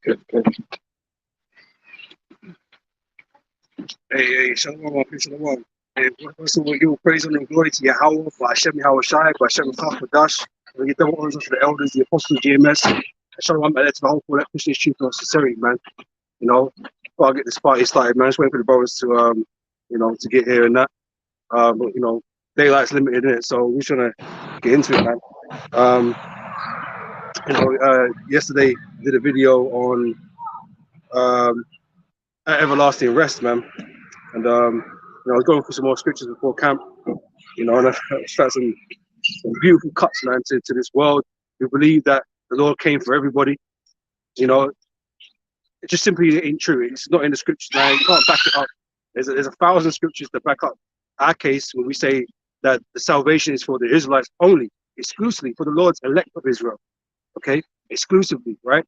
Good, good. Hey, shalom, peace, shalom. Hey, first of all, give praise and glory to Yahweh, for Hashem Yahushai, for Hashem Chafadash. We give double honors to the elders, the apostles, GMS. Shalom, man, to the whole full Christian chief of sincerity, man. You know, before I get this party started, man, just waiting for the brothers to, to get here and that. But, daylight's limited in it, so we're trying to get into it, man. Yesterday did a video on everlasting rest, man. And I was going through some more scriptures before camp, and I found some beautiful cuts, man, to this world. We believe that the Lord came for everybody. It just simply ain't true. It's not in the scriptures, man. You can't back it up. There's a thousand scriptures that back up our case when we say that the salvation is for the Israelites only, exclusively for the Lord's elect of Israel. Okay, exclusively, right?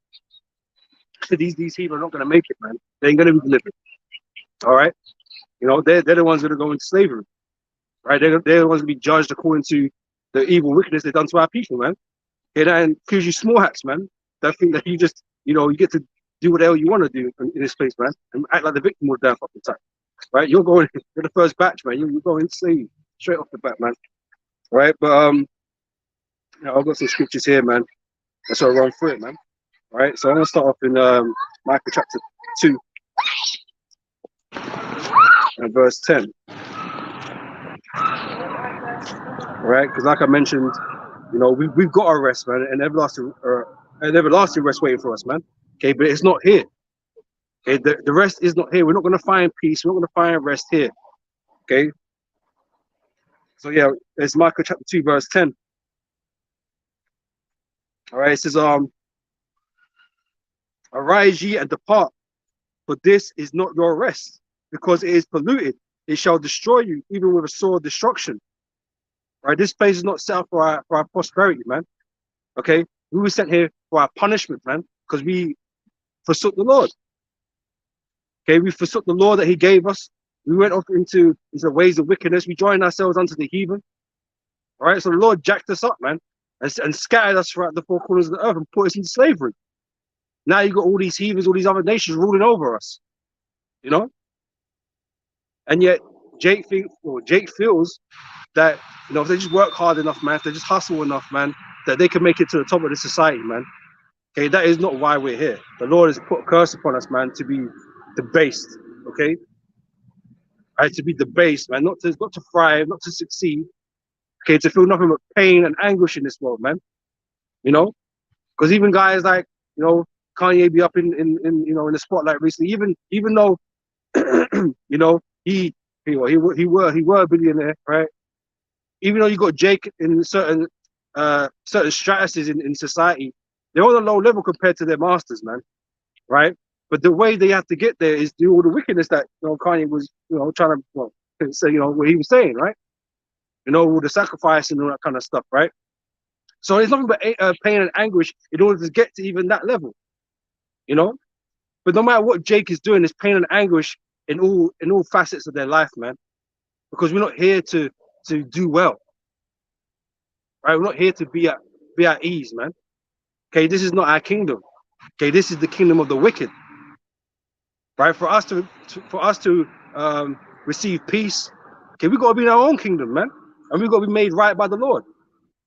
These people are not going to make it, man. They ain't going to be delivered. All right, they're the ones that are going into slavery, right? They're the ones to be judged according to the evil wickedness they've done to our people, man. And because you small hats, man, that think that you just, you get to do what the hell you want to do in this place, man, and act like the victim all the damn fucking time, right? You're the first batch, man. You're going slave straight off the bat, man. Right? But I've got some scriptures here, man. Let's run through it, man. All right, so I'm gonna start off in Micah chapter 2 and verse 10. All right, because like I mentioned, we've got our rest, man, and everlasting rest waiting for us, man. Okay, but it's not here. Okay, the rest is not here. We're not gonna find peace. We're not gonna find rest here. Okay. So yeah, it's Micah chapter 2, verse 10. All right, it says, arise ye and depart, for this is not your rest, because it is polluted. It shall destroy you, even with a sword destruction. Right, this place is not set up for our prosperity, man. Okay, we were sent here for our punishment, man, because we forsook the Lord. Okay, we forsook the law that He gave us. We went off into ways of wickedness. We joined ourselves unto the heathen. All right, so the Lord jacked us up, man, and scattered us throughout the four corners of the earth and put us into slavery. Now you got all these heathens, all these other nations ruling over us, And yet Jake feels that if they just work hard enough, man, if they just hustle enough, man, that they can make it to the top of the society, man. Okay, that is not why we're here. The Lord has put a curse upon us, man, to be debased. Okay, right, to be debased, man, not to thrive, not to succeed. Okay, to feel nothing but pain and anguish in this world, man. Because even guys like Kanye be up in the spotlight recently. Even though he were a billionaire, right? Even though you got Jake in certain stratuses in society, they're on a low level compared to their masters, man, right? But the way they have to get there is through all the wickedness that Kanye was trying to say what he was saying, right? All the sacrifice and all that kind of stuff, right? So it's nothing but pain and anguish in order to get to even that level, But no matter what Jake is doing, there's pain and anguish in all facets of their life, man. Because we're not here to do well, right? We're not here to be at ease, man. Okay, this is not our kingdom. Okay, this is the kingdom of the wicked, right? For us to receive peace, okay, we got to be in our own kingdom, man, and we got to be made right by the Lord.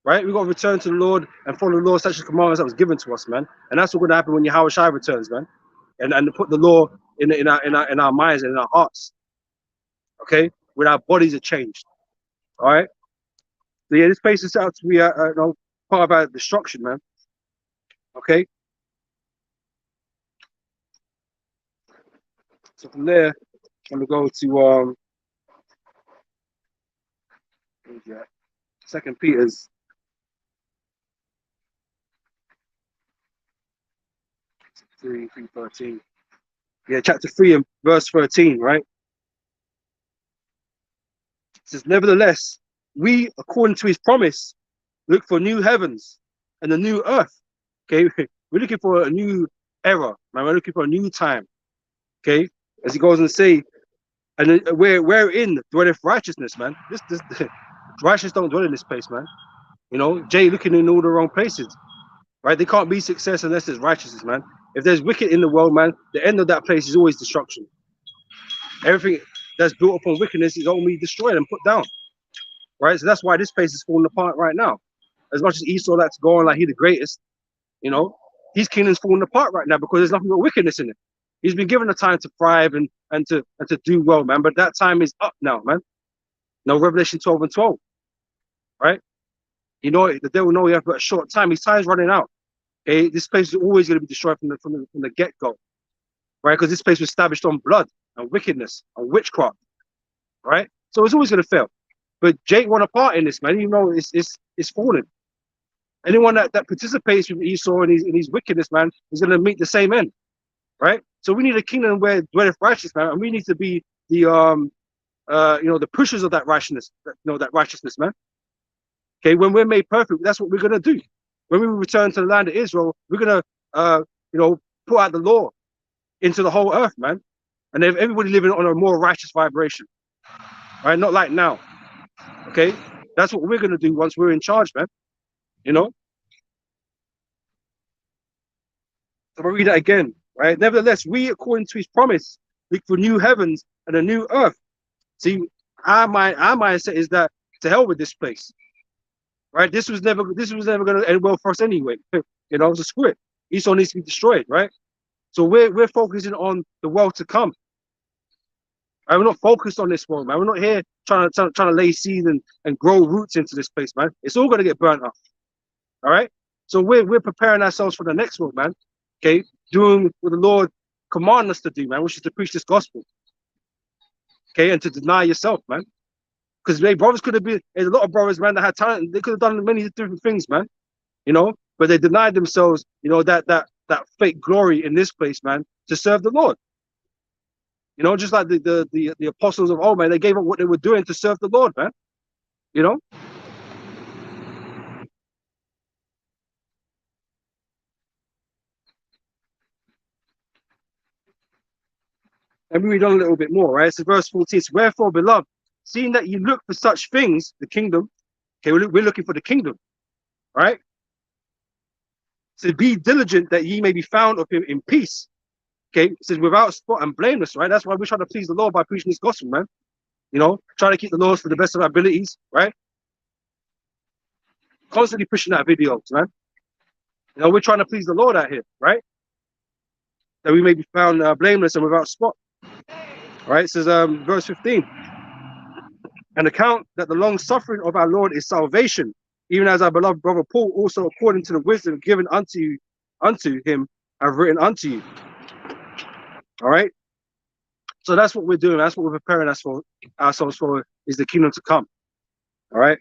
Right, we got to return to the Lord and follow the Lord's statutes and commandments that was given to us, man. And that's what's going to happen when Yahushua returns, man. And put the law in our minds and in our hearts. Okay, when our bodies are changed. All right. So yeah, this place is out to be part of our destruction, man. Okay. So from there, I'm gonna go to 2 Peter's. 3:13. Yeah, chapter 3 and verse 13, right? It says, nevertheless, we, according to His promise, look for new heavens and a new earth. Okay, we're looking for a new era, man. We're looking for a new time. Okay, as he goes and say, and wherein dwelleth righteousness, man. This righteous don't dwell in this place, man. Jay looking in all the wrong places. Right? They can't be success unless there's righteousness, man. If there's wicked in the world, man, the end of that place is always destruction. Everything that's built upon wickedness is only destroyed and put down, right? So that's why this place is falling apart right now. As much as Esau likes to go on like he's the greatest, you know, his kingdom's falling apart right now because there's nothing but wickedness in it. He's been given the time to thrive and to do well, man. But that time is up now, man. Now Revelation 12 and 12, right? You know, the devil know you have got a short time. His time's running out. Okay, this place is always going to be destroyed from the get-go, right? Because this place was established on blood and wickedness and witchcraft, right? So it's always going to fail. But Jake won a part in this, man. You know, it's falling. Anyone that participates with Esau and his wickedness, man, is going to meet the same end, right? So we need a kingdom where dwelleth righteousness, man, and we need to be the the pushers of that righteousness, that righteousness, man. Okay, when we're made perfect, that's what we're going to do. When we return to the land of Israel, we're going to put out the law into the whole earth, man, and have everybody living on a more righteous vibration, right? Not like now. Okay, that's what we're going to do once we're in charge, man. You know. So I'll read that again, right? Nevertheless, we, according to his promise, look for new heavens and a new earth. See, our mindset is that to hell with this place, right? This was never going to end well for us anyway. You know, so screw it. Esau needs to be destroyed, right? So we're focusing on the world to come. Right? We're not focused on this world, man. We're not here trying to lay seeds and grow roots into this place, man. It's all going to get burnt up. All right. So we're preparing ourselves for the next world, man. Okay, doing what the Lord commanded us to do, man, which is to preach this gospel. Okay, and to deny yourself, man. Because brothers could have been, there's a lot of brothers, man, that had talent. They could have done many different things, man. You know, but they denied themselves, you know, that fake glory in this place, man, to serve the Lord. You know, just like the apostles of old, man, they gave up what they were doing to serve the Lord, man. You know. And we read on a little bit more, right? So verse 14, so wherefore, beloved, seeing that you look for such things, the kingdom, okay, we're looking for the kingdom, right? So be diligent that ye may be found of him in peace. Okay, it says without spot and blameless, right? That's why we're trying to please the Lord by preaching this gospel, man. You know, trying to keep the laws to the best of our abilities, right? Constantly pushing out videos, man. You know, we're trying to please the Lord out here, right? That we may be found blameless and without spot. Right? It says verse 15. And account that the long suffering of our Lord is salvation, even as our beloved brother Paul also according to the wisdom given unto him have written unto you. All right. So that's what we're doing. That's what we're preparing ourselves for is the kingdom to come. All right.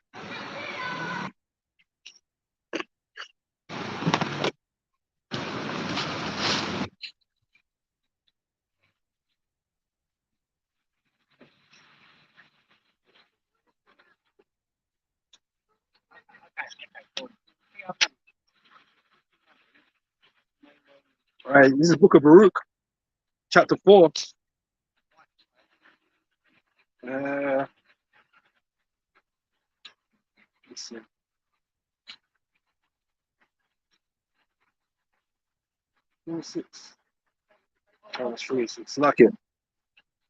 All right. This is the book of Baruch, chapter 4. Let's see. Six. Oh, it's 3:6. Like it.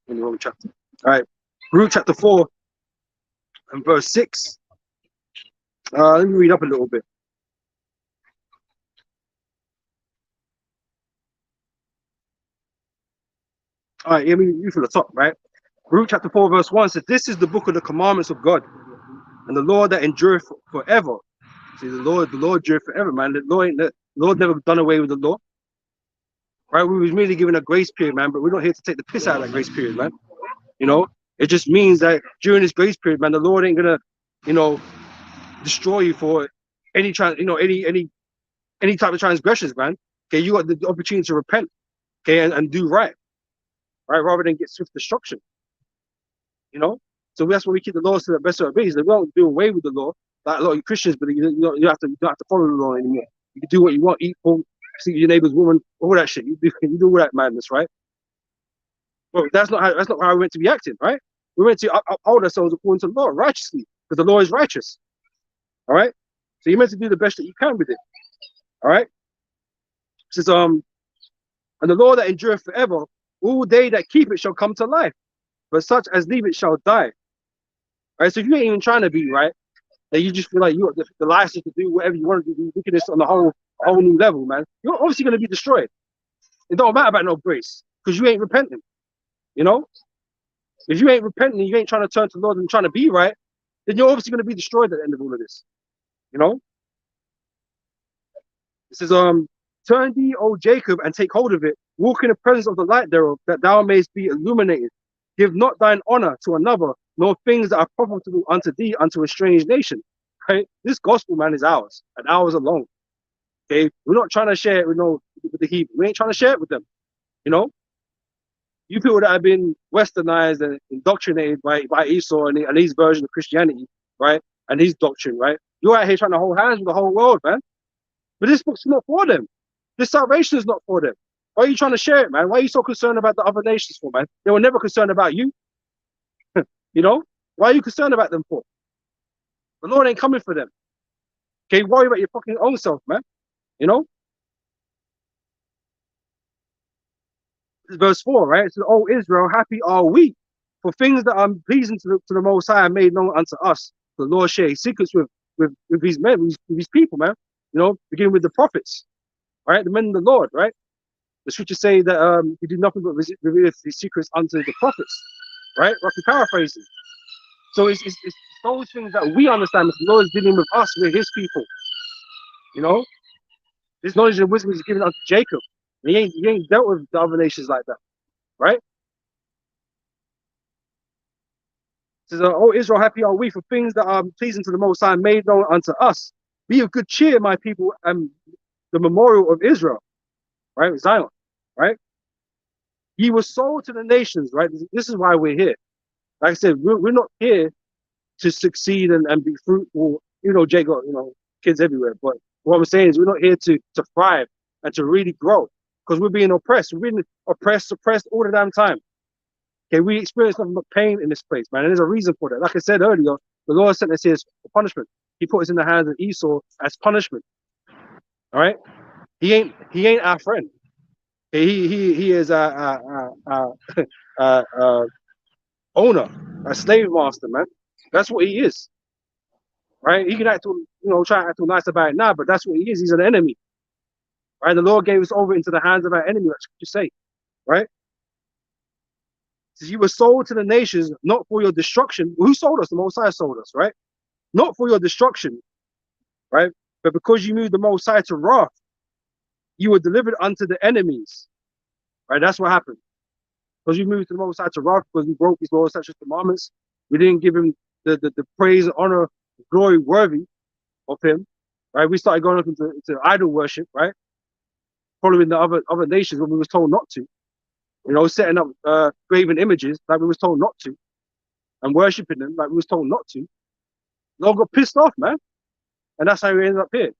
In the wrong chapter. All right. Baruch chapter 4 and verse 6. Let me read up a little bit. All right, let me read from the top, right? Baruch chapter 4, verse 1 says, this is the book of the commandments of God, and the law that endureth forever. See, the Lord endureth forever, man. The Lord never done away with the law. Right? We was merely given a grace period, man, but we're not here to take the piss out of that grace period, man. You know, it just means that during this grace period, man, the Lord ain't gonna, you know, destroy you for any type of transgressions, man. Okay, you got the opportunity to repent, okay, and do right, rather than get swift destruction. You know, so that's why we keep the laws to the best of our abilities. They won't do away with the law, like a lot of Christians, but you don't have to follow the law anymore. You can do what you want, eat, pork, see your neighbor's woman, all that shit. You do all that madness, right? Well, that's not how we're meant to be acting, right? We're meant to uphold ourselves according to the law, righteously, because the law is righteous. All right. So you're meant to do the best that you can with it. All right. It says And the law that endureth forever, all they that keep it shall come to life, but such as leave it shall die. Right? So if you ain't even trying to be right, and you just feel like you got the license to do whatever you want to do wickedness on a whole new level, man, you're obviously going to be destroyed. It don't matter about no grace, because you ain't repenting. You know? If you ain't repenting, you ain't trying to turn to the Lord and trying to be right, then you're obviously going to be destroyed at the end of all of this. You know? It says, turn thee, O Jacob, and take hold of it. Walk in the presence of the light thereof, that thou mayest be illuminated. Give not thine honor to another, nor things that are profitable unto thee unto a strange nation. Right? This gospel, man, is ours, and ours alone. Okay? We're not trying to share it with the heathen. We ain't trying to share it with them. You know? You people that have been westernized and indoctrinated by Esau and his version of Christianity, right? And his doctrine, right? You're out here trying to hold hands with the whole world, man. But this book's not for them. This salvation is not for them. Why are you trying to share it, man? Why are you so concerned about the other nations for, man? They were never concerned about you. You know? Why are you concerned about them for? The Lord ain't coming for them. Okay, worry about your fucking own self, man. You know? Verse 4, right? It says, "O Israel, happy are we, for things that are pleasing to the Most High are made known unto us. The Lord share his secrets with his men, with his people, man. You know, beginning with the prophets, right? The men of the Lord, right? The scriptures say that he did nothing but reveal his secrets unto the prophets, right? Roughly paraphrasing. So it's those things that we understand that the Lord is dealing with us, we're his people. You know, this knowledge and wisdom is given unto Jacob. He ain't dealt with the other nations like that, right? It says, "O Israel, happy are we for things that are pleasing to the Most High, made known unto us. Be of good cheer, my people, and the memorial of Israel," right? Zion, right? He was sold to the nations, right? This is why we're here. Like I said, we're not here to succeed and be fruitful. You know, Jay got, you know, kids everywhere. But what I'm saying is we're not here to thrive and to really grow, because we're being oppressed. We're being oppressed, suppressed all the damn time. Okay, we experience nothing but pain in this place, man. And there's a reason for that. Like I said earlier, the Lord sent us here for punishment. He put us in the hands of Esau as punishment. All right? He ain't our friend. Okay? He is a owner, a slave master, man. That's what he is. Right? He can act, try to act all nice about it now, but that's what he is. He's an enemy. Right? The Lord gave us over into the hands of our enemy, like you say. Right? Says, "You were sold to the nations, not for your destruction." Who sold us? The Most High sold us, right? Not for your destruction, right? But because you moved the Most High to wrath, you were delivered unto the enemies, right? That's what happened. Because you moved to the Most High to wrath, because we broke his laws, such as commandments. We didn't give him the praise and honor, glory worthy of him, right? We started going up into idol worship, right? Following the other nations when we was told not to. You know, setting up graven images like we was told not to, and worshiping them like we was told not to. They all got pissed off, man, and that's how we ended up here.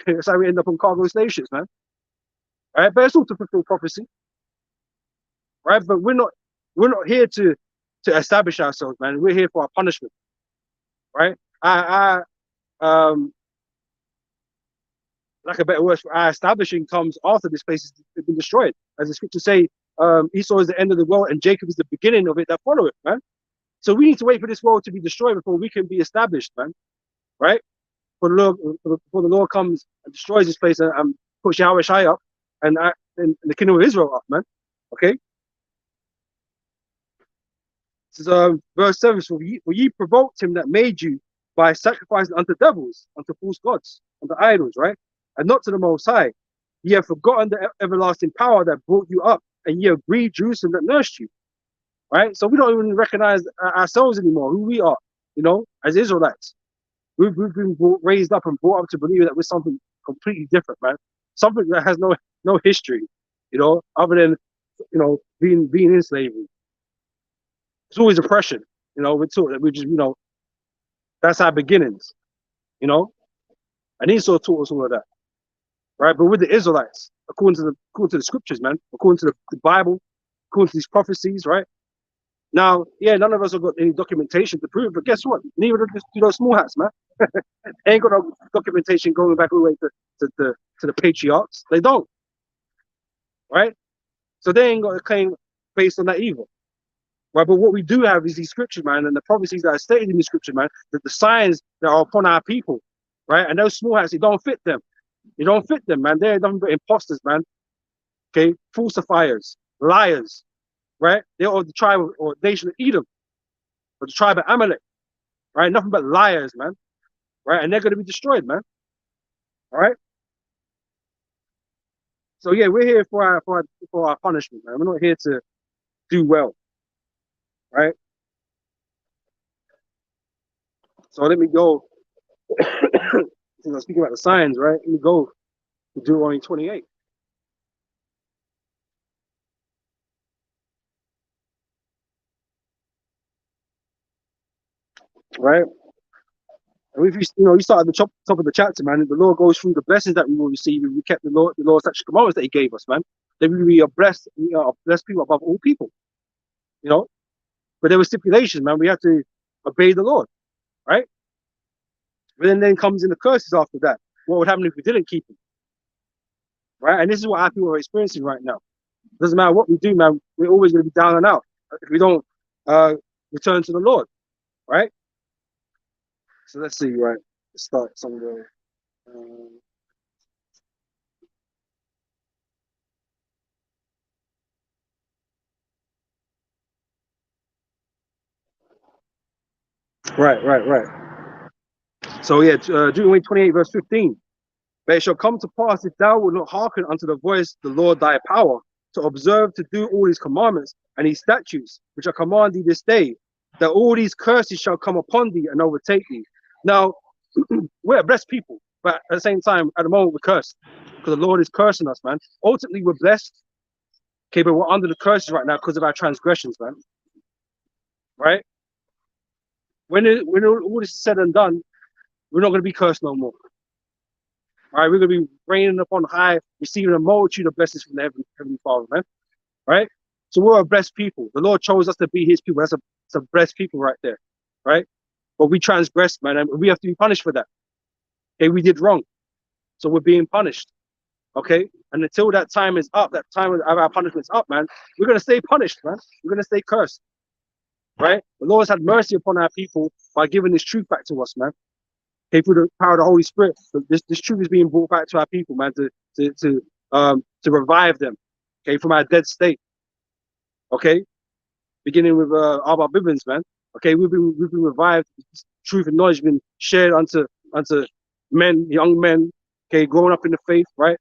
That's how we end up on cargo stations, man. Right, but it's all to fulfill prophecy, right? But we're not here to establish ourselves, man. We're here for our punishment, right? Like a better word, our establishing comes after this place has been destroyed, as the scriptures say. Esau is the end of the world, and Jacob is the beginning of it that follow it, man. So we need to wait for this world to be destroyed before we can be established, man. Right? Before the Lord comes and destroys this place and puts Yahweh Shai up and the kingdom of Israel up, man. Okay? This is verse 7. "For ye provoked him that made you by sacrificing unto devils, unto false gods, unto idols," right? "And not to the Most High. Ye have forgotten the everlasting power that brought you up, and ye have grieved Jerusalem that nursed you." Right? So we don't even recognize ourselves anymore, who we are, you know, as Israelites. We've been raised up and brought up to believe that we're something completely different, man. Something that has no history, you know, other than, you know, being in slavery. It's always oppression, you know. We're taught that we just, you know, that's our beginnings, you know. And Esau taught us all of that, right? But with the Israelites, according to the scriptures, man, according to the Bible, according to these prophecies, right? Now, yeah, none of us have got any documentation to prove, but guess what? Neither do those small hats, man. They ain't got no documentation going back all the way to the patriarchs. They don't, right? So they ain't got a claim based on that either. Right, but what we do have is these scriptures, man, and the prophecies that are stated in the scripture, man, that the signs that are upon our people, right? And those small hats, they don't fit them. They don't fit them, man. They're nothing but imposters, man. Okay, falsifiers, liars, right? They're of the tribe of, or nation of Edom, or the tribe of Amalek, right? Nothing but liars, man. Right, and they're going to be destroyed, man. All right. So yeah, we're here for our punishment, man. We're not here to do well, right? So let me go. Since I'm speaking about the signs, right? Let me go to Deuteronomy 28. Right? And if you start at the top of the chapter, man, the Lord goes through the blessings that we will receive if we kept the Lord's statutes commandments that He gave us, man. Then we are blessed, blessed people above all people, you know. But there were stipulations, man. We have to obey the Lord, right? But then comes in the curses after that. What would happen if we didn't keep them, right? And this is what our people are experiencing right now. Doesn't matter what we do, man. We're always going to be down and out if we don't return to the Lord, right? So let's see, right? Let's start somewhere. Right. So yeah, Deuteronomy 28, verse 15. But it shall come to pass, if thou wilt not hearken unto the voice of the Lord thy power, to observe to do all his commandments and his statutes, which I command thee this day, that all these curses shall come upon thee and overtake thee. Now, we're a blessed people, but at the same time, at the moment, we're cursed because the Lord is cursing us, man. Ultimately, we're blessed, okay, but we're under the curses right now because of our transgressions, man. Right? When all this is said and done, we're not going to be cursed no more. All right, we're going to be reigning upon high, receiving a multitude of blessings from the Heavenly Father, man. Right? So we're a blessed people. The Lord chose us to be His people. That's a blessed people right there, right? But we transgressed, man, and we have to be punished for that. Okay, we did wrong, so we're being punished. Okay, and until that time is up, that time of our punishment's up, man, we're gonna stay punished, man. We're gonna stay cursed, right? The Lord has had mercy upon our people by giving this truth back to us, man. Okay, through the power of the Holy Spirit, this truth is being brought back to our people, man, to revive them, okay, from our dead state. Okay, beginning with Abba Bibbins, man. Okay, we've been revived. Truth and knowledge been shared unto men, young men. Okay, growing up in the faith, right?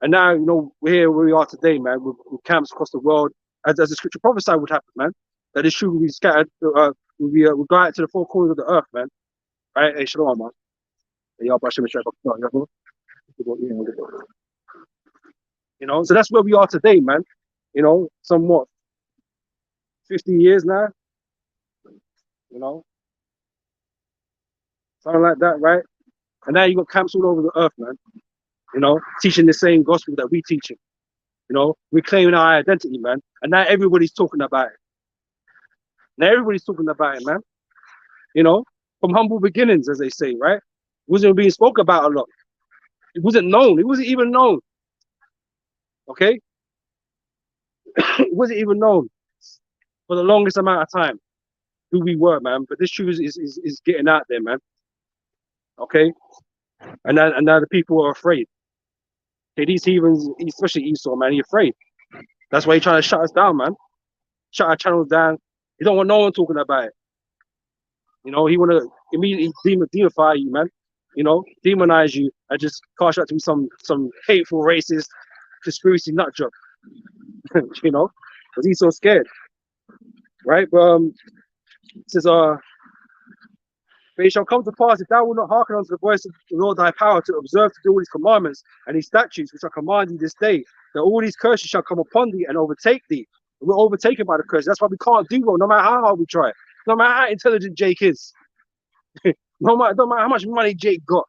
And now we're here where we are today, man. With camps across the world, as the scripture prophesied would happen, man. That this truth will be scattered. We'll go out to the four corners of the earth, man. Right? Hey, shalom, man. So that's where we are today, man. Somewhat 50 years now. Something like that, right? And now you got camps all over the earth, man. Teaching the same gospel that we teach it. We're claiming our identity, man. And now everybody's talking about it. Now everybody's talking about it, man. From humble beginnings, as they say, right? It wasn't being spoke about a lot. It wasn't known. It wasn't even known. Okay? It wasn't even known for the longest amount of time who we were, man. But this truth is getting out there, man. Okay? And now the people are afraid. Okay, these heathens, especially Esau, man, he's afraid. That's why he's trying to shut us down, man. Shut our channels down. He don't want no one talking about it. He want to immediately demify you, man. Demonize you and just cast out to be some hateful, racist, conspiracy nut job. Because he's so scared, right? But it says, but it shall come to pass, if thou wilt not hearken unto the voice of the Lord thy power, to observe to do all his commandments and his statutes, which I command thee this day, that all these curses shall come upon thee and overtake thee. And we're overtaken by the curses. That's why we can't do well, no matter how hard we try. No matter how intelligent Jake is. No matter how much money Jake got.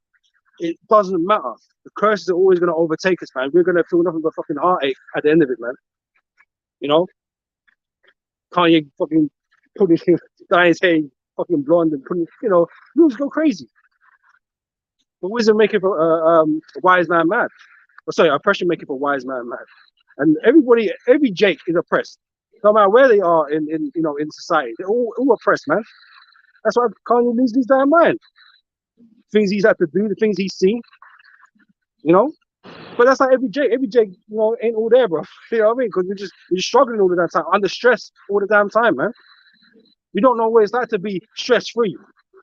It doesn't matter. The curses are always going to overtake us, man. We're going to feel nothing but fucking heartache at the end of it, man. Kanye fucking putting dyeing his hair fucking blonde and putting, you just go crazy. But wisdom make it a wise man mad. Oh, sorry, oppression make it a wise man mad. And everybody, every Jake is oppressed. No matter where they are in society, they're all oppressed, man. That's why Kanye loses his damn mind. Things he's had to do, the things he's seen, you know. But that's like every Jake, ain't all there, bro. You know what I mean? Because we're just struggling all the damn time, under stress all the damn time, man. You don't know what it's like to be stress free.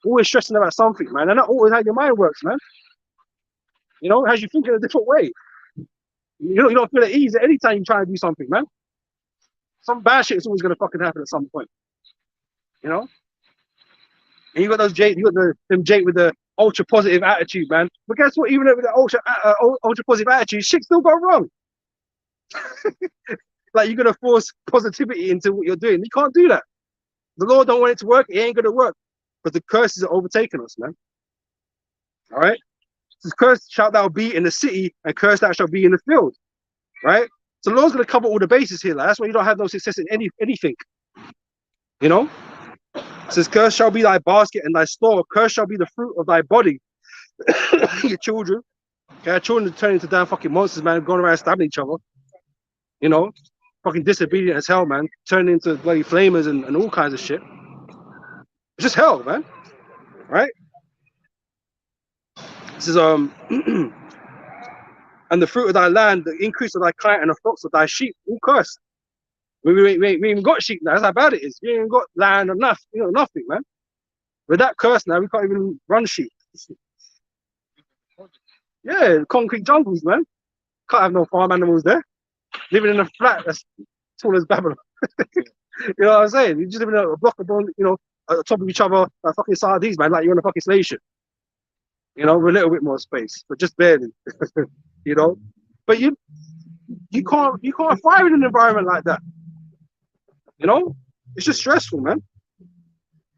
Always stressing about something, man. And not always how your mind works, man. You know, it has you think in a different way. You don't feel at ease at any time you try to do something, man. Some bad shit is always gonna fucking happen at some point. You know? And you got those Jake, you got them Jake with the ultra positive attitude, man. But guess what? Even with the ultra positive attitude, shit still got wrong. Like you're gonna force positivity into what you're doing. You can't do that. The Lord don't want it to work, it ain't gonna work. But the curses are overtaking us, man. Alright? So curse shalt thou be in the city, and curse thou shalt be in the field. Right? So the Lord's gonna cover all the bases here. Like, that's why you don't have no success in anything. You know? It says, cursed shall be thy basket and thy store, cursed shall be the fruit of thy body. Your children. Okay, children turn into damn fucking monsters, man, going around stabbing each other. You know? Fucking disobedient as hell, man. Turning into bloody flamers and all kinds of shit. It's just hell, man. Right? This is and the fruit of thy land, the increase of thy client and the flocks of thy sheep, all cursed. We ain't even got sheep now. That's how bad it is. We ain't got land enough, nothing, man. With that curse now, we can't even run sheep. Yeah, concrete jungles, man. Can't have no farm animals there. Living in a flat that's tall as Babylon. You know what I'm saying? You just live in a block of, at the top of each other, like fucking sardines, man, like you're on a fucking slave ship. You know, with a little bit more space, but just barely. You know? But you can't thrive in an environment like that. You know? It's just stressful, man.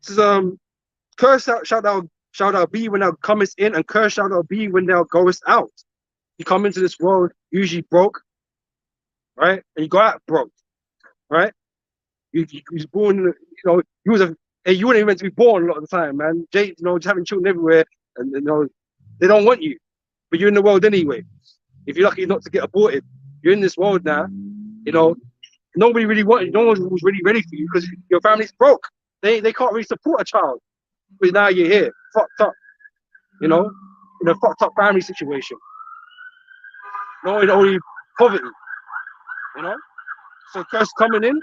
This is cursed shalt thou be when thou comest in, and cursed shalt thou be when thou goest out. You come into this world usually broke, right? And you go out broke, right? You was born, you wouldn't even meant to be born a lot of the time, man. Just having children everywhere, and they don't want you, but you're in the world anyway. If you're lucky not to get aborted, you're in this world now. Nobody really wanted, no one was really ready for you because your family's broke. They can't really support a child. But now you're here, fucked up, in a fucked up family situation. Only poverty, So curse coming in,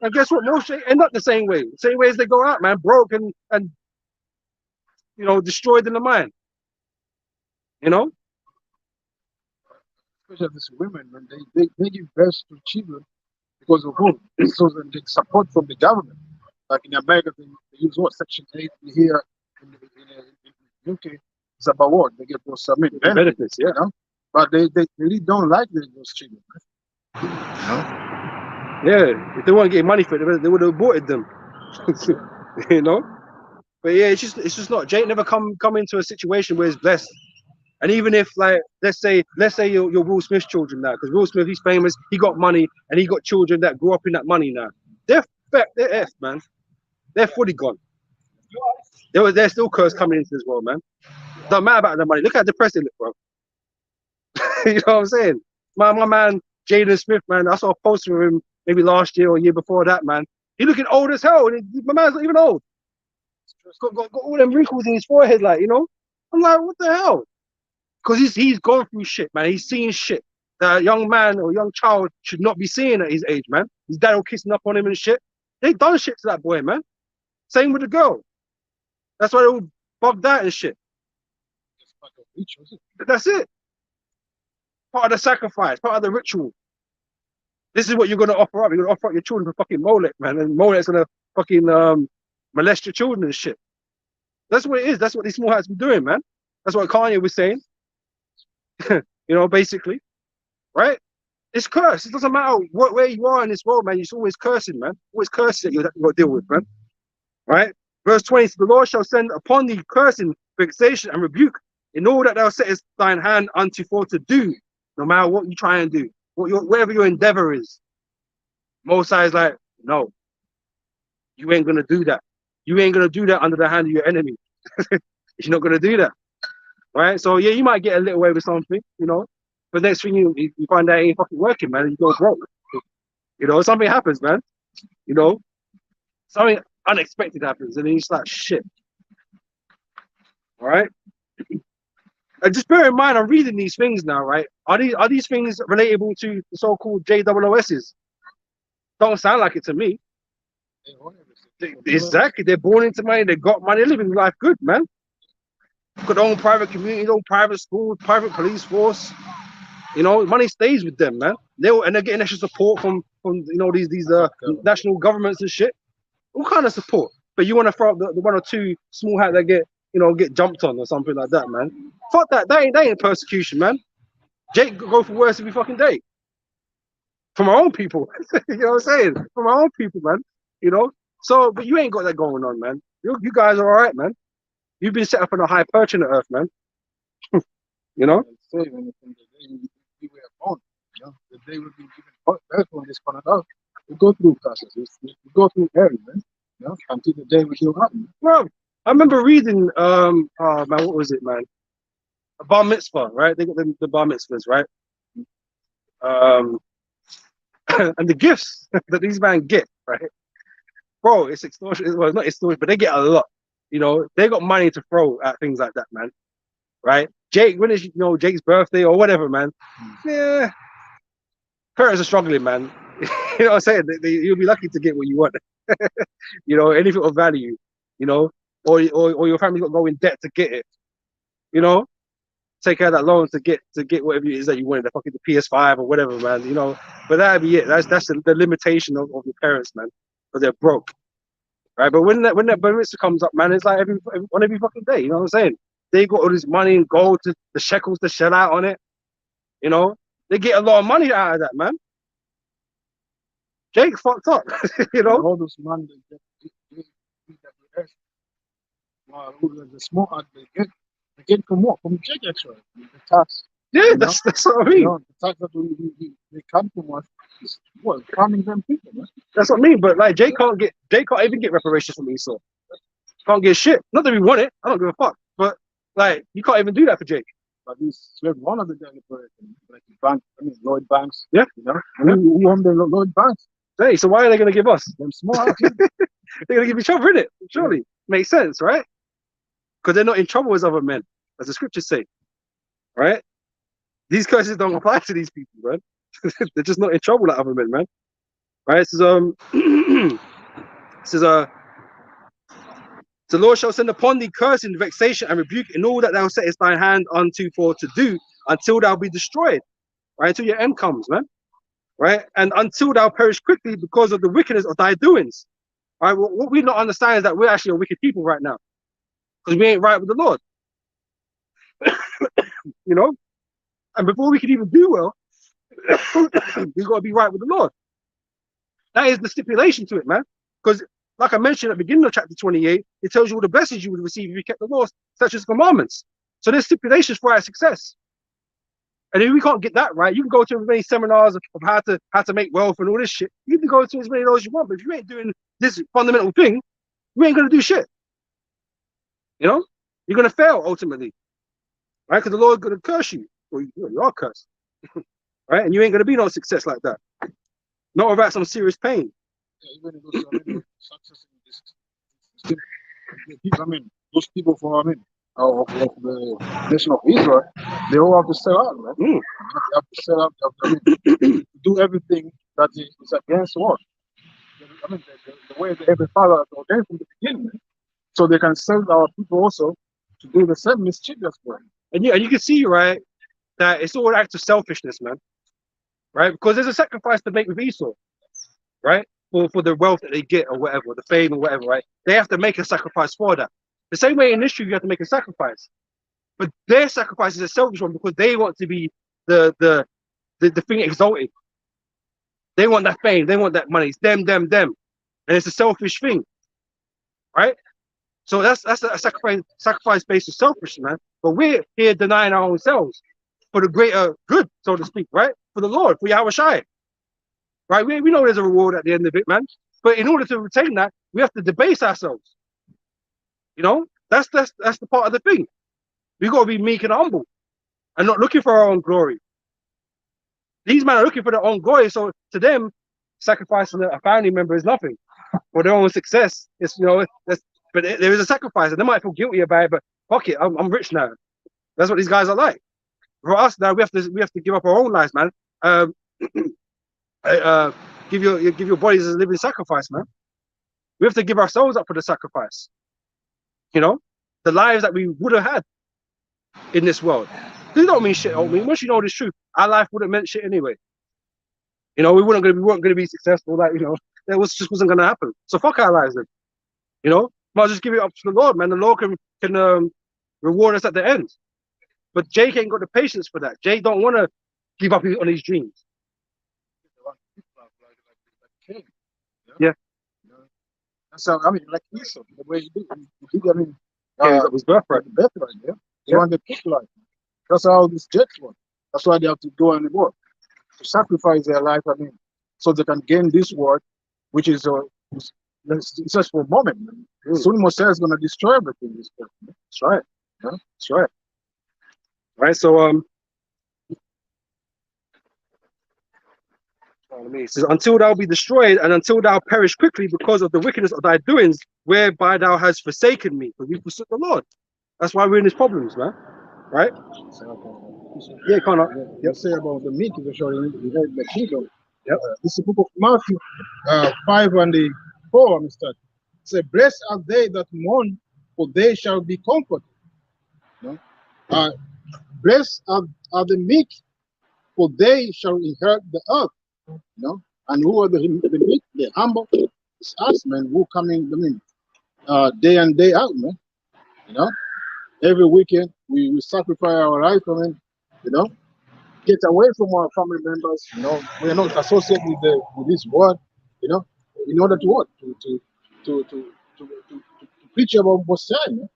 and guess what? Most end up the same way as they go out, man, broke and destroyed in the mind. Especially these women, when they give birth to children because of whom? So they get support from the government. Like in America, they use what? Section 8 here in the UK. It's about what? They get those benefits, yeah. But they really don't like those children. Yeah, if they weren't getting money for it, they would have aborted them. But yeah, it's just not. Jake never come into a situation where he's blessed. And even if, like, let's say you're Will Smith's children now, because Will Smith, he's famous, he got money, and he got children that grew up in that money now. They're F, man. They're fully gone. They're still cursed coming into this world, man. Don't matter about the money. Look how depressed they look, bro. You know what I'm saying? My man, Jaden Smith, man, I saw a poster of him maybe last year or year before that, man. He looking old as hell. My man's not even old. Got all them wrinkles in his forehead, like, I'm like, what the hell? Because he's gone through shit, man. He's seen shit that a young man or young child should not be seeing at his age, man. His dad all kissing up on him and shit. They done shit to that boy, man. Same with the girl. That's why they all bugged out and shit. That's it. Part of the sacrifice, part of the ritual. This is what you're going to offer up. You're going to offer up your children for fucking Molech, man. And Molech's going to fucking molest your children and shit. That's what it is. That's what these small hats be doing, man. That's what Kanye was saying. Basically. Right? It's cursed. It doesn't matter where you are in this world, man. You're always cursing, man. Always cursing that you got to deal with, man. Right? Verse 20, so the Lord shall send upon thee cursing, vexation, and rebuke in all that thou settest thine hand unto for to do, no matter what you try and do, whatever your endeavor is. Most High is like, no, you ain't going to do that. You ain't going to do that under the hand of your enemy. You're not going to do that. Right? So, yeah, you might get a little away with something, but but next thing you find out it ain't fucking working, man. And you go broke. You know, something happens, man. You know, something unexpected happens, and then you're just like, shit. All right. And just bear in mind, I'm reading these things now, right? Are these things relatable to the so-called JOOSs? Don't sound like it to me. Exactly. They're born into money. They got money. They're living life good, man. Got their own private community, their own private school, private police force. You know, money stays with them, man. And they're getting extra support from you know these national governments and shit. All kind of support. But you want to throw up the one or two small hat that get jumped on or something like that, man. Fuck that. That ain't persecution, man. Jake go for worse every fucking day. From our own people. You know what I'm saying? From our own people, man. You know? So, but you ain't got that going on, man. You guys are all right, man. You've been set up on a high perch in the earth, man. You know? The day we were born, you know, the day we've been given birth on this planet Earth, we go through processes, we go through areas, man, you know, until the day we heal up. Bro, I remember reading, oh man, what was it, man? A bar mitzvah, right? They got the bar mitzvahs, right? And the gifts that these men get, right? Bro, it's extortion. Well, it's not extortion, but they get a lot. You know, they got money to throw at things like that, man. Right? Jake, when is Jake's birthday or whatever, man? Yeah, parents are struggling, man. You know what I'm saying? You'll be lucky to get what you want. You know, anything of value. You know, or your family got to go in debt to get it. You know, take out that loan to get whatever it is that you wanted, the PS5 or whatever, man. You know, but that'd be it. That's the limitation of your parents, man, because they're broke, right? But when that bonus comes up, man, it's like every fucking day. You know what I'm saying? They got all this money and gold, the shekels to shell out on it. You know, they get a lot of money out of that, man. Jake fucked up, you know. All this money the small act they get from what? From Jake, actually. The tax. Yeah, that's what I mean. You know, the tax that they come from us is what, farming them people, man. That's what I mean. But like, Jake can't even get reparations from Esau. Can't get shit. Not that we want it. I don't give a fuck. But like, you can't even do that for Jake. But he's one of the like bank, Lloyd Banks. Yeah. You know, who own the Lloyd Banks? Hey, so why are they gonna give us? Them small. They're gonna give each other, innit? Surely. Makes sense, right? Because they're not in trouble as other men, as the scriptures say. Right? These curses don't apply to these people, man. They're just not in trouble like other men, man. Right? It says, it says, the Lord shall send upon thee cursing, vexation, and rebuke in all that thou settest thine hand unto for to do, until thou be destroyed. Right? Until your end comes, man. Right? And until thou perish quickly because of the wickedness of thy doings. Right? What we not understand is that we're actually a wicked people right now. Because we ain't right with the Lord. You know? And before we can even do well, we got to be right with the Lord. That is the stipulation to it, man. Because, like I mentioned at the beginning of chapter 28, it tells you all the blessings you would receive if you kept the laws, such as commandments. So there's stipulations for our success. And if we can't get that right, you can go to as many seminars of how to make wealth and all this shit. You can go to as many of those you want, but if you ain't doing this fundamental thing, you ain't gonna do shit. You know, you're gonna fail ultimately, right? Because the Lord's gonna curse you, or you are cursed, right? And you ain't gonna be no success like that. Not without some serious pain. Yeah, even those success in this, those people of the nation of Israel, they all have to sell out, right? They have to sell out. To do everything that is against what? The way that every father ordained from the beginning, so they can sell our people also to do the same mischievous work. And you can see, right, that it's all an act of selfishness, man. Right? Because there's a sacrifice to make with Esau, right? For the wealth that they get or whatever, the fame or whatever, right? They have to make a sacrifice for that. The same way in history, you have to make a sacrifice. But their sacrifice is a selfish one because they want to be the thing exalted. They want that fame, they want that money. It's them. And it's a selfish thing. Right? So that's a sacrifice based on selfishness, man. But we're here denying our own selves for the greater good, so to speak, right? For the Lord, for Yahweh Shai. Right? We know there's a reward at the end of it, man. But in order to retain that, we have to debase ourselves. You know, that's the part of the thing. We got to be meek and humble, and not looking for our own glory. These men are looking for their own glory. So to them, sacrificing a family member is nothing. For their own success, it's, you know, but there is a sacrifice, and they might feel guilty about it. But fuck it, I'm rich now. That's what these guys are like. For us now, we have to give up our own lives, man. Give your bodies as a living sacrifice, man. We have to give ourselves up for the sacrifice. You know, the lives that we would have had in this world. They don't mean shit. I mean, once you know this truth, our life wouldn't meant shit anyway. You know, we weren't gonna be successful. Like, you know, just wasn't gonna happen. So fuck our lives then. You know, might just give it up to the Lord, man. The Lord can reward us at the end. But Jake ain't got the patience for that. Jake don't want to give up on his dreams. Yeah. So I mean, like Esau, the way he did, I mean, That was birthright. Birthright, yeah. They want the people like. That's how these Jets work. That's why they have to go and work to sacrifice their life. I mean, so they can gain this world, which is it's just for a moment. Soon Mosiah is going to destroy everything. That's right. Yeah? That's right. Right. So it says, until thou be destroyed, and until thou perish quickly because of the wickedness of thy doings, whereby thou hast forsaken me, because we forsook the Lord. That's why we're in these problems, man. Right? Yeah, Connor. You say about the meat is showing the kingdom. Yep. This is the book of Matthew 5:4. Mr. Say, blessed are they that mourn, for they shall be comforted. You know? Blessed are the meek, for they shall inherit the earth. You know, and who are the meek? The humble. It's us, man. Who coming? I mean, day in day out, man. You know, every weekend we sacrifice our life, I mean, you know, get away from our family members. You know, we are not associated with this world. You know, in order to what? To preach about Messiah, man.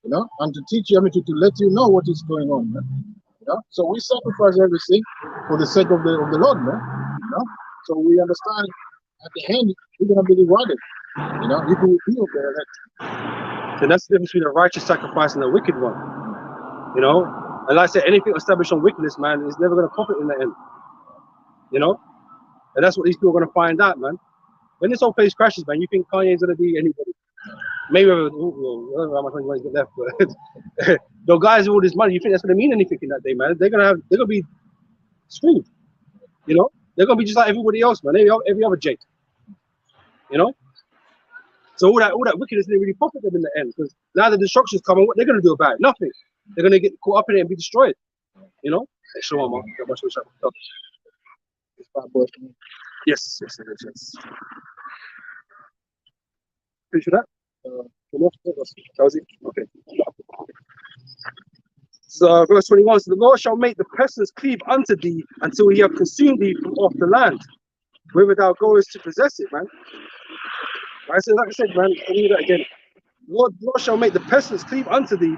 You know, and to teach you, I mean, to let you know what is going on, man. You know, so we sacrifice everything for the sake of the Lord, man. You know, so we understand at the end we're gonna be rewarded. You know, if we feel that. So that's the difference between a righteous sacrifice and a wicked one. You know, and like I said, anything established on wickedness, man, is never gonna profit in the end. You know, and that's what these people are gonna find out, man. When this whole place crashes, man, you think Kanye's gonna be anybody? Maybe I don't know how much money he's got left, but the guys with all this money, you think that's gonna mean anything in that day, man? They're gonna be screwed. You know, they're gonna be just like everybody else, man. Every other Jake. You know. So all that wickedness didn't really profit them in the end, because now the destruction's coming. What they're gonna do about it? Nothing. They're gonna get caught up in it and be destroyed. You know. Shalom, man. Yes. Picture that. Okay. So verse 21, so the Lord shall make the pestilence cleave unto thee until he have consumed thee from off the land, whither thou goest to possess it, man. Right, so like I said, man, I'll read that again. Lord shall make the pestilence cleave unto thee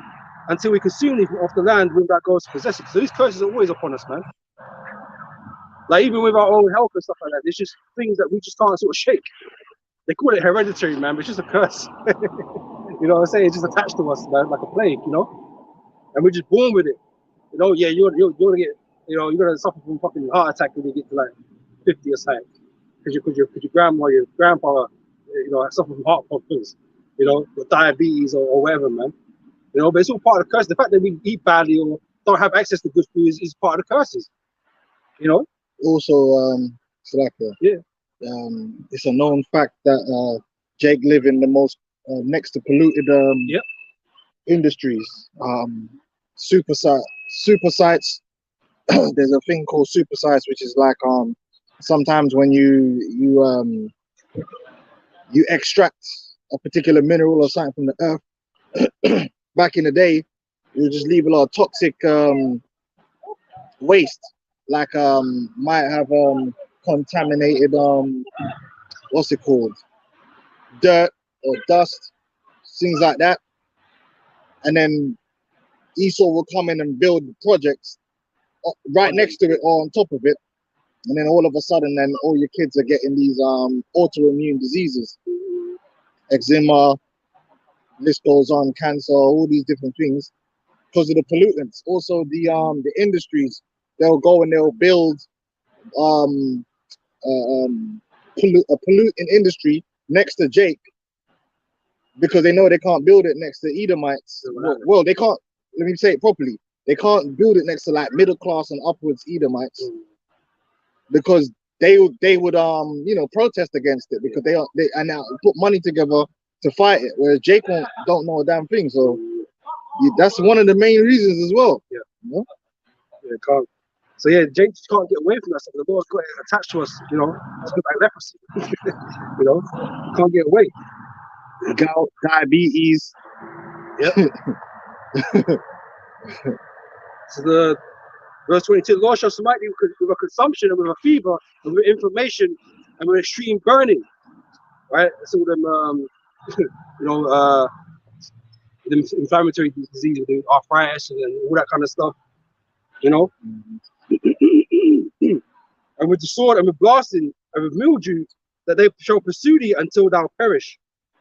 until we consume thee from off the land whither thou goest to possess it. So these curses are always upon us, man. Like even with our own health and stuff like that, there's just things that we just can't sort of shake. They call it hereditary, man, but it's just a curse. You know what I'm saying? It's just attached to us, man, like a plague, you know? And we're just born with it. You know, yeah, you're gonna get, you know, you're gonna suffer from fucking heart attack when you get to like 50 or something. Because your grandma, your grandpa, you know, suffer from heart problems, you know, or diabetes or whatever, man. You know, but it's all part of the curse. The fact that we eat badly or don't have access to good food is part of the curses. You know? Also, it's a known fact that Jake live in the most next to polluted industries. Super sites. There's a thing called super sites, which is like sometimes when you extract a particular mineral or something from the earth. Back in the day, you just leave a lot of toxic waste, like might have contaminated what's it called, dirt or dust, things like that. And then Esau will come in and build projects right next to it or on top of it, and then all of a sudden then all your kids are getting these autoimmune diseases, eczema, list goes on, cancer, all these different things because of the pollutants. Also the industries, they'll go and they'll build um, a polluting industry next to Jake because they know they can't build it next to Edomites. Well, they can't. Let me say it properly. They can't build it next to like middle class and upwards Edomites because they would you know, protest against it because they and now put money together to fight it, whereas Jake don't know a damn thing. So that's one of the main reasons as well. Yeah. You know? Yeah, can't. So yeah, Jake just can't get away from that stuff. The Lord's got it attached to us, you know. It's like leprosy. You know, can't get away. Gout, diabetes. Yep. So the verse 22, the Lord shall smite thee with a consumption and with a fever and with inflammation and with extreme burning. Right? Some of them you know, them inflammatory diseases, the arthritis and all that kind of stuff. You know? And with the sword and with blasting and with mildew, that they shall pursue thee until thou perish.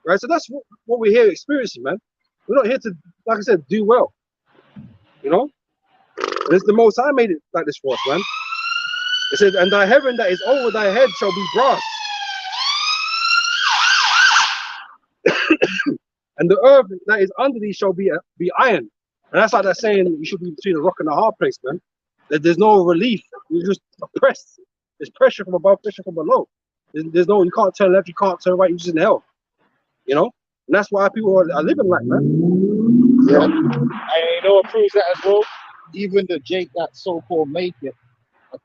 Right? So that's what we're here experiencing, man. We're not here to, like I said, do well. You know? And it's the Most High made it like this for us, man. It said, and thy heaven that is over thy head shall be brass. And the earth that is under thee shall be iron. And that's like that saying you should be between a rock and a hard place, man. There's no relief. You're just oppressed. There's pressure from above, pressure from below. There's no, you can't turn left, you can't turn right, you're just in hell. You know? And that's why people are living like, man. Yeah. And you know what proves that as well? Even the Jake that so-called make it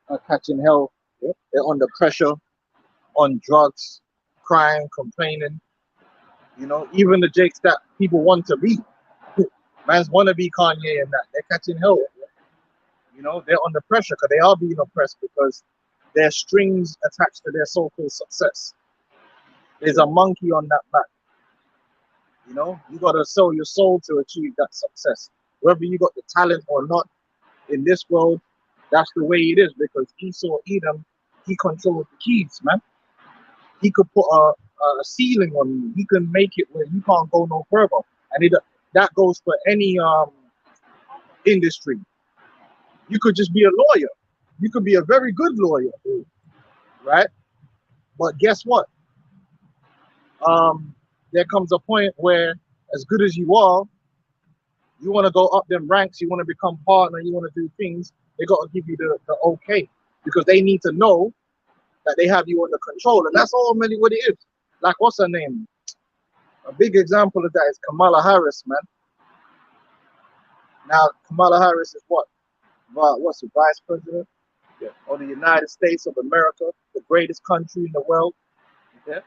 are catching hell. Yep. They're under pressure, on drugs, crying, complaining. You know, even the Jakes that people want to be. Man's want to be Kanye and that. They're catching hell. You know, they're under pressure because they are being oppressed because their strings attached to their so-called success. There's a monkey on that back. You know, you got to sell your soul to achieve that success. Whether you got the talent or not in this world, that's the way it is because Esau, Edom, he controls the keys, man. He could put a ceiling on you. He can make it where you can't go no further. And that goes for any industry. You could just be a lawyer. You could be a very good lawyer, right? But guess what? There comes a point where, as good as you are, you want to go up them ranks, you want to become partner, you want to do things, they got to give you the okay because they need to know that they have you under control. And that's ultimately what it is. Like, what's her name? A big example of that is Kamala Harris, man. Now, Kamala Harris is what? What's the vice president of the United States of America, the greatest country in the world? Yeah.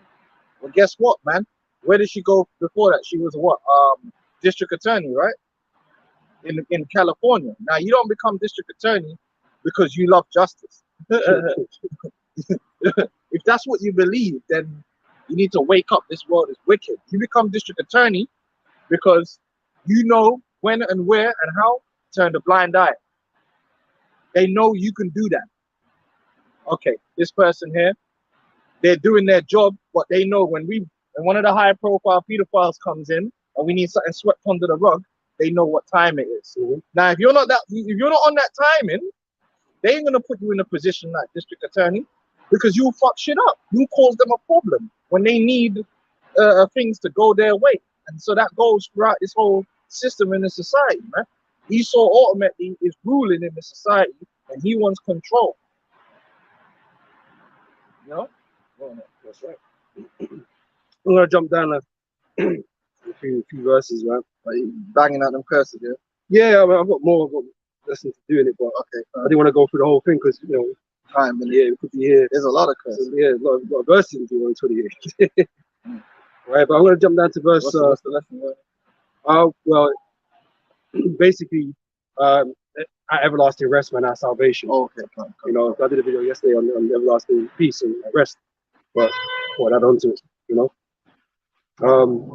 Well, guess what, man? Where did she go before that? She was what? District attorney, right? In California. Now, you don't become district attorney because you love justice. If that's what you believe, then you need to wake up. This world is wicked. You become district attorney because you know when and where and how to turn the blind eye. They know you can do that. Okay, this person here, they're doing their job, but they know when one of the high profile pedophiles comes in and we need something swept under the rug, they know what time it is. Now, if you're not on that timing, they ain't gonna put you in a position like district attorney because you fuck shit up. You cause them a problem when they need things to go their way. And so that goes throughout this whole system in the society, man. Esau ultimately is ruling in the society and he wants control. You know? Oh, no, that's right. I'm gonna jump down a few verses, right? Like, banging out them curses, yeah? Yeah, I mean, I've got lessons to do in it, but okay, I didn't want to go through the whole thing because, you know, time, yeah, it could be here. There's a lot of curses. Yeah, a lot of verses to do on 28. Right, but I'm going to jump down to verse. What's the lesson? Well, basically, at everlasting rest, man, our salvation. Oh, okay. You know, I did a video yesterday on everlasting peace and rest, but what add on to it, you know.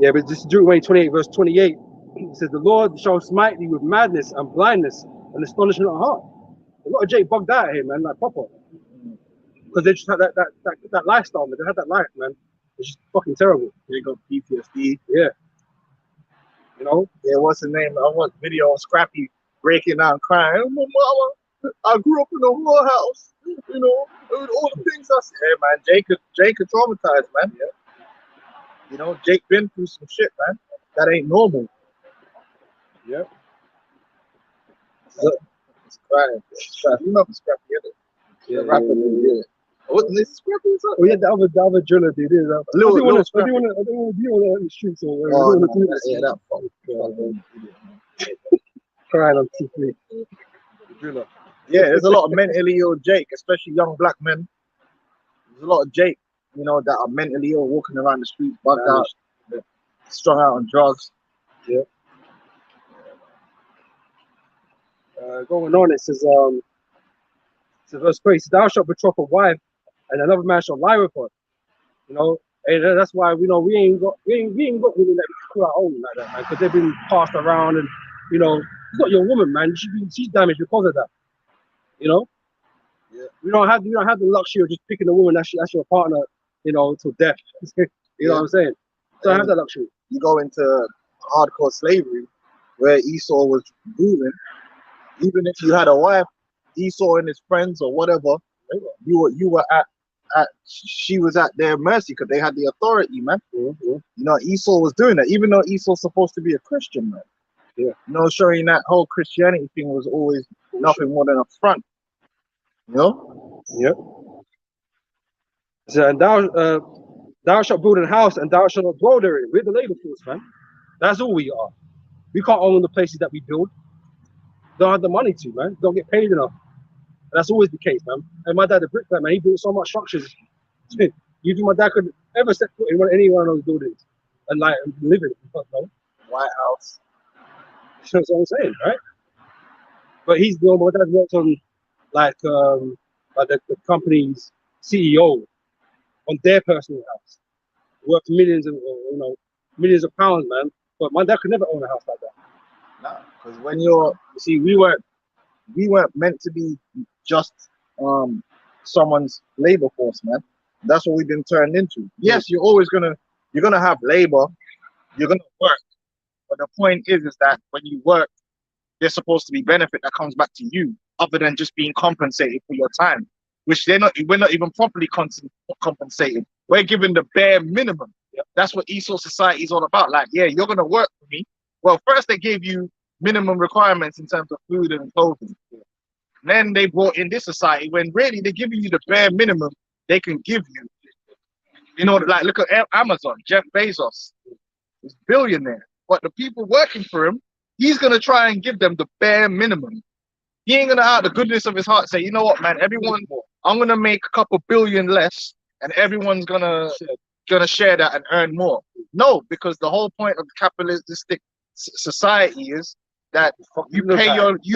Yeah, but this is Deuteronomy 28, verse 28. It says, "The Lord shall smite thee with madness and blindness and astonishment of heart." A lot of Jay bugged out here, man, like proper, because they just had that lifestyle, man. They had that life, man. It's just fucking terrible. They got PTSD. Yeah. You know? Yeah, what's the name? I watched video on Scrappy breaking down crying. Oh, my mama, I grew up in a whorehouse. You know, us here, man. Jake is traumatized, man. Yeah. You know, Jake been through some shit, man. That ain't normal. Yeah. So, it's crying. You know, it's scrappy, isn't it? Yeah, The rapper, yeah. Wasn't this scrappy? Oh yeah, the other driller did it. I Little didn't want scrappy. to be on the streets. So I Oh, don't no, want to do this. yeah, that fucking Crying on TV. driller. Yeah, there's a lot of mentally ill Jake, especially young black men. There's a lot of Jake, you know, that are mentally ill, walking around the streets, bugged out, strung out on drugs. Yeah. Going on, it says, verse 3, thou shalt betroth a wife, and another man shall lie with her. You know, and that's why we ain't got women that we call our own like that, man, because they've been passed around, and you know, it's not your woman, man. She's damaged because of that. You know, Yeah. We don't have the luxury of just picking a woman that's your partner, you know, till death. You know what I'm saying? So I have that luxury. You go into hardcore slavery, where Esau was ruling. Even if you had a wife, Esau and his friends or whatever, you were at she was at their mercy because they had the authority, man. Mm-hmm. You know, Esau was doing that, even though Esau's supposed to be a Christian, man. Yeah. You know, showing that whole Christianity thing was always nothing more than a front. You know? Yep. So, and thou shalt build a house, and thou shalt not dwell therein. We're the labor force, man. That's all we are. We can't own the places that we build. Don't have the money to, man. Don't get paid enough. And that's always the case, man. And my dad, the bricklayer, man, he built so much structures. You think my dad could ever step foot in any one of those buildings and like live in it? No. White House. That's what I'm saying, right? But my dad worked on like the company's CEO on their personal house. Worth millions of pounds, man. But my dad could never own a house like that. No, because when you see, we weren't meant to be just someone's labor force, man. That's what we've been turned into. Yes, you're gonna have labor, you're gonna work, but the point is that when you work, there's supposed to be benefit that comes back to you, other than just being compensated for your time, which we're not even properly compensated. We're given the bare minimum. Yep. That's what Esau society is all about. Like, yeah, you're gonna work for me. Well, first they gave you minimum requirements in terms of food and clothing. And then they brought in this society when really they're giving you the bare minimum they can give you. You know, like look at Amazon, Jeff Bezos, he's a billionaire. But the people working for him, he's gonna try and give them the bare minimum. He ain't gonna out the goodness of his heart say, you know what, man, I'm gonna make a couple billion less and everyone's gonna share that and earn more. No, because the whole point of capitalistic society is that you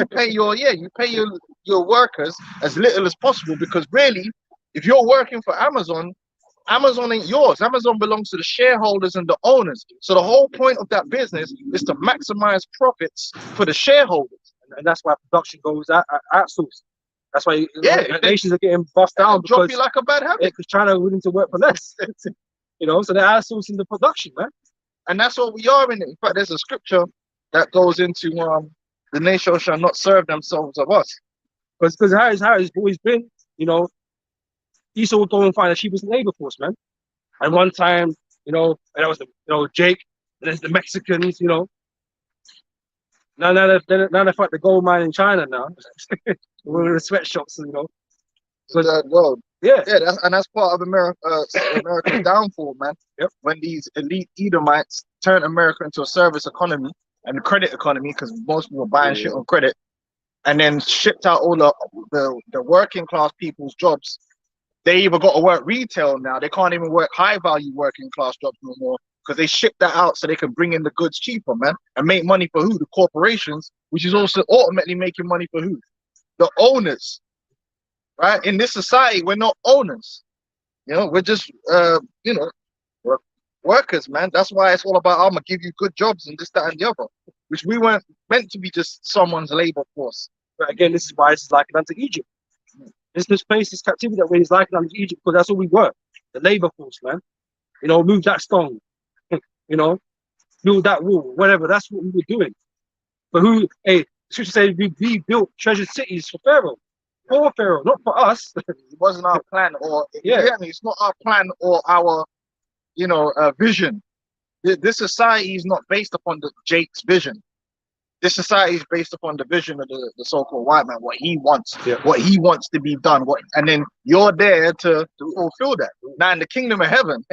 pay your workers as little as possible, because really, if you're working for Amazon ain't yours. Amazon belongs to the shareholders and the owners. So the whole point of that business is to maximize profits for the shareholders. And that's why production goes outsourced. That's why nations are getting bust down, because drop you like a bad habit. Because China are willing to work for less. You know, so they're outsourcing the production, man. And that's what we are in it. In fact, there's a scripture that goes into the nation shall not serve themselves of us. Because how it's always been, you know, Esau would go and find the cheapest labor force, man. And one time, you know, and that was Jake, and there's the Mexicans, you know. Now they fight the gold mine in China now. We're in the sweatshops, you know. So that world. Yeah. That's part of America's downfall, man. Yep. When these elite Edomites turn America into a service economy and a credit economy, because most people are buying shit on credit, and then shipped out all the working class people's jobs. They either got to work retail now. They can't even work high value working class jobs no more, because they ship that out so they can bring in the goods cheaper, man, and make money for who? The corporations, which is also ultimately making money for who? The owners, right? In this society, we're not owners. You know, we're just, we're workers, man. That's why it's all about, I'm going to give you good jobs and this, that, and the other, which we weren't meant to be just someone's labor force. But again, this is why it's like unto Egypt. This place, this captivity that is like unto Egypt, because that's all we were, the labor force, man. You know, move that stone, you know, build that wall, whatever. That's what we were doing. But scripture says we built treasured cities for Pharaoh. for Pharaoh, not for us. It wasn't our plan, or Yeah. it's not our plan or our, vision. This society is not based upon Jake's vision. This society is based upon the vision of the so-called white man, what he wants, what he wants to be done, and then you're there to fulfill that. Now in the kingdom of heaven,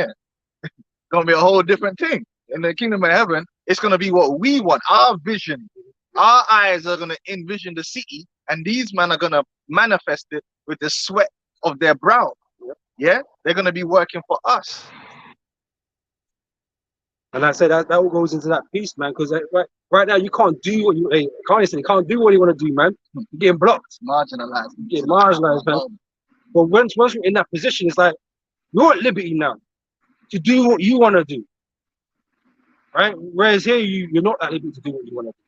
gonna be a whole different thing. In the kingdom of heaven, it's gonna be what we want, our vision. Our eyes are gonna envision the city, and these men are gonna manifest it with the sweat of their brow. Yeah, they're gonna be working for us. And I say that all goes into that piece, man, because right now you can't do what you can't do what you want to do, man. You're getting blocked, Marginalized. you're getting marginalized, man. But once you're in that position, it's like you're at liberty now to do what you want to do, right? Whereas here you're not at liberty to do what you want to do.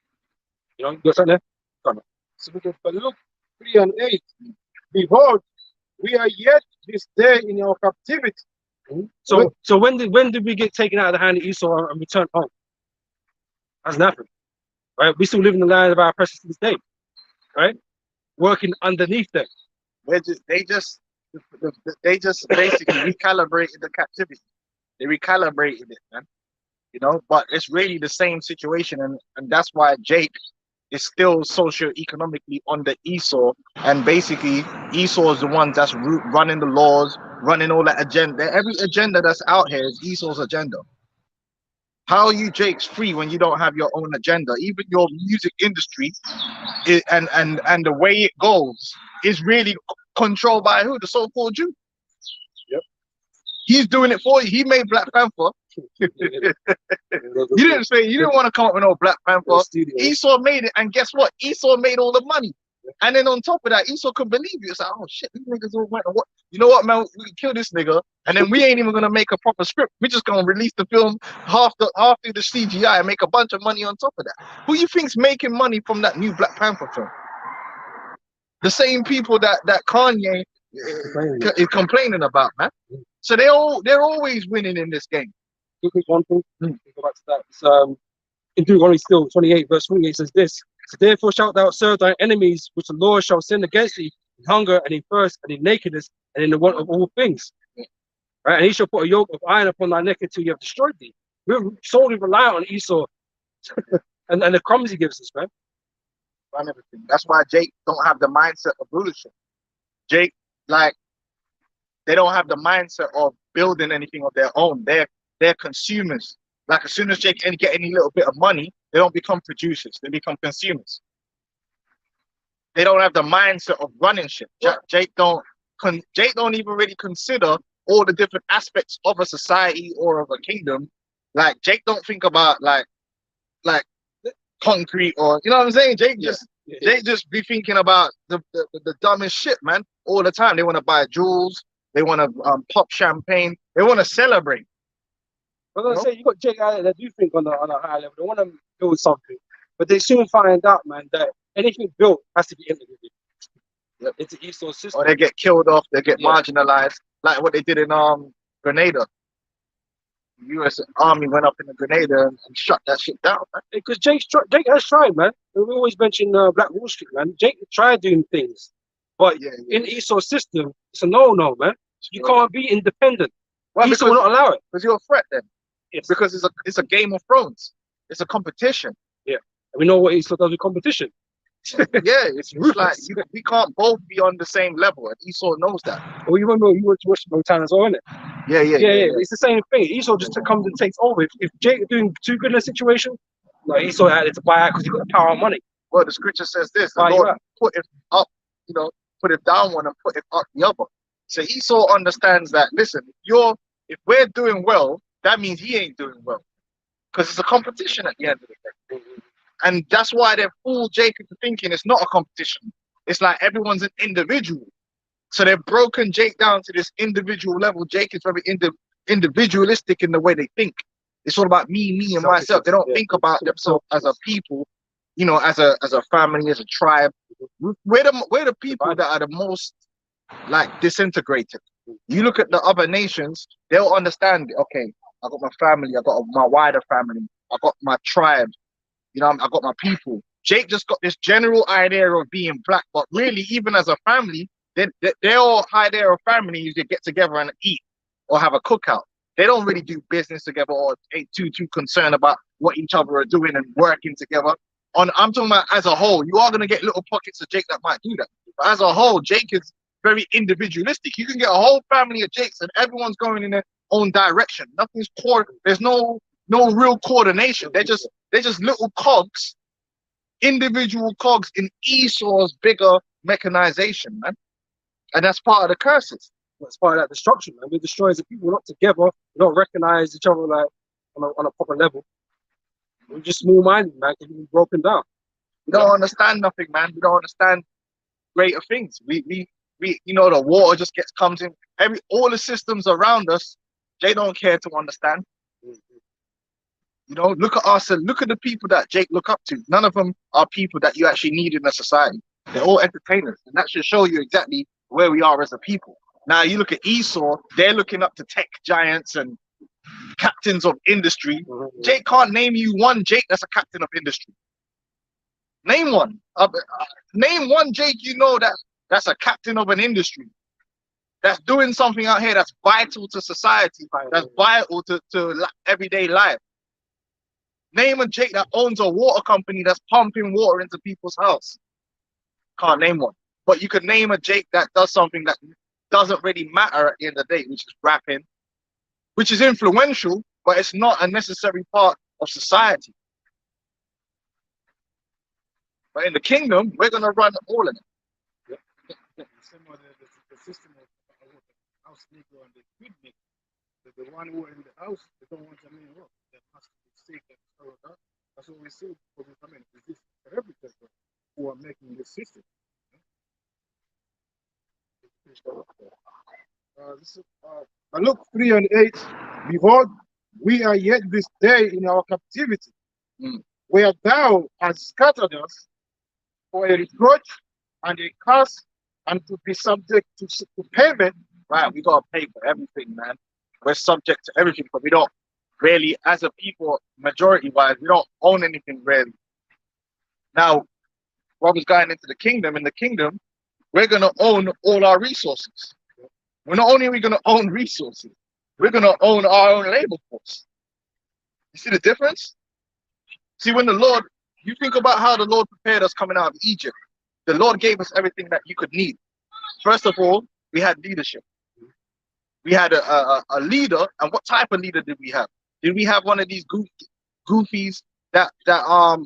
You know, you got something there? Come on. So we can look 3 and 8. Behold, we are yet this day in our captivity. So when did we get taken out of the hand of Esau and returned home? That's nothing, right? We still live in the land of our oppressors to this day, right? Working underneath them. They just basically recalibrated the captivity. They recalibrated it, man. But it's really the same situation, and that's why Jake is still socio-economically under Esau, and basically Esau is the one that's running the laws, running all that agenda. Every agenda that's out here is Esau's agenda. How are you, Jake's, free when you don't have your own agenda? Even your music industry and the way it goes is really controlled by who? The so-called Jew. Yep. He's doing it for you. He made Black Panther. You didn't want to come up with no Black Panther. Esau made it, and guess what? Esau made all the money. And then on top of that, Esau couldn't believe it. It's like, oh shit, these niggas all went. What? You know what, man? We can kill this nigga, and then we ain't even gonna make a proper script. We're just gonna release the film half through the CGI and make a bunch of money on top of that. Who you think's making money from that new Black Panther film? The same people that Kanye is complaining about, man. So they're always winning in this game. One thing, go back to that. It's, in Deuteronomy still 28 verse 28 says this: so therefore shalt thou serve thy enemies, which the Lord shall send against thee, in hunger and in thirst and in nakedness and in the want of all things. Right? And he shall put a yoke of iron upon thy neck until you have destroyed thee. We're solely reliant on Esau and the crumbs he gives us, man. Run everything. That's why Jake don't have the mindset of rulership. Jake, they don't have the mindset of building anything of their own. They're consumers. Like as soon as Jake get any little bit of money, they don't become producers. They become consumers. They don't have the mindset of running shit. Jake don't even really consider all the different aspects of a society or of a kingdom. Like Jake don't think about like concrete, or you know what I'm saying. Jake just be thinking about the dumbest shit, man, all the time. They want to buy jewels. They want to pop champagne. They want to celebrate. I was gonna say, you got Jake out there that do think on a high level. They want to build something, but they soon find out, man, that anything built has to be integrated into Esau's system. Or they get killed off. They get marginalized, like what they did in Grenada. The U.S. Army went up in the Grenada and shut that shit down, man. Because Jake has tried, man. We always mention Black Wall Street, man. Jake tried doing things, but in Esau's system, it's a no, man. You can't be independent. Well, Esau will not allow it. Because you're a threat then. Yes. Because it's a Game of Thrones. It's a competition. Yeah. And we know what Esau does with competition. It's like we can't both be on the same level, and Esau knows that. Well, you remember you were watching Motown as well, isn't it? Yeah. It's the same thing. Esau just comes and takes over. If Jake is doing too good in a situation, like Esau had to buy out because he got the power and money. Well, the scripture says this: the Lord put it up, put it down one and put it up the other. So Esau understands that. Listen, if we're doing well, that means he ain't doing well, because it's a competition at the end of the day. And that's why they've fooled Jacob into thinking it's not a competition. It's like everyone's an individual. So they've broken Jake down to this individual level. Jake is very individualistic in the way they think. It's all about me and myself. They don't think about themselves as a people, as a family, as a tribe. We're the people that are the most disintegrated. You look at the other nations, they'll understand, okay, I got my family, I got my wider family, I got my tribe, I got my people. Jake just got this general idea of being black, but really, even as a family, their whole idea of family is to get together and eat or have a cookout. They don't really do business together or ain't too concerned about what each other are doing and working together. I'm talking about as a whole. You are gonna get little pockets of Jake that might do that, but as a whole, Jake is very individualistic. You can get a whole family of Jakes and everyone's going in their own direction. Nothing's core. There's no real coordination. They're just little cogs, individual cogs in Esau's bigger mechanization, man. And that's part of the curses. That's part of that destruction, man. We destroy the people. We're not together. We don't recognize each other like on a proper level. We're just small-minded, man. We're broken down. We don't understand nothing, man. We don't understand greater things. We you know, the water just comes in. All the systems around us, they don't care to understand. You know, look at us and look at the people that Jake look up to. None of them are people that you actually need in a society. They're all entertainers, and that should show you exactly where we are as a people. Now you look at Esau, they're looking up to tech giants and captains of industry. Jake can't name you one Jake that's a captain of industry. Name one. Name one Jake you know that's a captain of an industry. That's doing something out here that's vital to society, that's vital to everyday life. Name a Jake that owns a water company that's pumping water into people's house. Can't name one. But you could name a Jake that does something that doesn't really matter at the end of the day, which is rapping, which is influential, but it's not a necessary part of society. But in the kingdom, we're going to run all of it. Some of the system of house maker and the food maker. The one who are in the house, they don't want to name up. That has to be sick and all of that. That's what we say. Because I mean, this for every person who are making this system. Luke 3 and 8, behold, we are yet this day in our captivity, where thou hast scattered us for a reproach and a curse, and to be subject to payment. Right, we got to pay for everything, man. We're subject to everything, but we don't really, as a people, majority-wise, we don't own anything really. Now, brothers going into the kingdom, in the kingdom, we're going to own all our resources. We're not only going to own resources, we're going to own our own labor force. You see the difference? See, when the Lord, you think about how the Lord prepared us coming out of Egypt. The Lord gave us everything that you could need. First of all, we had leadership. We had a leader, and what type of leader did we have? Did we have one of these goofies that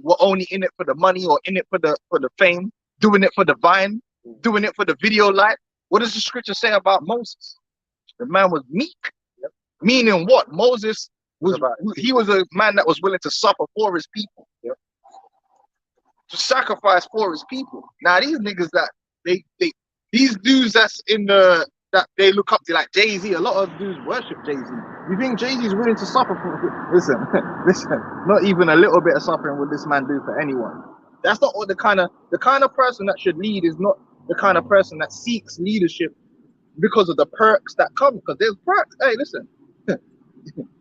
were only in it for the money or in it for the fame, doing it for the vine, doing it for the video light? What does the scripture say about Moses? The man was meek. Meaning what? Moses was a man that was willing to suffer for his people. To sacrifice for his people. Now these niggas that these dudes that's in the that they look up to, like Jay-Z, a lot of dudes worship Jay-Z. You think Jay-Z's willing to suffer for? Listen, not even a little bit of suffering would this man do for anyone. That's not what the kind of person that should lead is not the kind of person that seeks leadership because of the perks that come. Because there's perks. Hey, listen,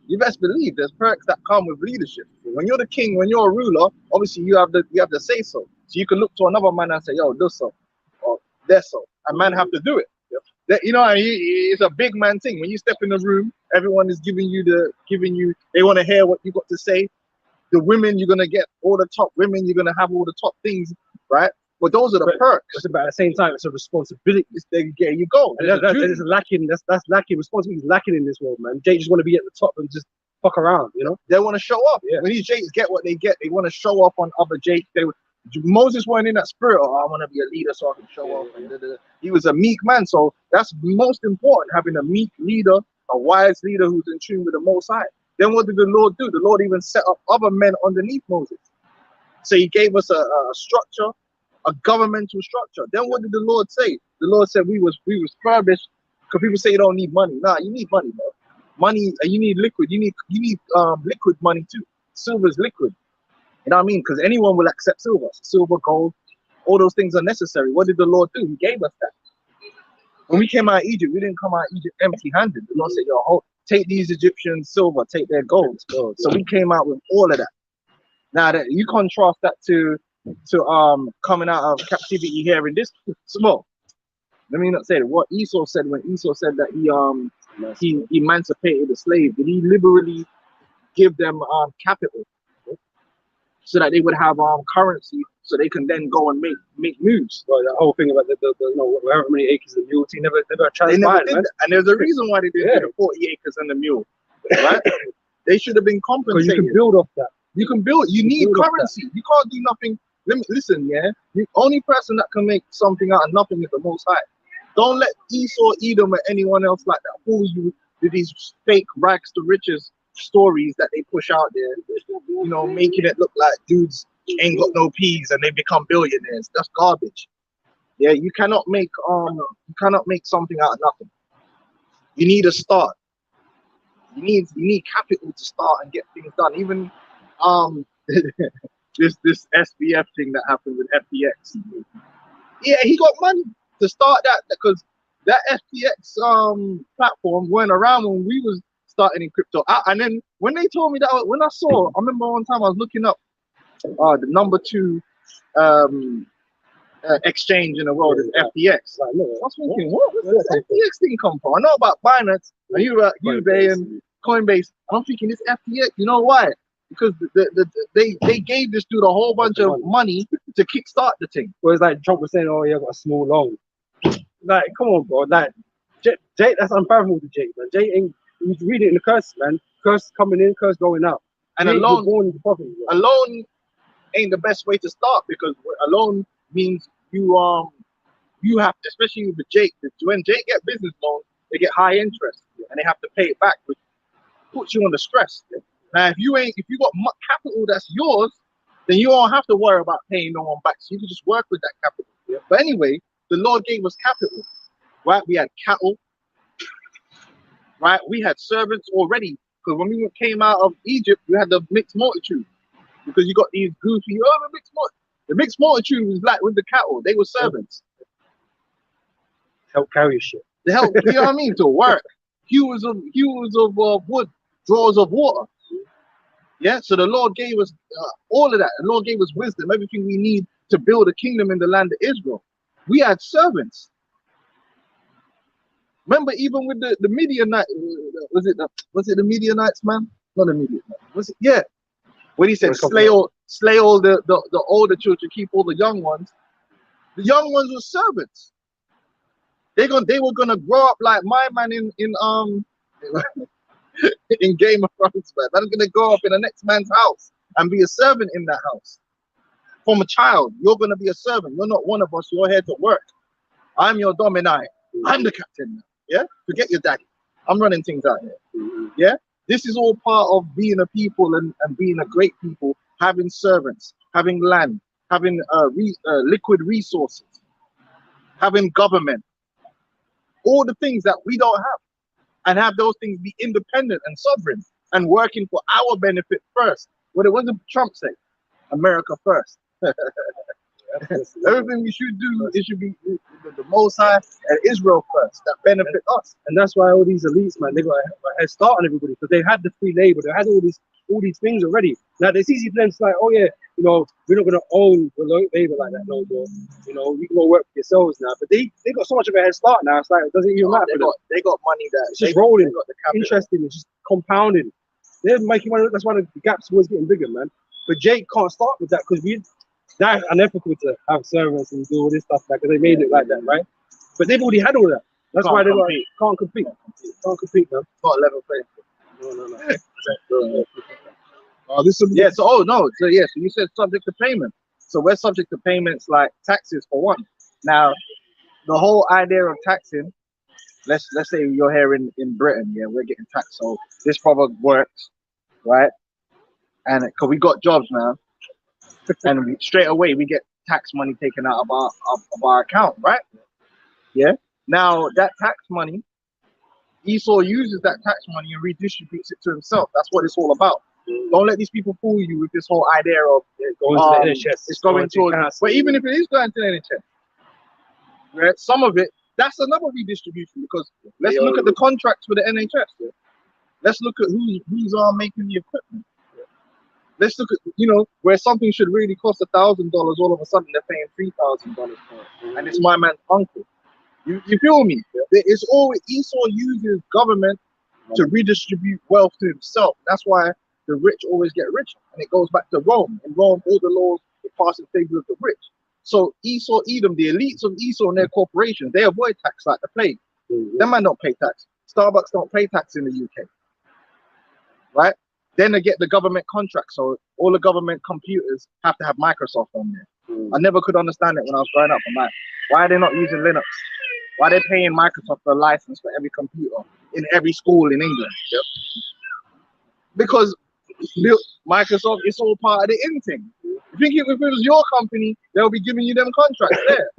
you best believe there's perks that come with leadership. When you're the king, when you're a ruler, obviously you have the say so. So you can look to another man and say, yo, do so, or that's so, and man have to do it. You know, it's a big man thing. When you step in the room, everyone is giving you, they want to hear what you got to say. The women, you're going to get all the top women, you're going to have all the top things, right? But those are the perks. But at the same time, it's a responsibility. There you go. That's lacking. That's lacking. Responsibility is lacking in this world, man. Jay just want to be at the top and just fuck around, you know? They want to show up. Yeah. When these Jakes get what they get, they want to show up on other Jakes. Moses wasn't in that spirit, I want to be a leader so I can show off. He was a meek man, so that's most important, having a meek leader, a wise leader who's in tune with the Most High. Then what did the Lord do? The Lord even set up other men underneath Moses. So he gave us a structure, a governmental structure. Then what did the Lord say? The Lord said we was furnished, because people say you don't need money. Nah, you need money, bro. Money, you need liquid. You need liquid money too. Silver is liquid. You know what I mean? Because anyone will accept silver. Silver, gold, all those things are necessary. What did the Lord do? He gave us that. When we came out of Egypt, we didn't come out of Egypt empty-handed. The Lord said, yo, take these Egyptian silver, take their gold. So we came out with all of that. Now, that you contrast that to to coming out of captivity here in this small. Let me not say what Esau said when Esau said that he emancipated the slave. Did he liberally give them capital so that they would have currency so they can then go and make moves? Well, the whole thing about the you know, however many acres of mule, he never They never transpired, did man. that. And there's a reason why they didn't do the 40 acres and the mule, right? They should have been Because compensated. you can build off that. You can build. You need build off currency. You can't do nothing. Listen, yeah. The only person that can make something out of nothing is the Most High. Don't let Esau, Edom, or anyone else like that fool you with these fake rags to riches stories that they push out there. You know, making it look like dudes ain't got no peas and they become billionaires. That's garbage. Yeah, you cannot make something out of nothing. You need a start. You need capital to start and get things done. Even this SBF thing that happened with FTX. Yeah, he got money to start that because that FTX platform weren't around when we was starting in crypto. And then when they told me that, when I remember one time I was looking up the number 2 exchange in the world is FTX. I was thinking, where's this FTX thing come from? I know about Binance and eBay and Coinbase. I'm thinking this FTX. You know why? Because they gave this dude a whole bunch of money to kickstart the thing. Whereas like Trump was saying, oh yeah, I got a small loan. Like, come on, bro. Like, Jake, that's unfathomable to Jake, man. Jake ain't. You read it in the curse, man. Curse coming in, curse going out. And a loan ain't the best way to start because a loan means you have to, especially with Jake. When Jake get business loans, they get high interest and they have to pay it back, which puts you under stress. Now, if you got capital that's yours, then you don't have to worry about paying no one back. So you can just work with that capital. Yeah. But anyway, the Lord gave us capital, right? We had cattle, right? We had servants already. Because when we came out of Egypt, we had the mixed multitude. Because you got these goofy, the mixed multitude was like with the cattle. They were servants. Help carry shit. To help, you know what I mean? To work. Hewers of wood, drawers of water. Yeah, so the Lord gave us all of that. The Lord gave us wisdom, everything we need to build a kingdom in the land of Israel. We had servants. Remember, even with the Midianites, was it the Midianites, man? Not the Midianites. Was it? Yeah. When he said slay all the older children, keep all the young ones. The young ones were servants. They were gonna grow up like my man in in Game of Thrones, man. I'm gonna grow up in the next man's house and be a servant in that house. From a child, you're gonna be a servant. You're not one of us. You're here to work. I'm your dominai. I'm the captain now. Yeah, forget your daddy. I'm running things out here. Yeah, this is all part of being a people and being a great people. Having servants, having land, having liquid resources, having government. All the things that we don't have. And have those things be independent and sovereign and working for our benefit first. What does Trump say? America first. Everything we should do, it should be the Most High and Israel first that benefit us. And that's why all these elites, man, they got a head start on everybody because they had the free labor, they had all these things already. Now it's easy for them to like, oh yeah, you know, we're not gonna own the labor like that no more. You know, you can go work for yourselves now. But they got so much of a head start now. It's like it doesn't even matter. They got money that it's just rolling. Interesting. It's just compounding. They're making money. That's why the gap's always getting bigger, man. But Jake can't start with that because that's unethical to have servants and do all this stuff like because they made it like that, right? But they've already had all that. That's why they can't compete. Can't compete, man. Not a level playing field. No. So you said subject to payment. So we're subject to payments like taxes for one. Now, the whole idea of taxing, let's say you're here in Britain, yeah, we're getting taxed. So this probably works, right? And because we got jobs now, and straight away we get tax money taken out of our account, right? Yeah. Now that tax money, Esau uses that tax money and redistributes it to himself. That's what it's all about. Don't let these people fool you with this whole idea of going to the NHS. It's going to, but even if it is going to the NHS, right? Some of it, that's another redistribution because let's look at the contracts for the NHS. Yeah? Let's look at who's making the equipment. Let's look at, you know, where something should really cost $1,000, all of a sudden they're paying $3,000 for it, and it's my man's uncle. You feel me? It's always Esau uses government to redistribute wealth to himself. That's why the rich always get richer, and it goes back to Rome. In Rome, all the laws are passed in favor of the rich. So Esau, Edom, the elites of Esau and their corporations, they avoid tax like the plague. Them man don't pay tax. Starbucks don't pay tax in the UK, right? Then they get the government contract, so all the government computers have to have Microsoft on there. I never could understand it when I was growing up. I'm like, why are they not using Linux? Why are they paying Microsoft for a license for every computer in every school in England? Yep. Because Microsoft is all part of the in thing. You think if it was your company, they'll be giving you them contracts there.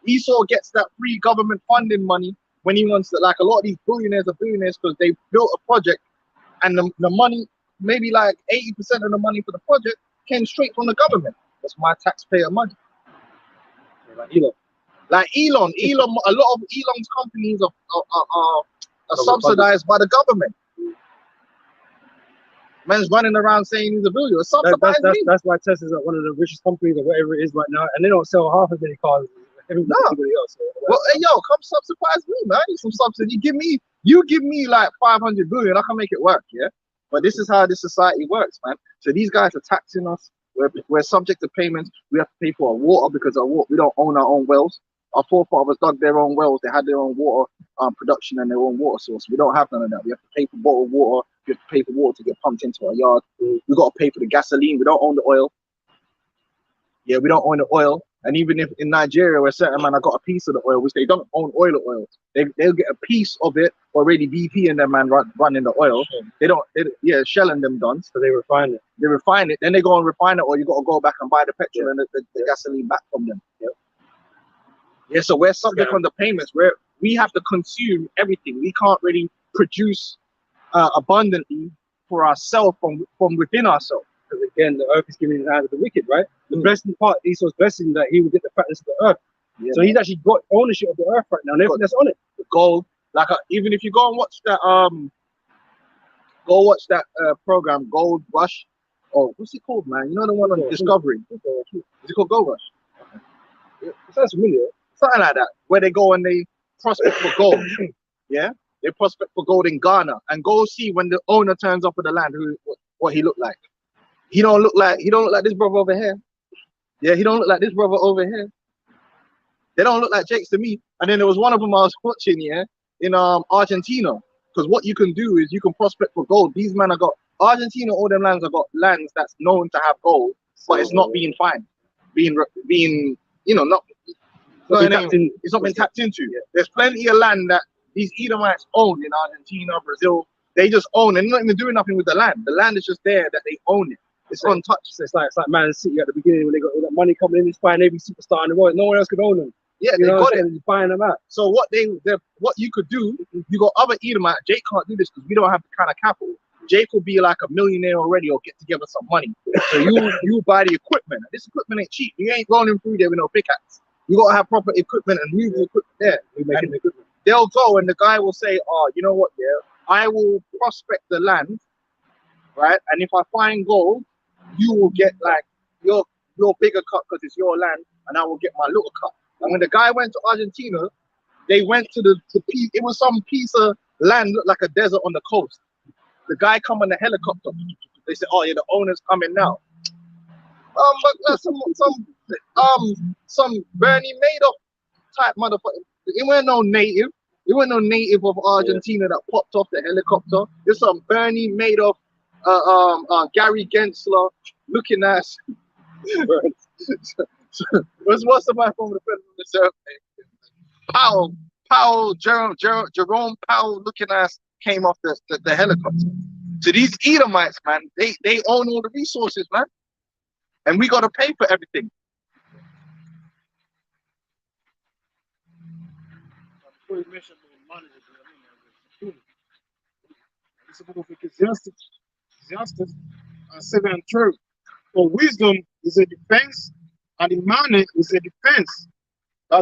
Esau gets that free government funding money when he wants to, like a lot of these billionaires are billionaires because they built a project and the money, maybe like 80% of the money for the project came straight from the government. That's my taxpayer money. Like Elon, a lot of Elon's companies are subsidized by the government. Man's running around saying he's a billionaire. That's why Tesla's like one of the richest companies or whatever it is right now, and they don't sell half as many cars as everybody else. Well, hey, yo, come subsidize me, man. I need some subsidy. You give me like 500 billion, I can make it work, yeah? But this is how this society works, man. So these guys are taxing us. We're subject to payments. We have to pay for our water because we don't own our own wells. Our forefathers dug their own wells. They had their own water production and their own water source. We don't have none of that. We have to pay for bottled water. We have to pay for water to get pumped into our yard. We got to pay for the gasoline. We don't own the oil. Yeah, we don't own the oil. And even if in Nigeria, where certain man, I got a piece of the oil, which they don't own oil. They'll get a piece of it already. BP and them man running the oil. Shell and them done. So they refine it. They refine it. Then they go and refine it, or you got to go back and buy the petrol and the gasoline back from them. Yeah, so we're subject on the payments where we have to consume everything. We can't really produce abundantly for ourselves from within ourselves. Because again, the earth is given in the hands of the wicked, right? The blessing part, Esau's blessing that he will get the fatness of the earth. Yeah, so he's actually got ownership of the earth right now, and everything that's on it. The gold, like even if you go and watch that, program, Gold Rush, or what's it called, man? You know the one on Discovery? Is it called Gold Rush? Yeah, it sounds familiar. Something like that, where they go and they prospect for gold. Yeah, they prospect for gold in Ghana and go see when the owner turns up with the land what he looked like. He don't look like this brother over here. Yeah, he don't look like this brother over here. They don't look like Jakes to me. And then there was one of them I was watching in Argentina, because what you can do is you can prospect for gold. These men have got Argentina. All them lands have got lands that's known to have gold, but it's not being found, being not. It's not been tapped into. There's plenty of land that these Edomites own in Argentina, Brazil. They just own, and they're not even doing nothing with the land. The land is just there that they own it. It's untouched. So it's like Man City at the beginning when they got all that money coming in, it's buying every superstar in the world. No one else could own them. Yeah, they got it. Buying them out. So what you could do, you got other Edomites. Jake can't do this because we don't have the kind of capital. Jake will be like a millionaire already or get together some money. So you buy the equipment. This equipment ain't cheap. You ain't rolling through there with no pickaxe. You gotta have proper equipment and move the equipment there. The equipment. They'll go and the guy will say, "Oh, you know what? Yeah, I will prospect the land, right? And if I find gold, you will get like your bigger cut because it's your land, and I will get my little cut." And when the guy went to Argentina, they went to the piece. It was some piece of land looked like a desert on the coast. The guy come on the helicopter. They said, "Oh yeah, the owner's coming now." Some Bernie Madoff type motherfucker. It wasn't no native. It wasn't no native of Argentina that popped off the helicopter. It's some Bernie Madoff, Gary Gensler looking ass. What's the man from the Federal Reserve? Powell, Jerome Powell looking ass came off the helicopter. So these Edomites, man, they own all the resources, man. And we got to pay for everything. It's a book of Ecclesiastes 7:12. For wisdom is a defense, and the money is a defense.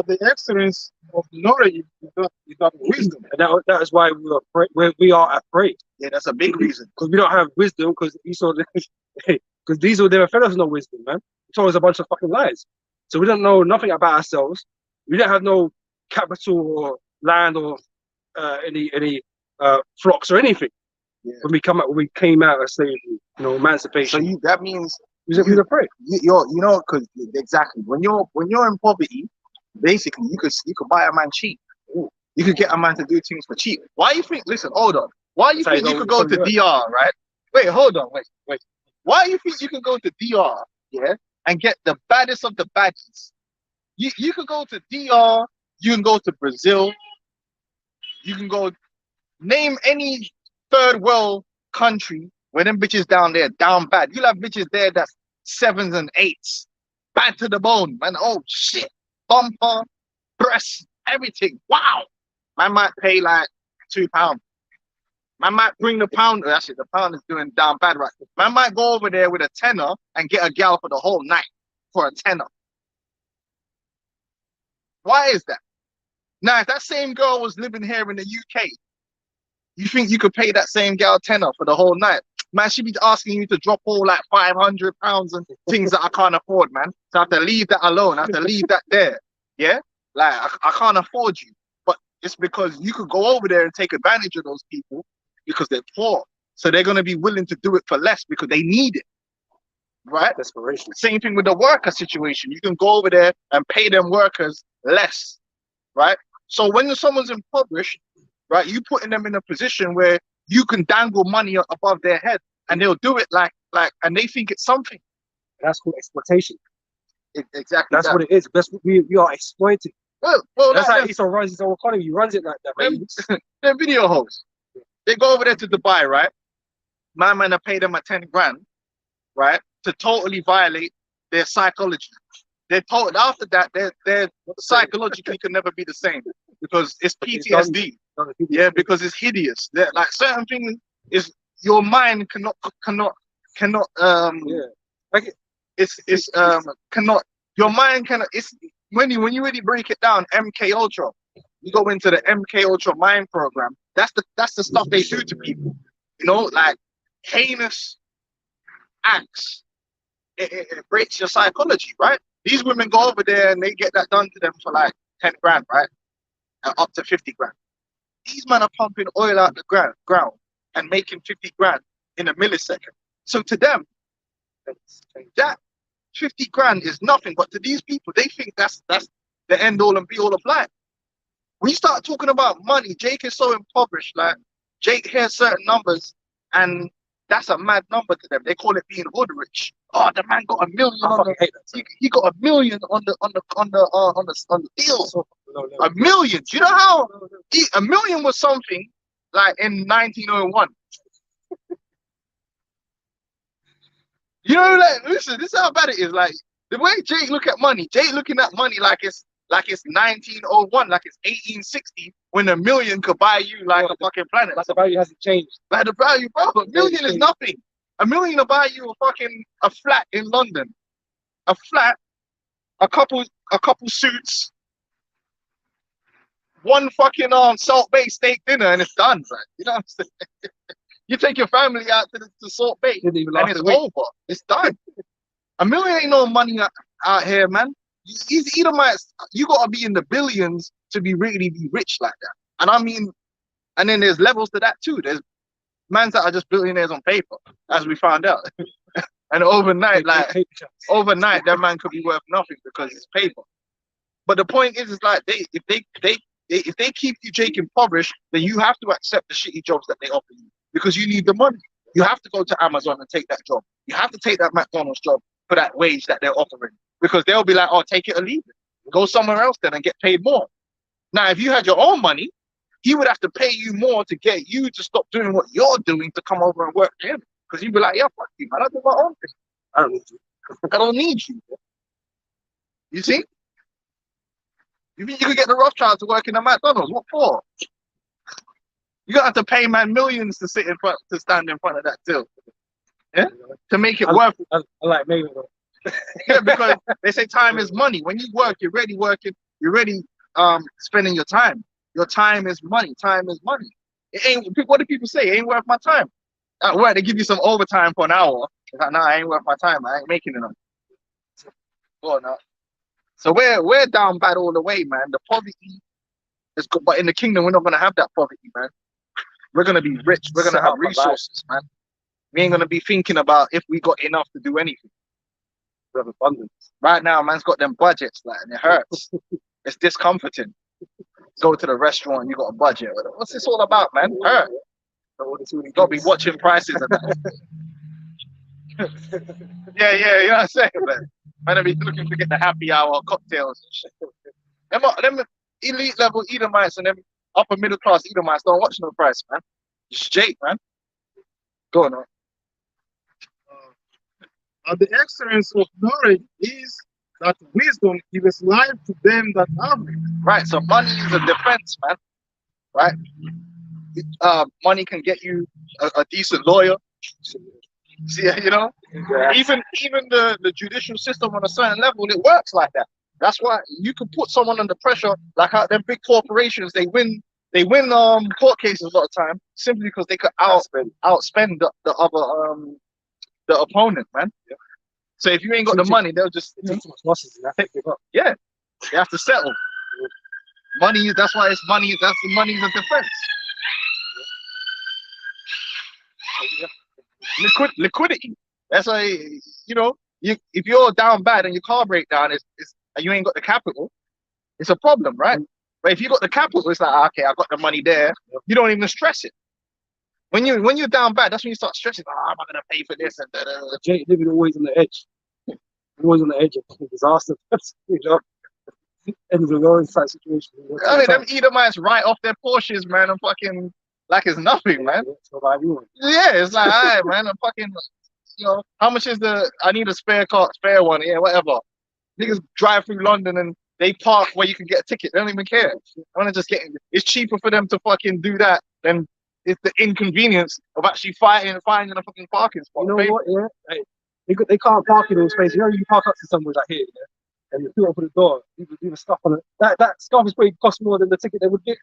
the excellence of knowledge is not wisdom. And that is why we are afraid. Yeah, that's a big reason. Because we don't have wisdom, because because these were their fellows no wisdom, man. They told us a bunch of fucking lies. So we don't know nothing about ourselves. We don't have no capital or land or any flocks or anything. Yeah. When we came out of slavery, emancipation. So that means we were afraid. Because exactly when you're in poverty, basically you could buy a man cheap. Ooh. You could get a man to do things for cheap. Why you think? Listen, hold on. Why you think you could go to DR, right? Wait, hold on, wait. Why you think you could go to DR, yeah, and get the baddest of the baddies? You could go to DR. You can go to Brazil. You can go name any third world country where them bitches down there down bad. You'll have bitches there that's 7s and 8s, bad to the bone, man. Oh shit, bumper, breast, everything. Wow, man might pay like £2. Man might bring the pound. Actually, the pound is doing down bad right now. Man might go over there with a tenner and get a gal for the whole night for a tenner. Why is that? Now, if that same girl was living here in the UK, you think you could pay that same gal tenner for the whole night? Man, she'd be asking you to drop all like £500 and things that I can't afford, man. So I have to leave that alone. I have to leave that there. Yeah? Like, I can't afford you. But it's because you could go over there and take advantage of those people because they're poor. So they're going to be willing to do it for less because they need it. Right? Desperation. Same thing with the worker situation. You can go over there and pay them workers less. Right? So when someone's impoverished, right, you putting them in a position where you can dangle money above their head, and they'll do it and they think it's something. That's called exploitation. Exactly. That's what it is. That's what we are exploiting. Well, that's how Esau runs his own economy. He runs it like that. They're video hosts. They go over there to Dubai, right? My man, I pay them a 10 grand, right, to totally violate their psychology. They're told after that they're psychologically can never be the same because it's PTSD. Yeah, because it's hideous. Like certain things is your mind cannot your mind cannot. It's when you really break it down. MK Ultra, you go into the MK Ultra mind program. That's the stuff they do to people. Like heinous acts. It breaks your psychology, right? These women go over there and they get that done to them for like 10 grand, right? Up to 50 grand. These men are pumping oil out the ground and making 50 grand in a millisecond. So to them, that 50 grand is nothing. But to these people, they think that's the end all and be all of life. When you start talking about money, Jake is so impoverished. Like Jake hears certain numbers and that's a mad number to them. They call it being hood rich. Oh, the man got $1 million. He got $1 million on the deal. $1 million. Do you know how $1 million was something like in 1901? Like listen, this is how bad it is. Like the way Jake look at money, Jake looking at money like it's 1901, like it's 1860, when $1 million could buy you like a fucking planet. Like the value hasn't changed. Like the value, bro. $1 million is nothing. $1 million will buy you a flat in London, a flat, a couple suits, one fucking Salt Bay steak dinner, and it's done, right? You know what I'm saying? You take your family out to Salt Bay, and it's over. It's done. $1 million ain't no money out here, man. You gotta be in the billions to really be rich like that. And I mean, and then there's levels to that too. There's mans that are just billionaires on paper, as we found out. And overnight, that man could be worth nothing because it's paper. But the point is like if they keep you, Jake, impoverished, then you have to accept the shitty jobs that they offer you because you need the money. You have to go to Amazon and take that job. You have to take that McDonald's job for that wage that they're offering because they'll be like, oh, take it or leave it. Go somewhere else then and get paid more. Now, if you had your own money, he would have to pay you more to get you to stop doing what you're doing to come over and work for him. Because you'd be like, yeah, fuck you, man. I do my own thing. I don't need you. I don't need you. You see? You think you could get the Rothschild to work in a McDonald's? What for? You're gonna have to pay man millions to stand in front of that till. Yeah? To make it worth it. I like maybe. Yeah, because they say time is money. When you work, you're really working. you're already spending your time. Your time is money. Time is money. It ain't. What do people say? It ain't worth my time. At work, they give you some overtime for an hour. It's like, nah, I ain't worth my time. I ain't making enough. Go on now. So we're down bad all the way, man. The poverty is good, but in the kingdom, we're not gonna have that poverty, man. We're gonna be rich. We're gonna have resources, man. We ain't gonna be thinking about if we got enough to do anything. We have abundance. Right now, man's got them budgets, like, and it hurts. It's discomforting. Go to the restaurant, you got a budget. What's this all about, man? Hurt. You gotta be watching prices and that. Yeah, you know what I'm saying, man. Man, I be looking to get the happy hour cocktails and shit. Them elite level Edomites and them upper middle class Edomites don't watch no price, man. It's Jake, man. Go on. The excellence of knowledge is that wisdom gives life to them that have it. Right, so money is a defense, man. Right? Money can get you a decent lawyer. See, you know, even the judicial system on a certain level, it works like that. That's why you can put someone under pressure, like how them big corporations, they win court cases a lot of time simply because they could outspend the other the opponent, man. Yeah. So if you ain't got the money, they'll just too much losses. Yeah, they have to settle. Money, that's why it's money. That's the money's a defense. Liquidity. That's why, you know, if you're down bad and your car break down, and you ain't got the capital, it's a problem, right? But if you got the capital, it's like, okay, I got the money there. You don't even stress it. When you're down bad, that's when you start stressing. Oh, am I gonna pay for this? And Jake living always on the edge. Always on the edge of disaster. You know, ends of low inside situation. I mean, them Edomites write off their Porsches, man, and fucking like it's nothing, man. Yeah, it's like, all right, man, I'm fucking, you know, how much is I need a spare one, yeah, whatever. Niggas drive through London and they park where you can get a ticket. They don't even care. I want to just it's cheaper for them to fucking do that than it's the inconvenience of actually finding a fucking parking spot. You know what, yeah? They can't park in those spaces. You know, you park up to somewhere like here, yeah? And you open the door, people do the stuff on it. That stuff is probably cost more than the ticket they would get.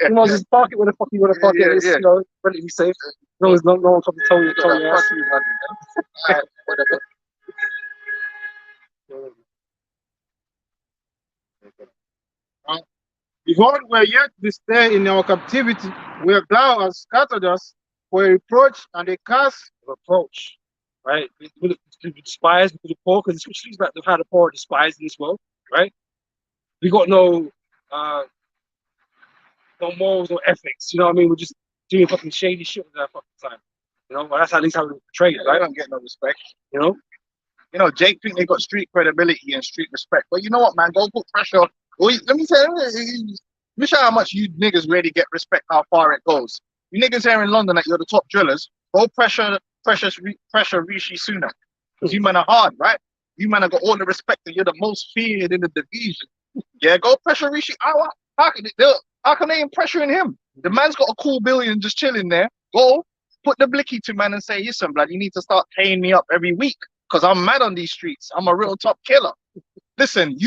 You know, just park it where the fuck you want to park it. It's, you know, relatively safe. No one comes to tell you. Behold, we're yet this day in our captivity, where thou hast scattered us for a reproach and a curse. Reproach, right? We despise because the poor, because the scripture speaks about how the poor are despised in this world, right? We got no morals or ethics, you know what I mean? We're just doing fucking shady shit with our fucking time. You know, well, that's at least how we're portrayed, right? I don't get no respect. You know, Jake think they got street credibility and street respect. But you know what, man? Go put pressure. Let me tell you, let me show you how much you niggas really get respect, how far it goes. You niggas here in London that you're the top drillers, go pressure Rishi Sunak. Because you man are hard, right? You man have got all the respect that you're the most feared in the division. Yeah, go pressure Rishi. How can they ain't pressuring him? The man's got a cool billion just chilling there. Go put the blicky to man and say, listen, blood, you need to start paying me up every week because I'm mad on these streets. I'm a real top killer. Listen,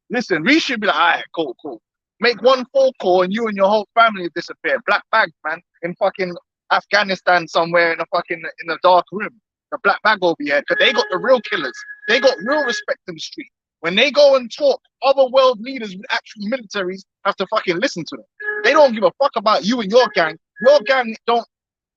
listen, Rishi should be like, all right, cool. Make one phone call and you and your whole family disappear. Black bag, man, in fucking Afghanistan somewhere in a dark room. The black bag will be here because they got the real killers. They got real respect in the street. When they go and talk, other world leaders with actual militaries have to fucking listen to them. They don't give a fuck about you and your gang. Your gang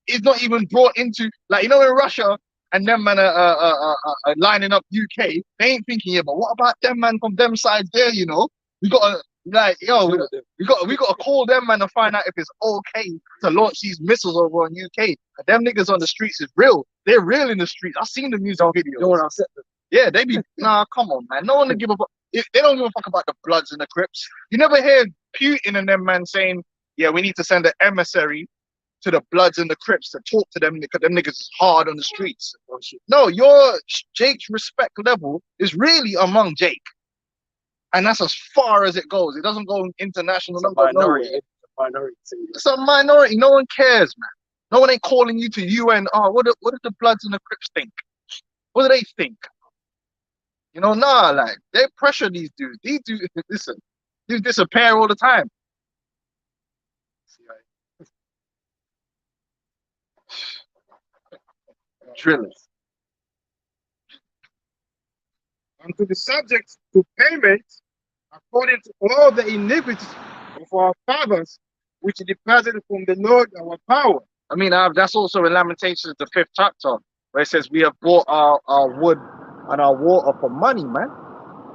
is not even brought into, like, you know, in Russia and them man are lining up UK, they ain't thinking, yeah, but what about them man from them sides there, you know? We got to, like, yo, we got to call them man and find out if it's okay to launch these missiles over on UK. And them niggas on the streets is real. They're real in the streets. I've seen the music videos. You don't want to upset them. Yeah, they be, nah, come on, man. No one to give a fuck. They don't give a fuck about the Bloods and the Crips. You never hear Putin and them man saying, yeah, we need to send an emissary to the Bloods and the Crips to talk to them because them niggas is hard on the streets. No, your Jake's respect level is really among Jake. And that's as far as it goes. It doesn't go international. It's a minority. It's a minority. No one cares, man. No one ain't calling you to UN. Oh, what do the Bloods and the Crips think? What do they think? You know, nah, like they pressure these dudes. These dudes, listen, these disappear all the time. Drillers. And to the subject to payment according to all the iniquities of our fathers, which departed from the Lord our power. I mean, that's also in Lamentations, the 5th chapter, where it says we have bought our wood and our water for money, man.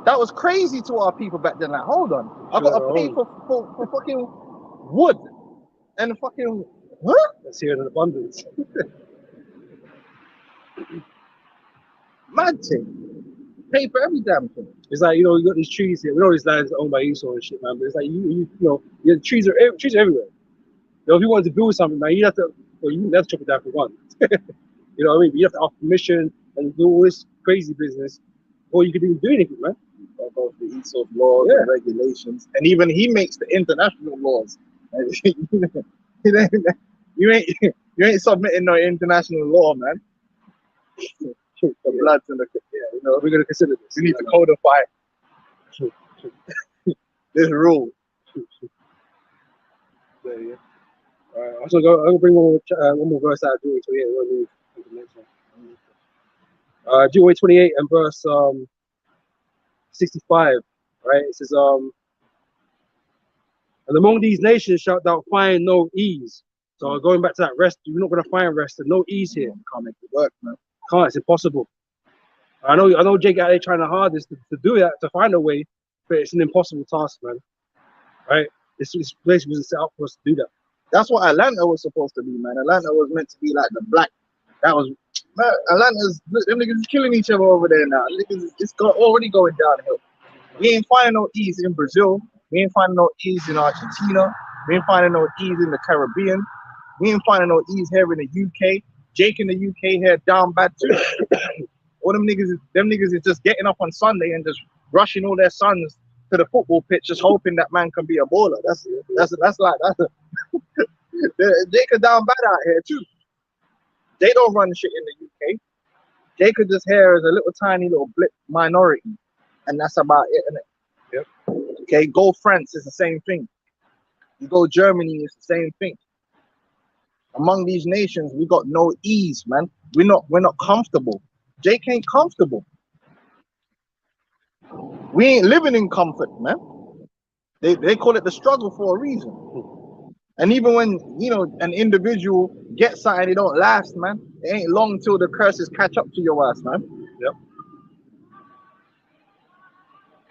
That was crazy to our people back then. Like, hold on, I gotta pay for fucking wood and fucking what? That's here in abundance. Mad thing. Pay for every damn thing. It's like, you know, you got these trees here. We know these lands are owned by Esau and shit, man. But it's like you know, the trees are everywhere. You know, if you wanted to build something, man, you have to, well, you have to chop it down for one. You know what I mean? But you have to ask permission and do all this crazy business before you could even do anything, man. About the Esau laws and regulations, and even he makes the international laws. you ain't submitting no international law, man. The bloods and the you know, We're gonna consider this. we need to codify this rule. Yeah. I'm gonna bring one more verse out of Deuteronomy 28. We'll move to the next one. Deuteronomy 28 and verse 65. Right? It says, and among these nations shalt thou find no ease. So going back to that rest, you're not gonna find rest and no ease here. Can't make it work, man. Can't. It's impossible. I know Jake out there trying the hardest to do that, to find a way, but it's an impossible task, man. Right? This place wasn't set up for us to do that. That's what Atlanta was supposed to be, man. Atlanta was meant to be like the black. That was, man, Atlanta's, them niggas is killing each other over there now. Niggas, already going downhill. We ain't finding no ease in Brazil. We ain't finding no ease in Argentina. We ain't finding no ease in the Caribbean. We ain't finding no ease here in the UK. Jake in the UK here down bad too. All them niggas is just getting up on Sunday and just rushing all their sons to the football pitch, just hoping that man can be a baller. That's Jake are down bad out here too. They don't run shit in the UK. Jake are just here as a little tiny little blip minority, and that's about it, isn't it? Yep. Okay, go France is the same thing. You go Germany, it's the same thing. Among these nations, we got no ease, man. We're not comfortable. Jake ain't comfortable. We ain't living in comfort, man. They call it the struggle for a reason. And even when, you know, an individual gets something, it don't last, man. It ain't long till the curses catch up to your ass, man. Yep.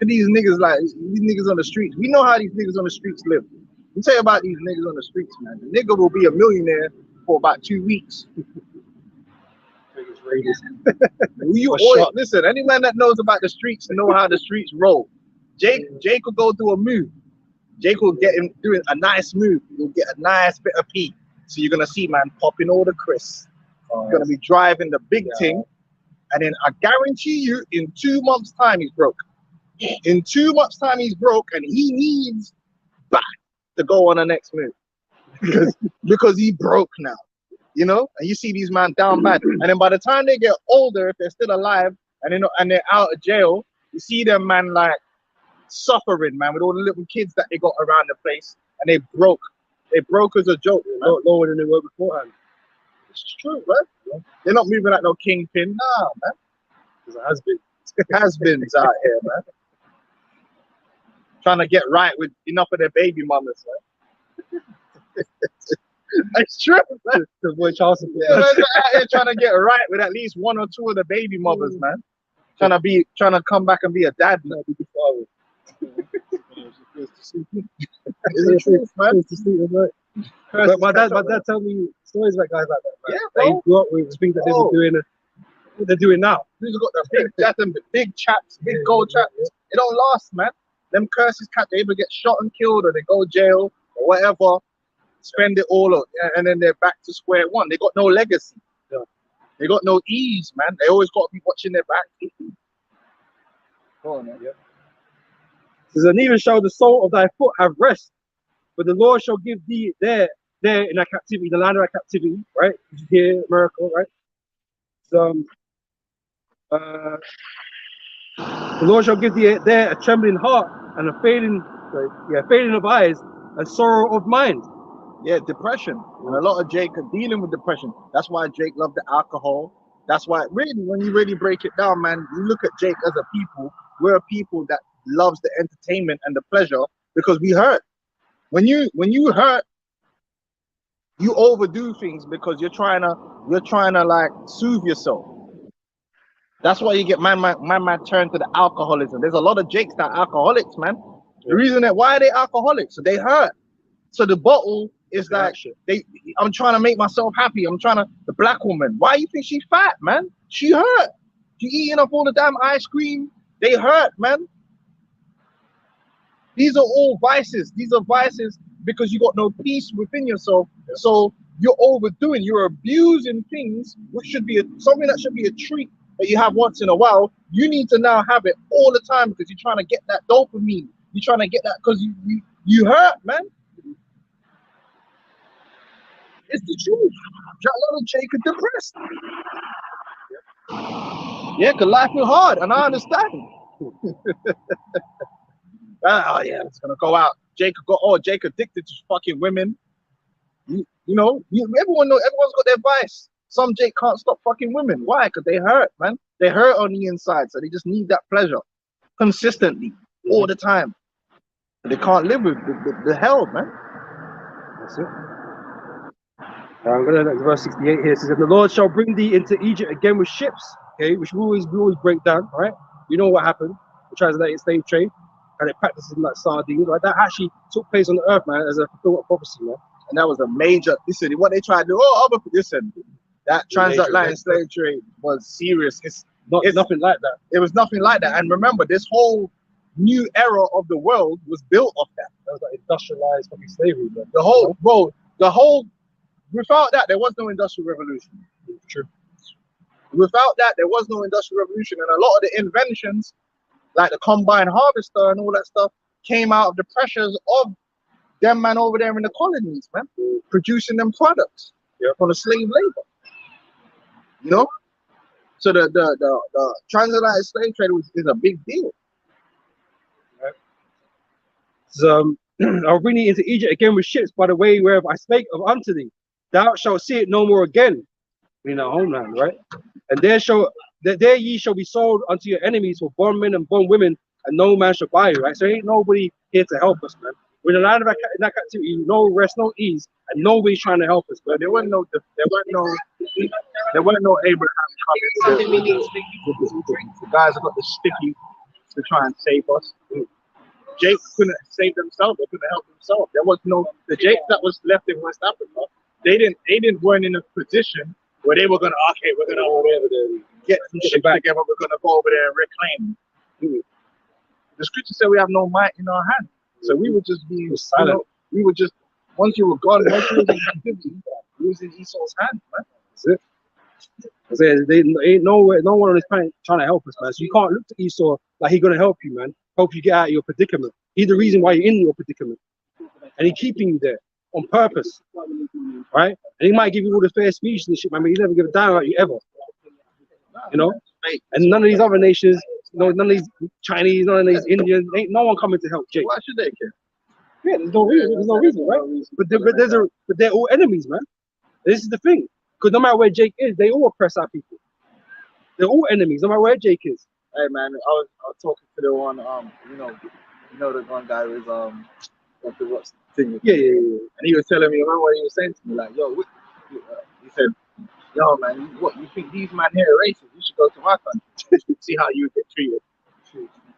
These niggas, like, these niggas on the streets. We know how these niggas on the streets live. Let me tell you about these niggas on the streets, man. The nigga will be a millionaire for about 2 weeks. Listen, any man that knows about the streets know how the streets roll. Jake will go do a move. Jake will get him doing a nice move. You'll get a nice bit of pee. So you're gonna see man popping all the crisps. You're gonna be driving the big thing, and then I guarantee you, in 2 months' time, he's broke. In 2 months' time, he's broke, and he needs back to go on the next move because he broke now. You know, and you see these man down bad, and then by the time they get older, if they're still alive and they're out of jail, you see them man like suffering, man, with all the little kids that they got around the place, and they broke as a joke, Lower than they were beforehand. It's true, man. They're not moving like no kingpin, nah, man. Because it has been. Has-beens out here, man, trying to get right with enough of their baby mamas, man. It's true, man. Because boy Charleston. Yeah, man, they're out here trying to get right with at least 1 or 2 of the baby mothers, man. Trying to come back and be a dad, man. Be the father. It's the truth, man. But my dad tell me stories about guys like that. Man. Yeah, bro. They grew up with things that they were doing. What they're doing now. These have got the big chaps, big gold chaps. It don't last, man. Them curses catch. They either get shot and killed, or they go jail, or whatever. Spend it all up, and then they're back to square one. They got no legacy. Yeah. They got no ease, man. They always got to be watching their back. Go on, man. Yeah. Says, and even shall the sole of thy foot have rest, but the Lord shall give thee there in that captivity, the land of that captivity, right? Here, America, right? So, The Lord shall give there a trembling heart and a failing of eyes and sorrow of mind. Yeah, depression. And a lot of Jake are dealing with depression. That's why Jake loved the alcohol. That's why, really, when you really break it down, man, you look at Jake as a people. We're a people that loves the entertainment and the pleasure because we hurt. When you hurt, you overdo things because you're trying to like soothe yourself. That's why you get my man turn to the alcoholism. There's a lot of Jakes that are alcoholics, man. The reason that why are they alcoholics? So they hurt. So the bottle is like I'm trying to make myself happy. The black woman. Why you think she's fat, man? She hurt. She eating up all the damn ice cream. They hurt, man. These are all vices. These are vices because you got no peace within yourself. So you're overdoing, you're abusing things which should be something that should be a treat that you have once in a while. You need to now have it all the time because you're trying to get that dopamine. You're trying to get that because you hurt, man. It's the truth. A lot of Jake are depressed. Yeah, because life is hard, and I understand. Oh yeah, it's gonna go out. Jake addicted to fucking women. Everyone's got their vice. Some Jake can't stop fucking women. Why? Because they hurt, man. They hurt on the inside, so they just need that pleasure consistently all the time. They can't live with the hell, man. That's it. I'm going to verse 68 here. It says, "And the Lord shall bring thee into Egypt again with ships," okay, which we always break down, right? You know what happened? The transatlantic slave trade, and it practices like sardines, right? That actually took place on the earth, man, as a fulfillment of prophecy, man. And that was a major. Listen, what they tried to do. Listen, that transatlantic slave trade was serious. It's nothing like that. It was nothing like that. And remember, this whole new era of the world was built off that. That was like industrialized fucking slavery, man. The whole. Without that, there was no industrial revolution. True. Without that, there was no industrial revolution, and a lot of the inventions, like the combine harvester and all that stuff, came out of the pressures of them man over there in the colonies, man, producing them products from the slave labor. You know, so the transatlantic slave trade is a big deal. Right. So I'll bring thee into Egypt again with ships by the way whereof I spake unto thee. Thou shalt see it no more again, in our homeland, right? And there ye shall be sold unto your enemies for bondmen and bondwomen, and no man shall buy you, right? So ain't nobody here to help us, man. We're in the land of that captivity, no rest, no ease, and nobody's trying to help us, man. There weren't no Abraham coming. The guys have got the sticky to try and save us. Jake couldn't save themselves. They couldn't help themselves. There was the Jake that was left in West Africa. They weren't in a position where they were gonna we're gonna get some shit back together. We're gonna go over there and reclaim. The scripture said we have no might in our hand, so we would just be silent. We would just once you were gone, once you was in captivity, you was in Esau's hand, man. That's it. They ain't no one on this planet trying to help us, man. So you can't look to Esau like he's gonna help you, man. Help you get out of your predicament. He's the reason why you're in your predicament, and he's keeping you there on purpose, right? And he might give you all the fair speech and shit, man, but he's never give a damn about you ever, you know. And none of these other nations, none of these Chinese, none of these Indians, ain't no one coming to help Jake. Why should they care? Yeah, there's no reason, right? But they're all enemies, man. This is the thing, because no matter where Jake is, they all oppress our people. They're all enemies, no matter where Jake is. Hey man, I was talking to the one, you know the one guy who was the what's the thing? Yeah. And he was telling me, remember what he was saying to me, like, yo, he said, yo man, you think these man here are racist? You should go to my country, see how you get treated.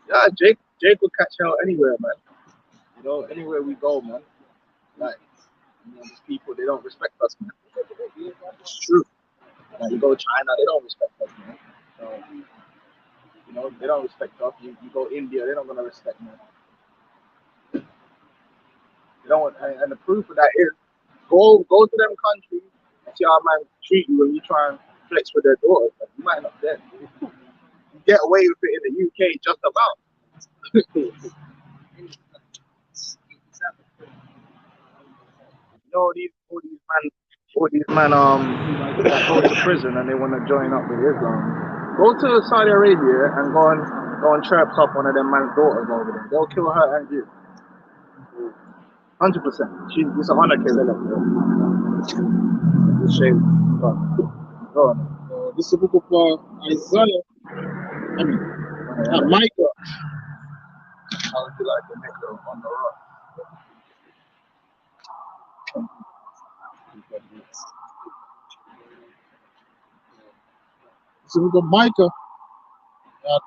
Yeah, Jake will catch hell anywhere, man. You know, anywhere we go, man. Like, these people, they don't respect us, man. It's true. Like, you go to China, they don't respect us, man. So, they don't respect us. You go India, they're not gonna respect, man. They don't, and the proof of that is go to them countries and see how man treat you when you try and flex with their daughters. Like, you might not get. You get away with it in the UK just about. All these men that go to prison and they want to join up with Islam. Go to Saudi Arabia and go and go and trap up one of them man's daughters over there. They'll kill her and you. 100%. It's an honor killing. It's a shame. But Go on. This is the book of Isaiah. Micah. How would you like to make them on the rock? This is the book of Micah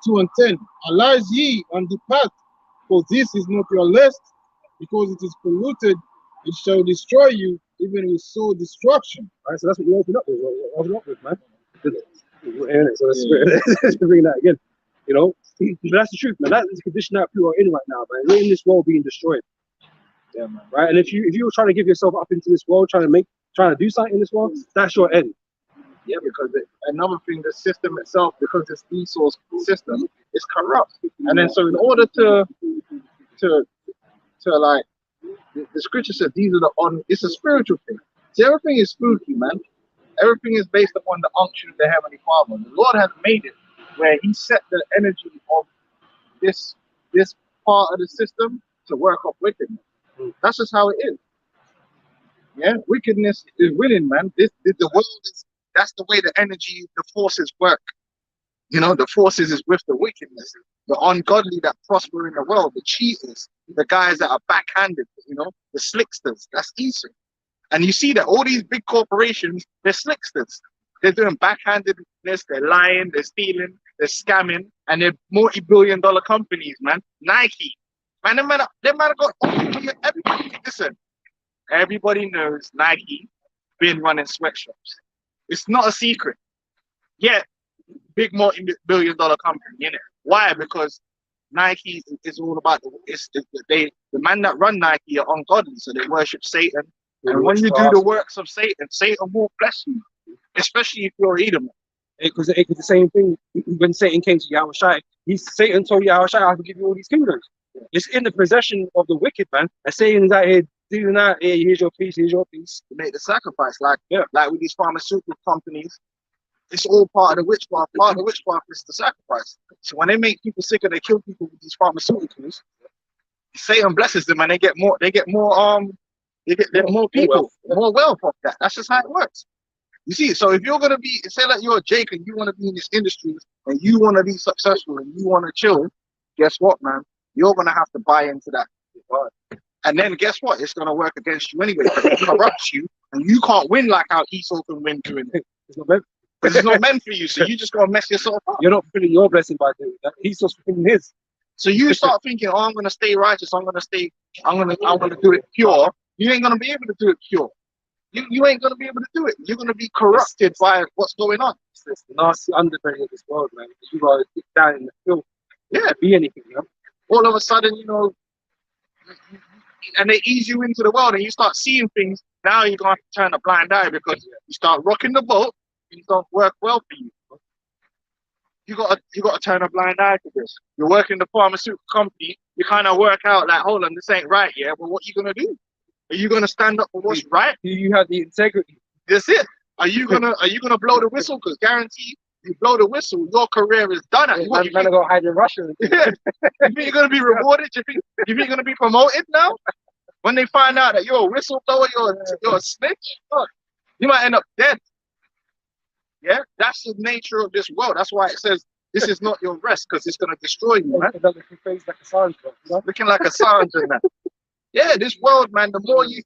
2:10. Arise ye and depart, for this is not your lest, because it is polluted, it shall destroy you, even with soul destruction. right, so that's what you open up with. Open up with, man. So let's bring that again. You know, but that's the truth, man. That is the condition that people are in right now, man. We're in this world being destroyed. Yeah, man. Right? And if you're trying to give yourself up into this world, trying to do something in this world, that's your end. Yeah, because another thing, the system itself, because this resource system is corrupt, and then so in order to like the scripture says, these are it's a spiritual thing. See, everything is spooky, man. Everything is based upon the unction of the Heavenly Father. The Lord has made it where He set the energy of this part of the system to work off wickedness. That's just how it is. Yeah, wickedness is winning, man. The world is. That's the way the energy, the forces work. You know, the forces is with the wickedness, the ungodly that prosper in the world, the cheaters, the guys that are backhanded, you know, the slicksters. That's Esau. And you see that all these big corporations, they're slicksters. They're doing backhandedness, they're lying, they're stealing, they're scamming, and they're multi-billion-dollar companies, man. Nike. Man, they might have got everybody. Listen, everybody knows Nike been running sweatshops. It's not a secret. Yeah, big multi-billion-dollar company, innit? Why? Because Nike is all about the man that run Nike are ungodly, so they worship Satan. And when you do the works of Satan, Satan will bless you, especially if you're Edom. Because it was the same thing when Satan came to Yahushua. Satan told Yahushua, I will give you all these kingdoms. It's in the possession of the wicked, man. And Satan's out here doing that. Hey, here's your piece, here's your piece. To make the sacrifice, like with these pharmaceutical companies, it's all part of the witchcraft. Part of the witchcraft is the sacrifice. So when they make people sick and they kill people with these pharmaceuticals, Satan blesses them and they get more people, more wealth off that. That's just how it works. You see, so if you're gonna be, say like you're Jake and you want to be in this industry and you want to be successful and you want to chill, guess what, man? You're gonna have to buy into that. And then guess what? It's gonna work against you anyway. It corrupts you, and you can't win like how Esau can win doing it. Because it's not meant for you, so you just gonna mess yourself up. You're not fulfilling your blessing by doing that. Esau's fulfilling his. So you start thinking, oh, I'm gonna stay righteous. I'm gonna do it pure. You ain't gonna be able to do it pure. You ain't gonna be able to do it. You're gonna be corrupted by what's going on. It's the nasty underbelly of this world, man. You gotta dig down in the filth. Yeah, be anything, you know. All of a sudden, you know, and they ease you into the world, and you start seeing things. Now you're gonna have to turn a blind eye because you start rocking the boat, and it don't work well for you. You gotta turn a blind eye to this. You're working the pharmaceutical company. You kind of work out like, hold on, this ain't right, yeah. But what are you gonna do? Are you gonna stand up for what's right? Do you have the integrity? That's it. Are you gonna blow the whistle? Because guarantee you blow the whistle, your career is done. Man, you're gonna go hide in Russia. You think you're gonna be rewarded? You think you're gonna be promoted now? When they find out that you're a whistleblower, you're a snitch, you might end up dead. Yeah, that's the nature of this world. That's why it says this is not your rest, because it's gonna destroy you, man. Looking like a Sanj and that. Yeah, this world, man, the more you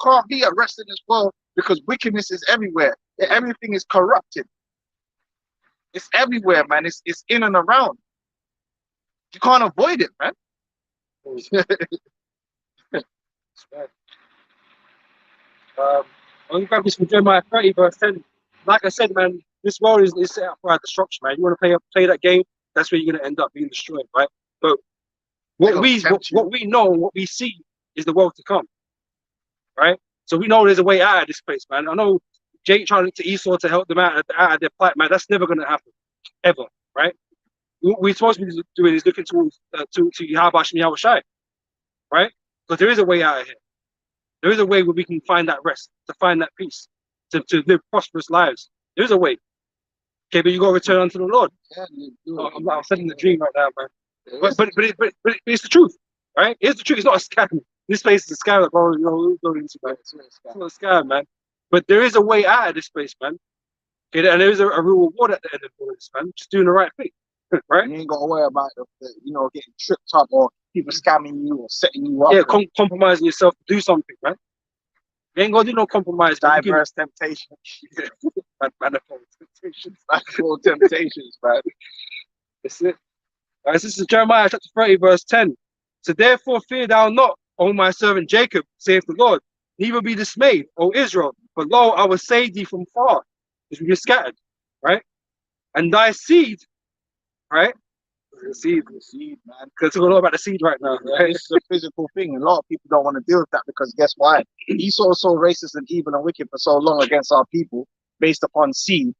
can't be at rest in this world because wickedness is everywhere. Everything is corrupted. It's everywhere, man. It's in and around. You can't avoid it, man. Only focus from Jeremiah 30 verse 10. Like I said, man, this world is set up for our destruction, man. You want to play that game, that's where you're gonna end up being destroyed, right? But what we know, what we see is the world to come, right? So we know there's a way out of this place, man. I know Jake trying to Esau to help them out of their plight, man. That's never going to happen, ever, right? What we're supposed to be doing is looking towards to Yahushua, right? Because there is a way out of here. There is a way where we can find that rest, to find that peace, to live prosperous lives. There is a way. Okay, but you got to return unto the Lord. Yeah, I'm sending the dream right now, man. But it's the truth, right? It's the truth. It's not a scam. This place is a scam, bro. You know, going into, man. It's not a scam, man. But there is a way out of this place, man. Okay, and there is a real reward at the end of all this, man. Just doing the right thing, right? You ain't got to worry about getting tripped up or people scamming you or setting you up. Yeah, compromising yourself to do something, man. You ain't gonna do no compromise. Diverse temptations. Manifold temptations. Manifold temptations, man. That's it. All right, this is Jeremiah chapter 30, verse 10. So therefore fear thou not, O my servant Jacob, saith the Lord, neither be dismayed, O Israel, for lo, I will save thee from far, because you're scattered, right? And thy seed, right? The seed, man. Because talk a lot about the seed right now, right? This is a physical thing. A lot of people don't want to deal with that because guess why? Esau was so racist and evil and wicked for so long against our people based upon seed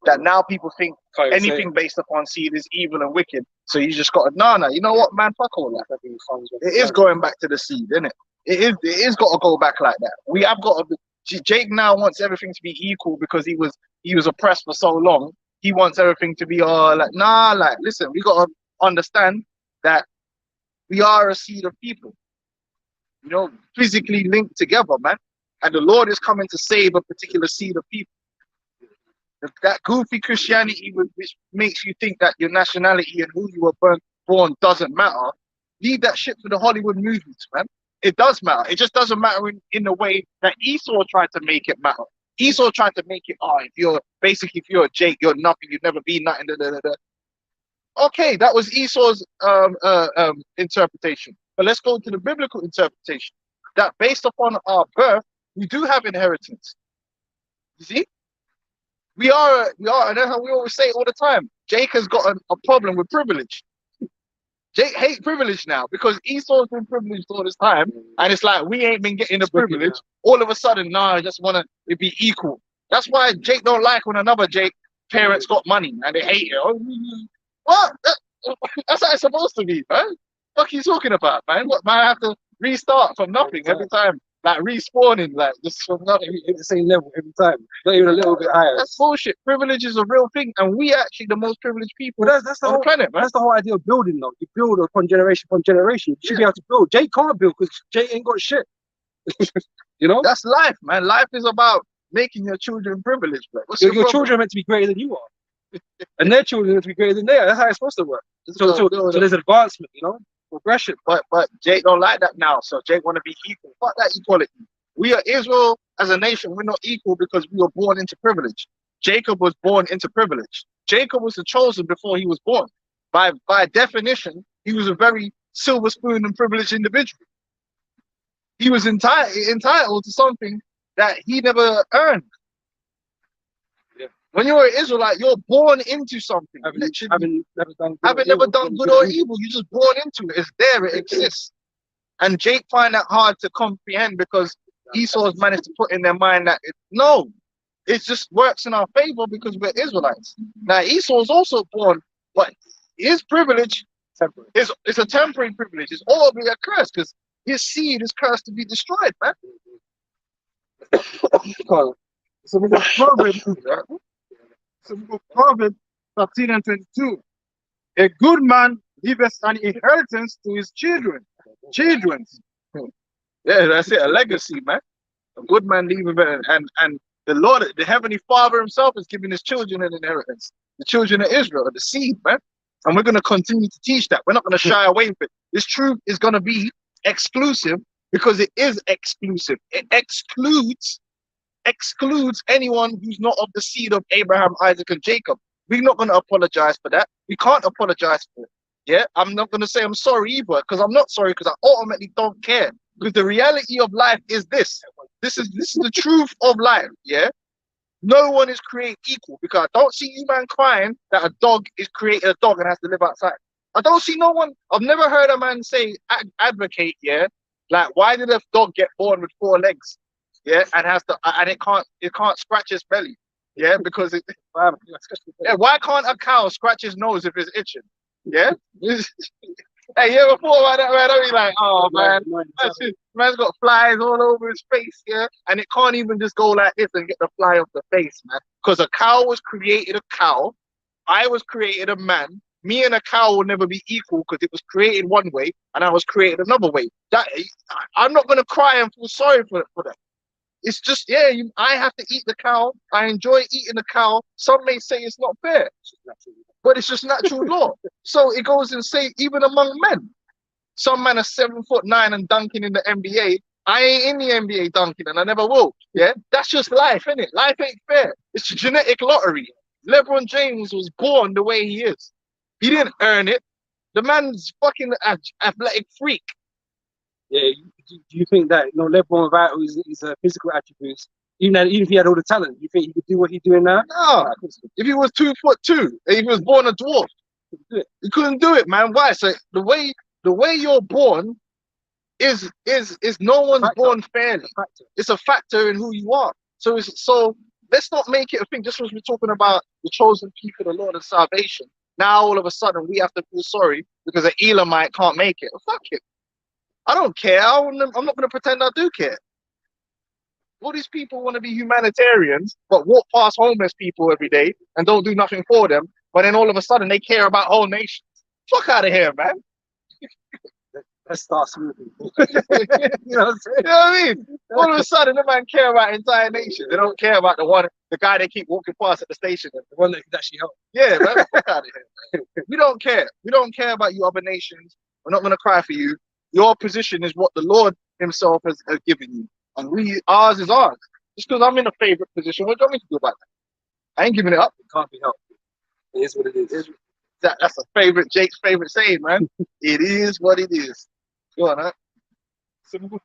that now people think anything based upon seed is evil and wicked. So you just got a you know what, man? Fuck all that. It is going back to the seed, isn't it? It is got to go back like that. We have got to. Jake now wants everything to be equal because he was oppressed for so long. He wants everything to be listen, we got to understand that we are a seed of people, physically linked together, man. And the Lord is coming to save a particular seed of people. That goofy Christianity which makes you think that your nationality and who you were born doesn't matter. Leave that shit for the Hollywood movies, man. It does matter. It just doesn't matter in the way that Esau tried to make it matter. Esau tried to make it, if you're a Jake, you're nothing, you've never been nothing. Okay, that was Esau's interpretation. But let's go to the biblical interpretation. That based upon our birth, we do have inheritance. You see? We are, and that's how we always say it all the time. Jake has got a problem with privilege. Jake hate privilege now because Esau's been privileged all this time, and it's like we ain't been getting the privilege. All of a sudden, I just want to be equal. That's why Jake don't like when another Jake parents got money and they hate it. What? That's how it's supposed to be, man. What are you talking about, man? What, man, I have to restart from nothing every time. Like respawning, like just from nothing at the same level every time, not even a little bit higher. That's bullshit. Privilege is a real thing, and we actually the most privileged people that's the on whole the planet, man. That's the whole idea of building, though. You build upon generation upon generation. You should be able to build. Jay can't build because Jay ain't got shit. That's life, man. Life is about making your children privileged, bro. Your children are meant to be greater than you are, and their children are meant to be greater than they are. That's how it's supposed to work. So there's advancement, progression. But Jake don't like that now. So Jake want to be equal. Fuck that equality. We are Israel as a nation. We're not equal because we were born into privilege. Jacob was born into privilege. Jacob was the chosen before he was born. By definition, he was a very silver spoon and privileged individual. He was entitled to something that he never earned. Yeah. When you're an Israelite, you're born into something. Having never done good or evil. You're just born into it. It's there. It exists. And Jake find that hard to comprehend because Esau's managed to put in their mind that it just works in our favor because we're Israelites. Now Esau's also born, but his privilege is a temporary privilege. It's all be a curse because his seed is cursed to be destroyed, man. So we got Proverbs 13 and 22. A good man leaves an inheritance to his children. Yeah, that's it. A legacy, man. A good man leaving it, and the Lord, the Heavenly Father Himself, is giving His children an inheritance. The children of Israel, the seed, man. And we're going to continue to teach that. We're not going to shy away from it. This truth is going to be exclusive because it is exclusive. It excludes anyone who's not of the seed of Abraham, Isaac, and Jacob. We're not going to apologize for that. We can't apologize for it. Yeah, I'm not going to say I'm sorry either because I'm not sorry because I ultimately don't care. Because the reality of life is this. This is the truth of life. Yeah, no one is created equal because I don't see you man crying that a dog is created a dog and has to live outside. I don't see no one. I've never heard a man say advocate. Yeah, like why did a dog get born with 4 legs? Yeah, and it can't scratch its belly. Yeah, because why can't a cow scratch his nose if it's itching? Yeah, Hey, you ever thought about that, man? I be like, oh man, man's got flies all over his face, yeah, and it can't even just go like this and get the fly off the face, man. Because a cow was created a cow, I was created a man. Me and a cow will never be equal because it was created one way and I was created another way. I'm not gonna cry and feel sorry for that. It's just, yeah, I have to eat the cow. I enjoy eating the cow. Some may say it's not fair, but it's just natural law. So it goes and say, even among men, some men are 7'9" and dunking in the NBA. I ain't in the NBA dunking and I never will. Yeah, that's just life, isn't it? Life ain't fair. It's a genetic lottery. LeBron James was born the way he is. He didn't earn it. The man's fucking athletic freak. Yeah, do you think that LeBron without his physical attributes, even if he had all the talent, you think he could do what he's doing now? No. If he was 2'2", if he was born a dwarf, he couldn't do it, man. Why? So the way you're born is no one's born fairly. It's a factor in who you are. So let's not make it a thing. Just as we're talking about the chosen people, the Lord of salvation. Now all of a sudden we have to feel sorry because an Elamite can't make it. Well, fuck it. I don't care. I'm not going to pretend I do care. All these people want to be humanitarians, but walk past homeless people every day and don't do nothing for them. But then all of a sudden they care about whole nations. Fuck out of here, man. Let's start smoothing. You know what I mean? All of a sudden, the man care about entire nations. They don't care about the guy they keep walking past at the station. The one that can actually help. Yeah, man. Fuck out of here. We don't care. We don't care about you other nations. We're not going to cry for you. Your position is what the Lord himself has given you. And ours is ours. Just because I'm in a favorite position, what do you want me to do about that? I ain't giving it up. It can't be helped. It is what it is. That's Jake's favorite saying, man. It is what it is. Go on, huh?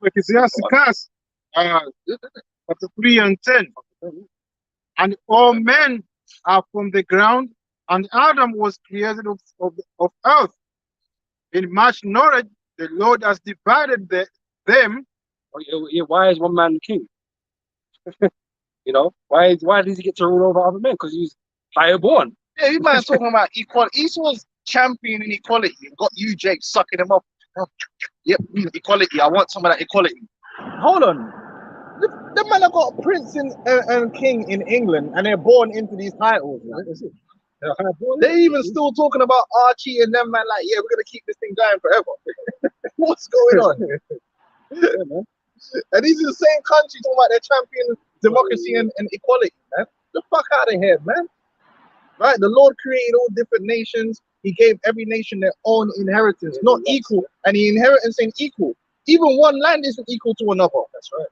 Ecclesiasticus, chapter 3 and 10. And all men are from the ground, and Adam was created of earth. In much knowledge, the Lord has divided them. Why is one man king? Why does he get to rule over other men? Because he's higher born. Yeah, you man's talking about equality. Esau's championing equality and got you, Jake, sucking him up. Yep, equality. I want some of that equality. Hold on. The man have got a prince and king in England and they're born into these titles, man. They're even still talking about Archie and them, man, like, yeah, we're going to keep this thing going forever. What's going on? Yeah, man. And these are the same countries talking about their champion democracy and equality, man. The fuck out of here, man. Right? The Lord created all different nations. He gave every nation their own inheritance, not equal. And the inheritance ain't equal. Even one land isn't equal to another. That's right.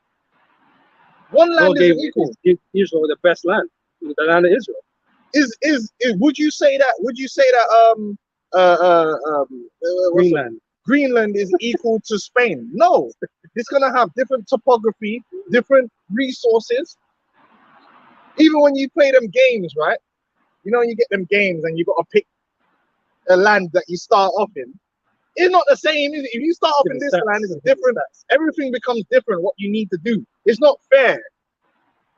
One land isn't equal. Give Israel the best land, the land of Israel. Would you say that Greenland is equal to Spain? No. It's gonna have different topography, different resources. Even when you play them games, right? You get them games and you got to pick a land that you start off in. It's not the same, is it? If you start off in this land, it's different. Everything becomes different. What you need to do. It's not fair.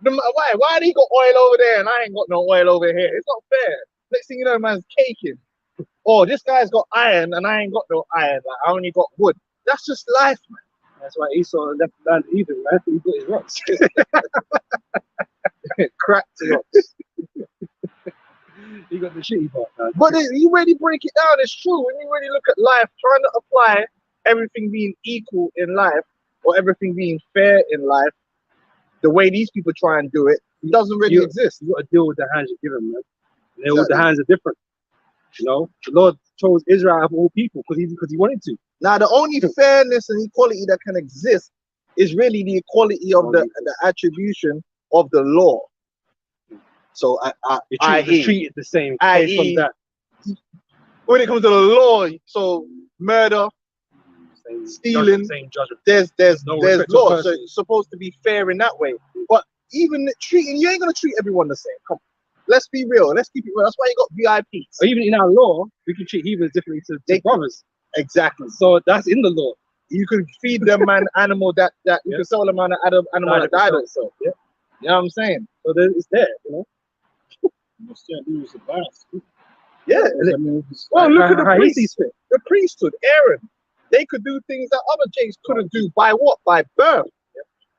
Why do you got oil over there and I ain't got no oil over here? It's not fair. Next thing you know, man's caking. Oh, this guy's got iron and I ain't got no iron. Like, I only got wood. That's just life, man. That's why Esau left the land even, man. He got his rocks. Cracked rocks. He got the shitty part, man. But you really break it down, it's true. When you really look at life, trying to apply everything being equal in life or everything being fair in life, the way these people try and do it, doesn't really exist. You got to deal with the hands you're given, man. And all the hands are different. The Lord chose Israel of all people because he wanted to. Now, the only fairness and equality that can exist is really the equality of the attribution of the law. So you're treated the same. From that. When it comes to the law, so murder, stealing, there's law. So it's supposed to be fair in that way. But even you ain't gonna treat everyone the same. Come on. Let's be real. Let's keep it real. That's why you got VIPs. Or even in our law, we can treat heathens differently to brothers. Exactly. So that's in the law. You can feed them an animal that you can sell them an animal that died itself. Yeah. You know what I'm saying? So it's there, You still lose the balance. Yeah. I mean, it's- Well, look at the How he priest. sees fit. The priesthood, Aaron. They could do things that other Jays couldn't do. By what? By birth.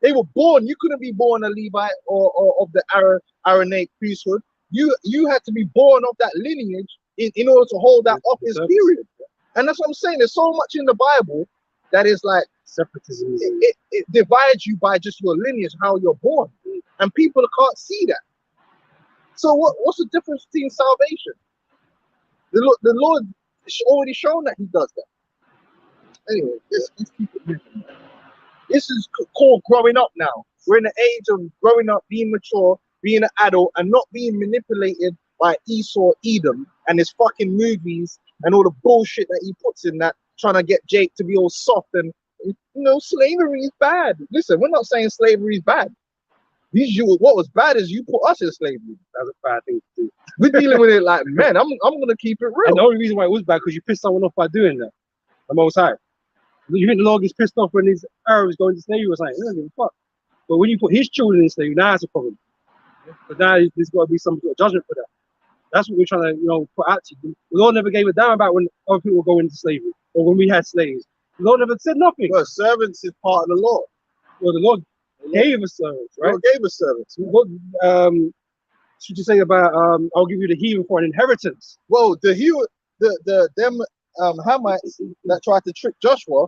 They were born. You couldn't be born a Levite or of the Aaronate priesthood. You had to be born of that lineage in order to hold that office, period. And that's what I'm saying. There's so much in the Bible that is like Separatism. it divides you by just your lineage, how you're born. And people can't see that. So what's the difference between salvation? The Lord has already shown that he does that. Anyway, let's keep it moving. This is called growing up now. We're in the age of growing up, being mature, being an adult, and not being manipulated by Esau, Edom, and his fucking movies and all the bullshit that he puts in that, trying to get Jake to be all soft and, slavery is bad. Listen, we're not saying slavery is bad. What was bad is you put us in slavery. That's a bad thing to do. We're dealing with it like, man, I'm gonna keep it real. And the only reason why it was bad because you pissed someone off by doing that. The Most High. You think the Lord gets pissed off when his Arabs go into slavery or something? He doesn't give a fuck. But when you put his children in slavery, now it's a problem. But now there's got to be some sort of judgment for that. That's what we're trying to, put out to you. The Lord never gave a damn about when other people were going into slavery or when we had slaves. The Lord never said nothing. Well, servants is part of the law. Well, the Lord gave us servants, right? The Lord gave us servants. What should you say about I'll give you the heathen for an inheritance? Well, them Hamites that tried to trick Joshua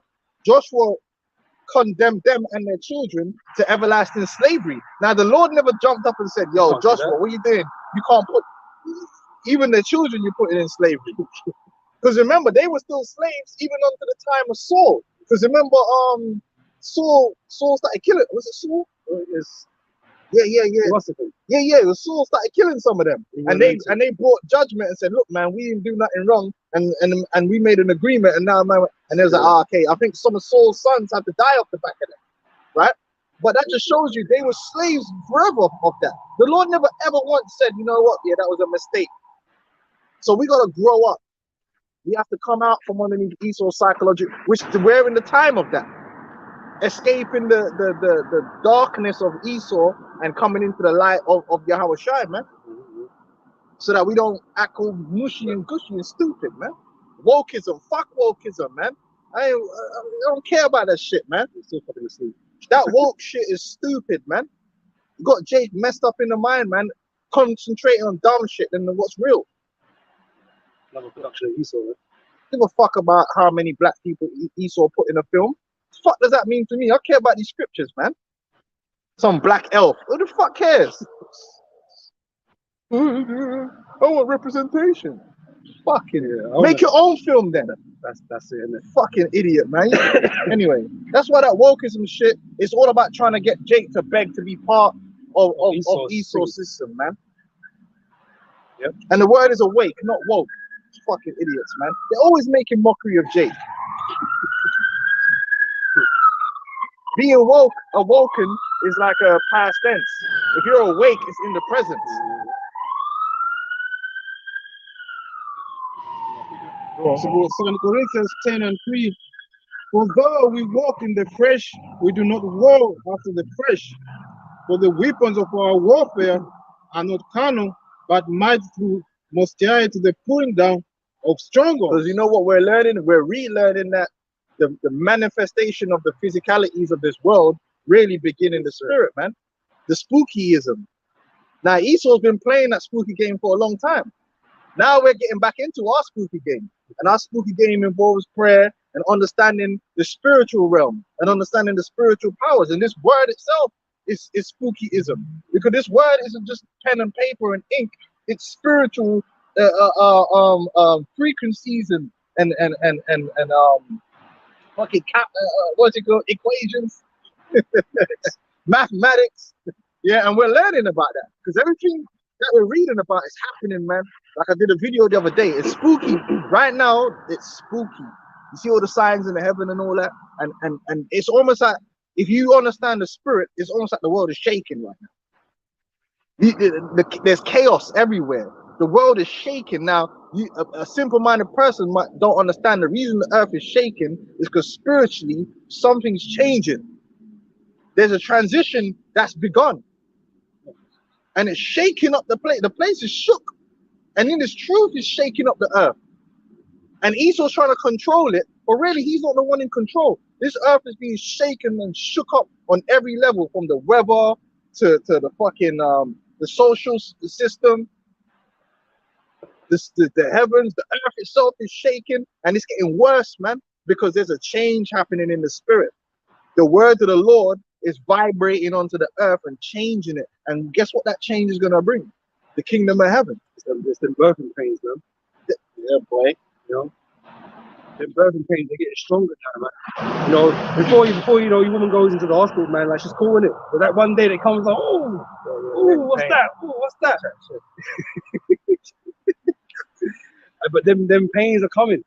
condemned them and their children to everlasting slavery. Now the Lord never jumped up and said, "Yo, Joshua, what are you doing? You can't put even their children you put in slavery." Because remember, they were still slaves even until the time of Saul. Because remember, Saul started killing. Was it Saul? Yeah. It was Saul started killing some of them, and they brought judgment and said, "Look, man, we didn't do nothing wrong, and we made an agreement, and now, man," and there's like, okay, I think some of Saul's sons had to die off the back of that, right? But that just shows you they were slaves forever of that. The Lord never ever once said, "You know what? Yeah, that was a mistake." So we gotta grow up. We have to come out from underneath Esau's psychology, which we're in the time of that. Escaping the darkness of Esau and coming into the light of Yahweh Shai, man. So that we don't act all mushy and gushy and stupid, man. Wokeism, fuck wokeism, man. I don't care about that shit, man. That woke shit is stupid, man. You got Jake messed up in the mind, man. Concentrating on dumb shit than what's real. Another production of Esau, man. Give a fuck about how many black people Esau put in a film. What the fuck does that mean to me? I care about these scriptures, man. Some black elf. Who the fuck cares? I want representation. Fucking make your own film then. That's it, isn't it? Fucking idiot, man. Anyway, that's why that wokeism shit is all about trying to get Jake to beg to be part of Esau's system, man. Yep. And the word is awake, not woke. Fucking idiots, man. They're always making mockery of Jake. Being awoken is like a past tense. If you're awake, it's in the present. So 2 Corinthians 10:3. For though we walk in the flesh, we do not war after the flesh. For the weapons of our warfare are not carnal, but mighty through muscularity to the pulling down of strongholds. Because you know what we're learning? We're relearning that the manifestation of the physicalities of this world really begin in the spirit, man. The spookyism. Now Esau's been playing that spooky game for a long time. Now we're getting back into our spooky game. And our spooky game involves prayer and understanding the spiritual realm and understanding the spiritual powers. And this word itself is spookyism. Because this word isn't just pen and paper and ink. It's spiritual frequencies and fucking what's it called? Equations, mathematics. Yeah, and we're learning about that because everything that we're reading about is happening, man. Like I did a video the other day. It's spooky. Right now, it's spooky. You see all the signs in the heaven and all that, and it's almost like if you understand the spirit, it's almost like the world is shaking right now. There's chaos everywhere. The world is shaking now. A simple-minded person don't understand the reason the earth is shaking is because spiritually something's changing. There's a transition that's begun, and it's shaking up the place. The place is shook, And in this truth is shaking up the earth. And Esau's trying to control it, but really he's not the one in control. This earth is being shaken and shook up on every level, from the weather to the fucking the social system, the heavens, the earth itself is shaking, and it's getting worse, man, because there's a change happening in the spirit. The word of the Lord is vibrating onto the earth and changing it. And guess what that change is gonna bring? The kingdom of heaven. It's the birthing pains, man. Yeah, boy. You know, the birthing pains, they're getting stronger now, man. You know, before you know, your woman goes into the hospital, man, like she's calling it. But that one day they comes like, oh, what's that? Oh, what's that? But them pains are coming.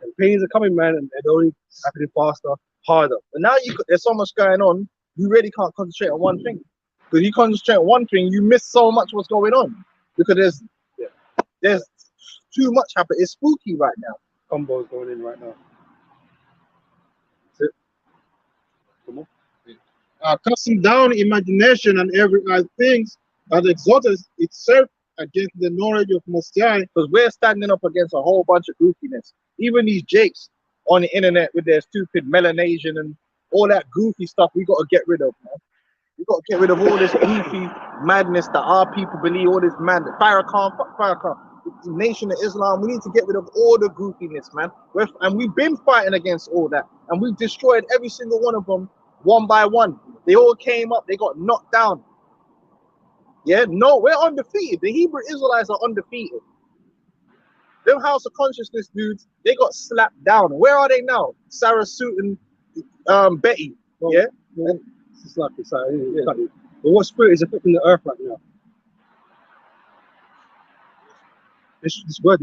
And pains are coming, man, and they're only happening faster, harder. But now there's so much going on, you really can't concentrate on one thing. Because you concentrate on one thing, you miss so much what's going on. Because there's too much happening. It's spooky right now. Combos going in right now. That's it. Come on. Casting down imagination and every things that exalts itself against the knowledge of Most High. Because we're standing up against a whole bunch of goofiness. Even these jakes on the internet with their stupid Melanesian and all that goofy stuff, we got to get rid of, man. We got to get rid of all this goofy madness that our people believe, all this madness. Farrakhan, fuck Farrakhan. The Nation of Islam, we need to get rid of all the goofiness, man. And we've been fighting against all that. And we've destroyed every single one of them one by one. They all came up, they got knocked down. Yeah, no, we're undefeated. The Hebrew Israelites are undefeated. Them House of Consciousness dudes, they got slapped down. Where are they now? Sarah Suit and Betty. Well, yeah? It's like but what spirit is affecting the earth right now? This word,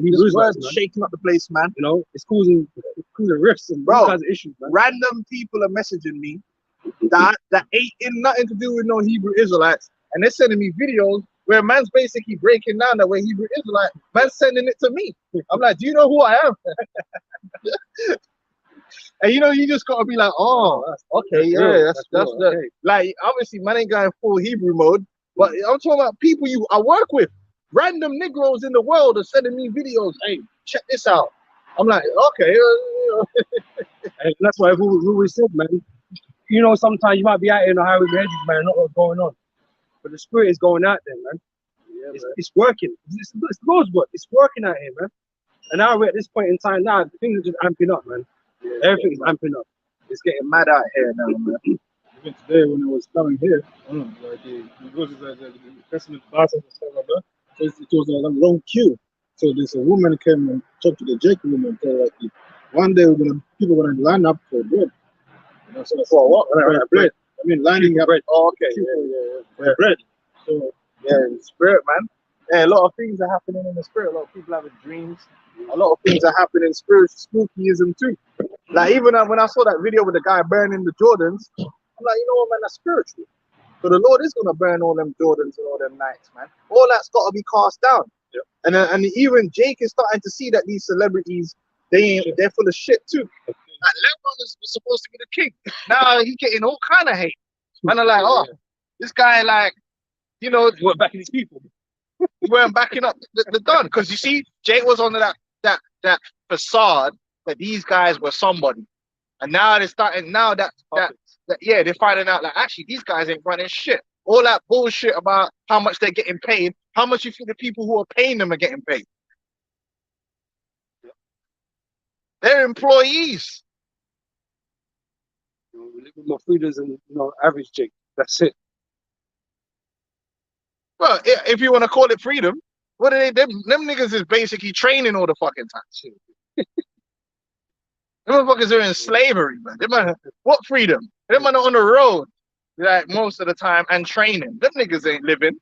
shaking up the place, man. You know, it's causing rifts and all kinds of issues, man. Random people are messaging me that ain't nothing to do with no Hebrew Israelites, and they're sending me videos where man's basically breaking down that we're Hebrew Israelite. Man's sending it to me. I'm like, do you know who I am? And you know, you just gotta be like, oh, okay, yeah, that's okay. Like, obviously, man ain't going full Hebrew mode, but I'm talking about people I work with. Random Negroes in the world are sending me videos. Hey, check this out. I'm like, okay. And that's why I've always said, man, you know, sometimes you might be out here in the highway with edges, man, not what's going on. But the spirit is going out there, man. Yeah, it's working. It's God's work. It's working out here, man. And now we're at this point in time now, things are just amping up, man. Yeah, everything is amping up. It's getting mad out here now, man. Even today when I was coming here, like it goes to the person class and stuff like that. It was a long queue. So there's a woman came and talked to the Jake woman. So like, one day people were gonna line up for bread. You know, so for what? Bread. I mean, lining up. Bread. Oh, okay. Yeah. Bread. So yeah, in the spirit, man. Yeah, a lot of things are happening in the spirit. A lot of people having dreams. A lot of things are happening in spiritual spookyism too. Like even when I saw that video with the guy burning the Jordans, I'm like, you know what, man, that's spiritual. So the Lord is gonna burn all them Jordans and all them Nikes, man. All that's got to be cast down. Yeah. And even Jake is starting to see that these celebrities, they're full of shit too. Like LeBron was supposed to be the king. Now he's getting all kind of hate. Man, I'm like, oh, this guy, like, you know, we're backing these people. We weren't backing up the Don, because you see, Jake was under that facade that these guys were somebody, and now they're starting. Now that they're finding out like actually these guys ain't running shit. All that bullshit about how much they're getting paid. How much you think the people who are paying them are getting paid? They're employees. You know, we live with more freedoms than average Jake. That's it. Well, if you want to call it freedom, what are they? Them niggas is basically training all the fucking time. Them motherfuckers are in slavery, man. What freedom? Them are on the road, like most of the time, and training. Them niggas ain't living.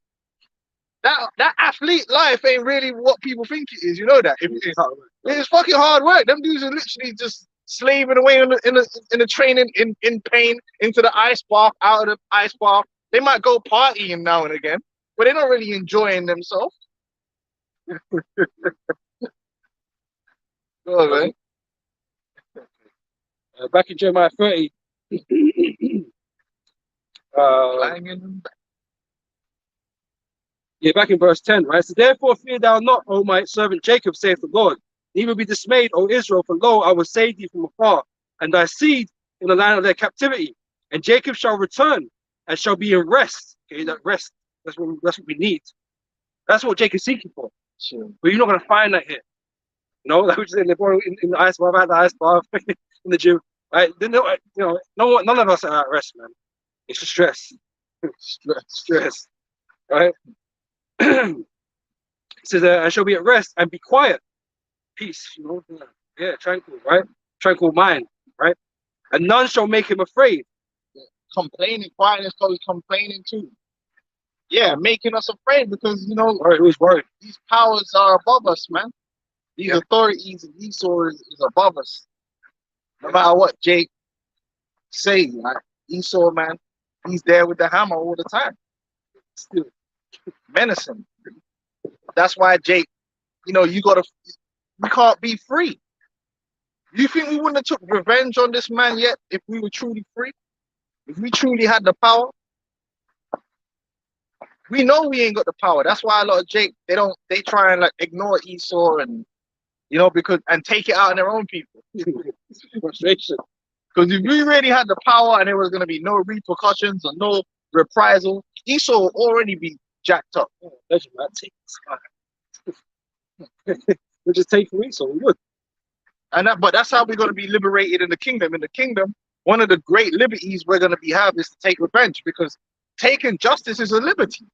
That athlete life ain't really what people think it is. You know that? It's fucking hard work. Them dudes are literally just slaving away in the training, in pain, into the ice bath, out of the ice bath. They might go partying now and again, but they're not really enjoying themselves. Go on, man. Back in Jeremiah 30, Yeah, back in verse 10, right? So therefore fear thou not, O my servant Jacob, saith the Lord. Neither be dismayed, O Israel, for lo, I will save thee from afar, and thy seed in the land of their captivity. And Jacob shall return and shall be in rest. Okay, that rest. That's what we need. That's what Jacob's seeking for. Sure. But you're not gonna find that here. You know, like we just in the ice bath, I had the ice bath in the gym. Right? None of us are at rest, man. It's just stress. Stress. Right? It says, I shall be at rest and be quiet. Peace, you know. Yeah, tranquil, right? Tranquil mind, right? And none shall make him afraid. Complaining, quietness called complaining too. Yeah, making us afraid because, you know, Worried, who's worried? these powers are above us, man. These authorities and Esau is above us. No matter what Jake say, like Esau, man, he's there with the hammer all the time. Still menacing. That's why Jake, you know, we can't be free. You think we wouldn't have took revenge on this man yet if we were truly free? If we truly had the power? We know we ain't got the power. That's why a lot of Jake, they try and like ignore Esau and, you know, and take it out on their own people. Frustration. Because if we really had the power and there was going to be no repercussions or no reprisal, Esau would already be jacked up. Oh, legend, man. Take this. We'll just take from Esau. We would. But that's how we're going to be liberated in the kingdom. In the kingdom, one of the great liberties we're going to have is to take revenge, because taking justice is a liberty.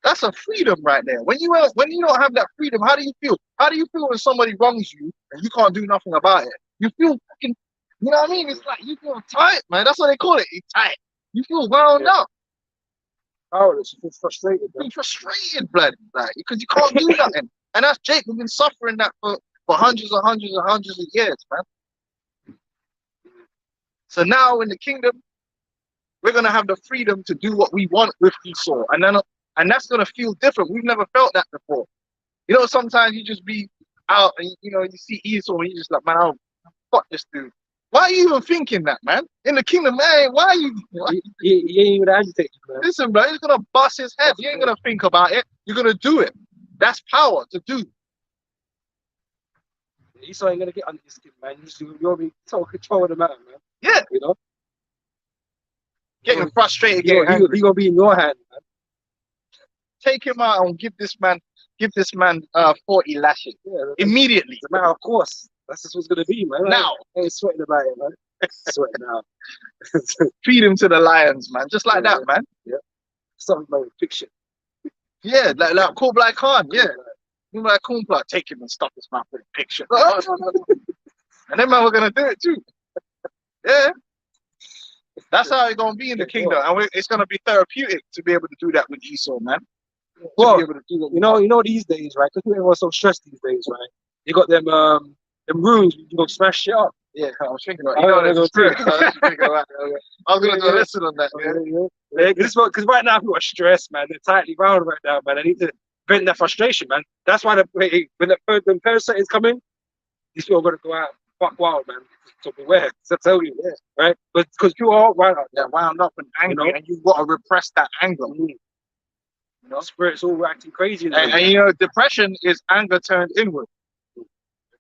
That's a freedom right there. When you don't have that freedom, how do you feel? How do you feel when somebody wrongs you and you can't do nothing about it? You feel fucking, you know what I mean? It's like you feel tight, man. That's what they call it. You're tight. You feel wound up. Powerless. You feel frustrated. You feel frustrated, blood, like, because you can't do nothing. And that's Jake. We've been suffering that for hundreds and hundreds and hundreds of years, man. So now in the kingdom, we're gonna have the freedom to do what we want with Esau, and that's gonna feel different. We've never felt that before. You know, sometimes you just be out and you know you see Esau and you just like, man, oh, fuck this dude. Why are you even thinking that, man? In the kingdom, man, why are you? He ain't even agitated, man. Listen, bro, he's gonna bust his head. You ain't gonna think about it. You're gonna do it. That's power to do. Esau ain't gonna get under your skin, man. You'll be so control of the matter, man. Yeah. You know? Getting frustrated, getting angry. He gonna be in your hand, man. Take him out and give this man 40 lashes. Yeah, immediately. It's a matter of course. That's just what's gonna be, man. Now. I ain't sweating about it, man. Sweating now. Feed him to the lions, man. Just like that, man. Yeah. Something like a fiction. Yeah, like Kublai Khan, yeah. You like Kublai, take him and stuff his mouth with a picture. And then man, we're gonna do it too. Yeah. That's how it's gonna be in the kingdom, and it's gonna be therapeutic to be able to do that with Esau, man. Well, you know these days, right? Because everyone's so stressed these days, right? You got them rooms you go smash shit up. Yeah, I was thinking about it. You know, there's a I was gonna do a lesson on that. Yeah, because right now people are stressed, man. They're tightly wound right now, man. I need to vent that frustration, man. That's why when the parasite is coming, these people are gonna go out fuck wild, man. So beware. So I tell you, right? But because you are wound up and angry, you know? And you've got to repress that anger. You know, spirit's all acting crazy. And you know, depression is anger turned inward. You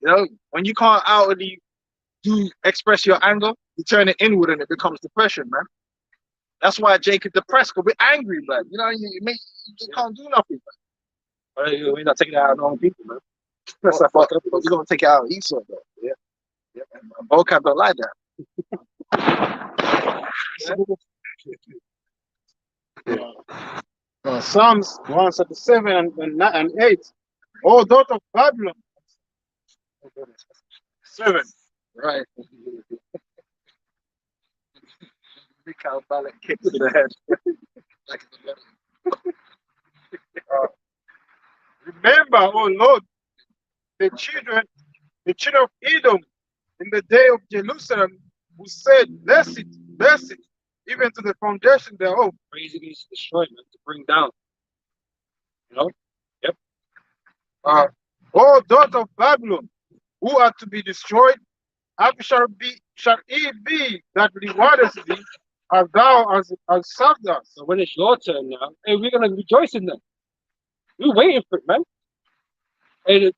know, when you can't outwardly express your anger, you turn it inward and it becomes depression, man. That's why Jake is depressed, because we're angry, man. You know, you just can't do nothing, man. We're not taking it out on people, man. That's like fucked up. We're gonna take it out of Esau, though. Yeah. Yeah. And vocab don't like that. Psalms 137 and 8. Oh, daughter of Babylon. 7. Right. Mikhail Balak kicked to the head. Remember, oh Lord, the children of Edom in the day of Jerusalem, who said, bless it, even to the foundation thereof. Crazy means to destroy, man, to bring down. You know? Yep. O daughter of Babylon, who are to be destroyed, how shall it be that rewardeth thee, as thou as served us. So when it's your turn now, hey, we're gonna rejoice in them. We're waiting for it, man. Hey,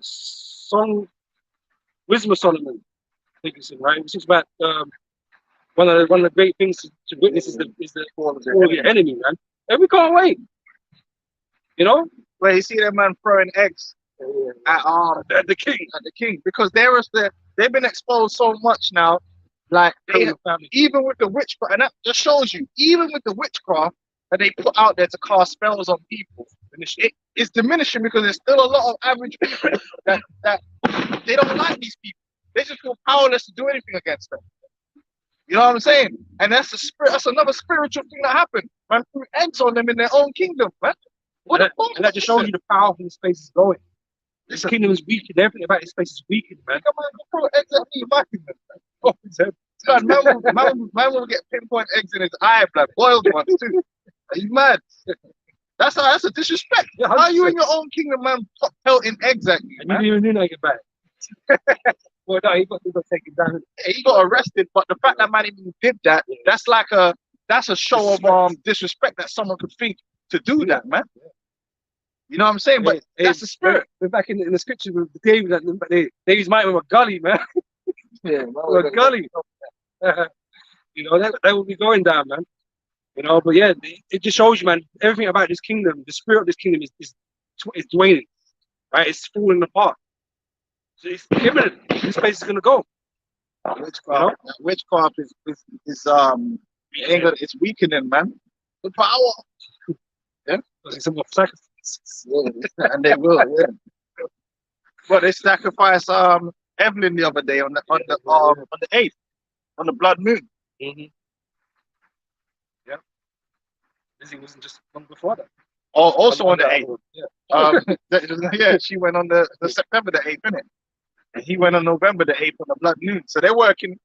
song Wisdom of Solomon, I think it's in, right? It's about one of the great things to witness is the fall of your enemy, man. And we can't wait. You know? Where you see that man throwing eggs at The king. the king, because they've been exposed so much now, like even with the witchcraft, and that just shows you, even with the witchcraft that they put out there to cast spells on people, it's diminishing because there's still a lot of average people that they don't like these people. They just feel powerless to do anything against them. You know what I'm saying? And that's the spirit. That's another spiritual thing that happened. Man threw eggs on them in their own kingdom, man. And that just shows you the power of this place is going. This kingdom is weakened. Everything about this place is weakened, man. Come on, throw eggs at me in my kingdom, man. Oh, man will get pinpoint eggs in his eye, blood, boiled ones too. Are you mad? That's a disrespect. Yeah, how are you in your own kingdom, man, pelting eggs at you, and man? you didn't even know nothing about it. Well, no, he got taken down. Yeah, he got arrested, but the fact that man even did that, that's a show of disrespect that someone could think to do that, man. You know what I'm saying? But that's the spirit. We're back in the scriptures with David. David's mind with a gully, man. Yeah, A gully. You know, that will be going down, man. You know, but yeah, it just shows you, man, everything about this kingdom, the spirit of this kingdom is waning, right? It's falling apart. So it's imminent. This place is gonna go. Witchcraft is it's weakening, man. The power. Yeah. Some more sacrifices. Yeah, and they will, yeah. But they sacrificed Evelyn the other day on the 8th, on the blood moon. Mm-hmm. Yeah. Lizzie wasn't just long before that. Oh, also on the 8th. Yeah. Yeah, she went on the September the 8th, innit? And he went on November the 8th on the blood moon. So they're working,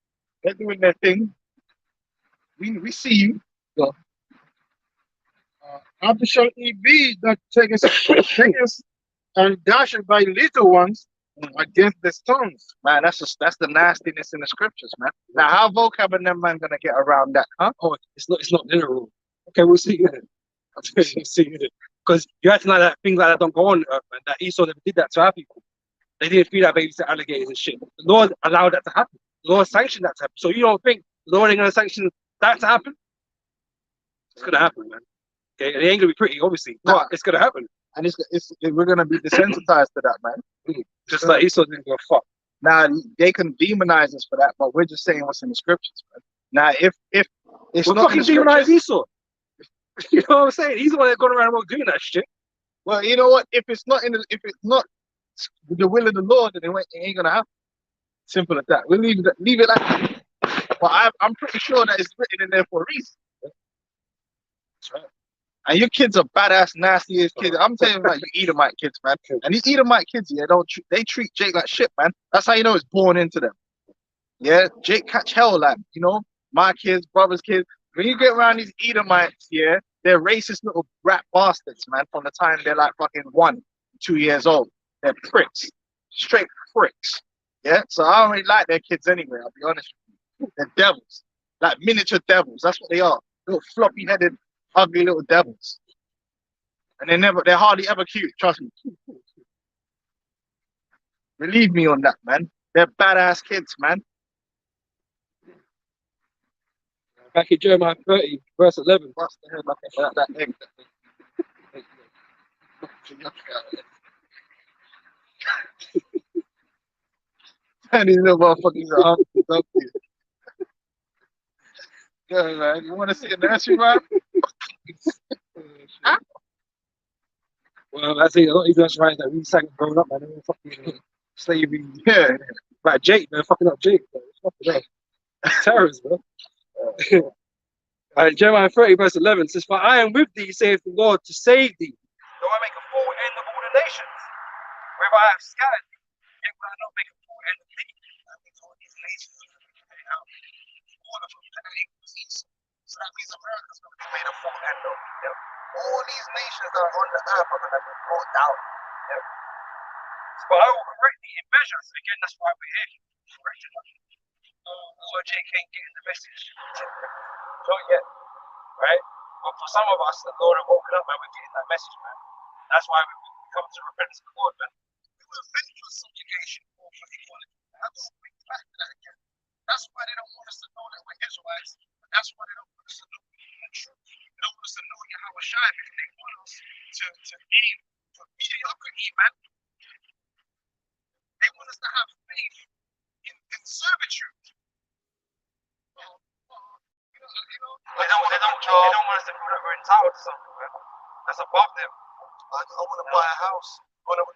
they're doing their thing. We see you. Happy shall he be that taketh and dashed by little ones against the stones. Man, that's the nastiness in the scriptures, man. Now, how vocab and them man gonna get around that, huh? Oh, it's not literal. Okay, we'll see it. We'll see it. Because you acting like that, things like that don't go on earth, man. That Esau never did that to our people. They didn't feed our babies to alligators and shit. The Lord allowed that to happen. The Lord sanctioned that to happen. So you don't think the Lord ain't gonna sanction that to happen? It's gonna happen, man. Okay, it ain't gonna be pretty, obviously, but it's gonna happen. And we're gonna be desensitized to that, man. Just like Esau didn't go fuck. Now they can demonize us for that, but we're just saying what's in the scriptures, man. Now, if it's we're not fucking demonize Esau. You know what I'm saying? He's the one that going around doing that shit. Well, you know what? If it's not the will of the Lord, then it ain't gonna happen. Simple as that. We'll leave it like that. But I'm pretty sure that it's written in there for a reason. That's right. And your kids are badass, nasty as kids. I'm telling you, like, you Edomite kids, man. And these Edomite kids, yeah, they treat Jake like shit, man. That's how you know it's born into them. Yeah, Jake catch hell, like, you know, my kids, brother's kids. When you get around these Edomites, yeah, they're racist little rat bastards, man. From the time they're like fucking 1, 2 years old, they're pricks, straight pricks. Yeah, so I don't really like their kids anyway. I'll be honest with you. They're devils, like miniature devils. That's what they are. Little floppy-headed, ugly little devils. And they're hardly ever cute, trust me. Believe me on that, man. They're badass kids, man. Back in Jeremiah 30, verse 11. Bust the head like that egg. And these little motherfuckers are hungry. Yeah, man. You want to see a nursery rhyme? Well, I say a lot of these nursery rhymes that we sang growing up, man. They were fucking slavery. Yeah. Like Jake, man. Fucking up Jake. Fucking terrorists, bro. Jeremiah 30, verse 11 says, "For I am with thee, saith the Lord, to save thee, though I make a full end of all the nations, wherever I have scattered thee, yet will I not make a full end of thee." That means all these nations are going to be carried out. All of them, and that equals East. So that means America's going to be made a full end of. Yeah? All these nations that are on the earth are going to be brought down. Yeah? But I will correct thee in measures. Again, that's why we're here. Correction. although Jake ain't getting the message, not yet, right? But for some of us, the Lord have woken up and we're getting that message, man. That's why we come to repentance to the Lord, man. We were meant for subjugation or for equality. I got to bring back to that again. That's why they don't want us to know that we're Israelites. But that's why they don't want us to know the truth. They don't want us to know Yahweh Shai because they want us to aim for mediocrity, man. They want us to have faith in servitude. They don't want us to feel that we're entitled to something, man. That's above them. I want to buy a house. Fuck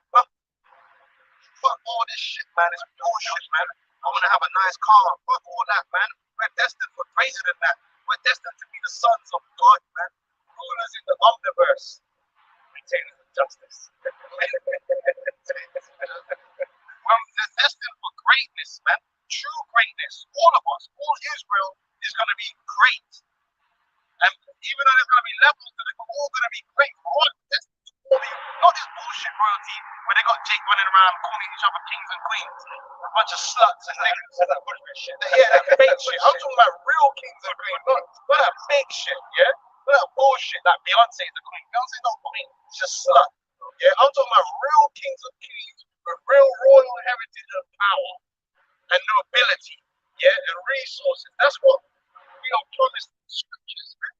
all this shit, man. It's bullshit, man. I want to have a nice car. Fuck all that, man. We're destined for greater than that. We're destined to be the sons of God, man. Rulers in the omniverse. Maintainers of justice. We're destined for greatness, man. True greatness. All of us. All Israel is going to be great. And even though there's going to be levels to it, we're all going to be great. We're all destined to be, not this bullshit royalty where they got Jake running around calling each other kings and queens. A bunch of sluts and niggas. Yeah, that fake shit. I'm talking about real kings and queens, not that fake shit, yeah? Not that bullshit like Beyonce's a queen. Beyonce's not a queen, she's a slut. Yeah, I'm talking about real kings and queens with real royal heritage and power and nobility, yeah, and resources. That's what we are promised in the scriptures, man.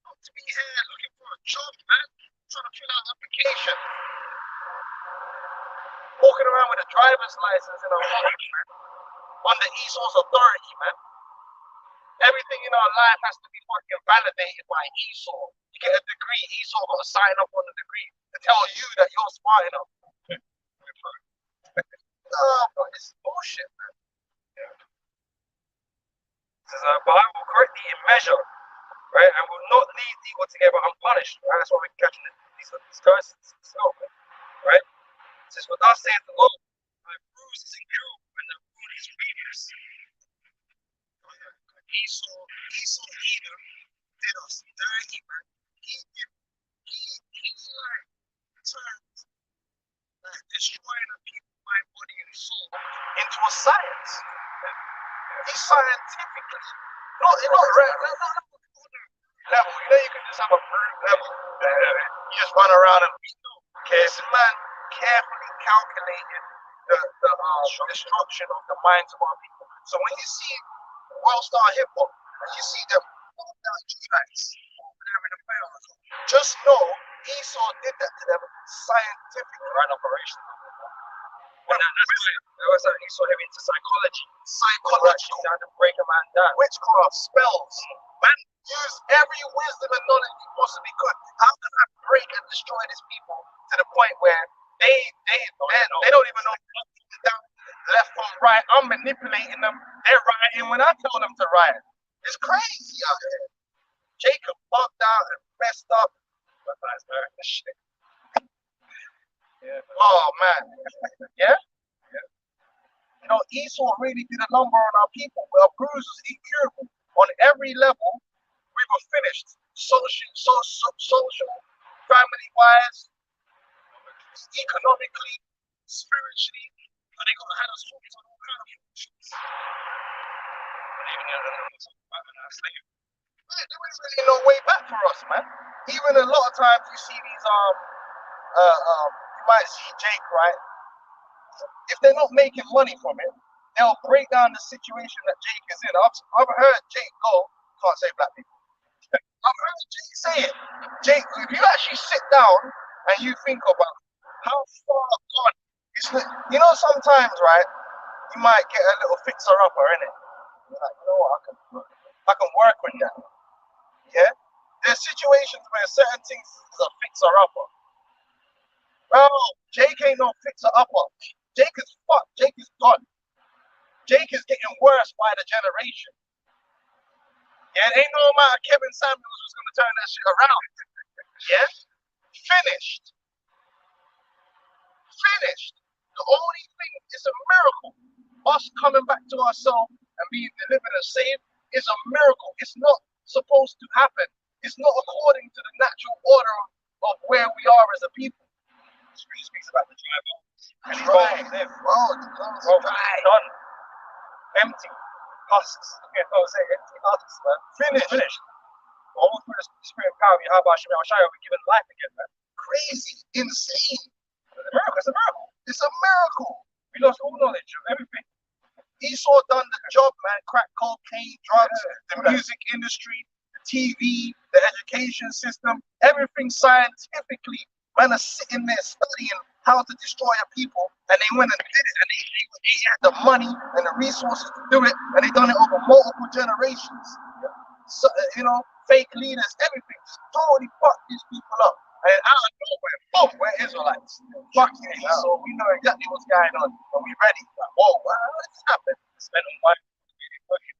Not to be here looking for a job, man, trying to fill out an application, walking around with a driver's license in a pocket, man, under Esau's authority, man. Everything in our life has to be fucking validated by Esau. You get a degree, Esau got to sign up on the degree to tell you that you're smart enough. No, but it's bullshit, man. Says, but I will correct thee in measure, right? And will not leave thee altogether unpunished. Right? That's why we're catching these curses, right? It says, for thus saith the Lord, thy bruise is incurable and the wound is grievous. Esau Edom did us dirty, man. He like turned like destroying the people, mind, body, and soul into a science. He scientifically, not level. You know, you can just have a brute level. You just run around and beat them. Okay, this man carefully calculated the destruction of the minds of our people. So when you see world-star hip-hop, and you see them Judites over there in the fields, just know Esau did that to them scientifically. Right operation. Well, that's why Esau heavy into psychology. Psychology. How to break a man down. Witchcraft, spells. Man used every wisdom and knowledge he possibly could. How can I break and destroy these people to the point where they don't even know down, left from right? I'm manipulating them. They're writing when I tell them to write. It's crazy out here. Jacob bugged out and messed up. Shit. Yeah. Oh man. Yeah? You know, Esau really did a number on our people. Our bruise was incurable. On every level, we were finished. Social, family-wise, economically, spiritually, and they got had us hooked on all kind of functions. There was really no way back for us, man. Even a lot of times you see these you might see Jake, right? If they're not making money from it, they'll break down the situation that Jake is in. I've heard Jake go, can't say black people. I've heard Jake say it. Jake, if you actually sit down and you think about how far gone, it's like, you know, sometimes, right, you might get a little fixer-upper, innit? You're like, you know what, I can work with that. Yeah? There's situations where certain things is a fixer-upper. Bro, Jake ain't no fixer-upper. Jake is fucked. Jake is gone. Jake is getting worse by the generation. Yeah, it ain't no amount of Kevin Samuels who's going to turn that shit around. Yeah? Finished. The only thing is a miracle. Us coming back to ourselves and being delivered and saved is a miracle. It's not supposed to happen. It's not according to the natural order of where we are as a people. the scripture speaks about the dry bones. And he's Right. going to live. Oh, the bones Bro, dry. done. Empty. Husks. Okay, I was saying empty husks, man. Finished. All through the spirit and power of Yahweh Hashem Yahushua, we're given life again, man. Crazy, insane. It's a miracle. It's a miracle. It's a miracle. We lost all knowledge of everything. Esau done the job, man. Crack cocaine, drugs, Yeah. the music industry, the TV, the education system, everything scientifically. Man are sitting there studying how to destroy a people, and they went and did it, and they had the money and the resources to do it, and they done it over multiple generations. So, fake leaders, everything. Just totally fucked these people up. And out of nowhere, boom, we're Israelites. Fuck you, Esau. We know exactly what's going on, and we ready. Like, whoa, what just happened? Spend on life really working.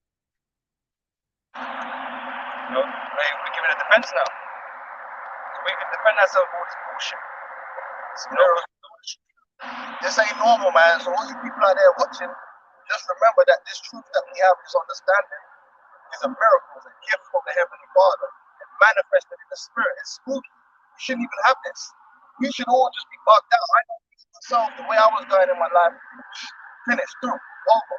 We're given a defense now. So we can defend ourselves with all this bullshit. This ain't normal, man. So all you people out there watching, just remember that this truth that we have, this understanding, is a miracle. It's a gift from the Heavenly Father. It's manifested in the Spirit. It's spooky. We shouldn't even have this. We should all just be bugged out. I know myself, the way I was going in my life, finished, through, over.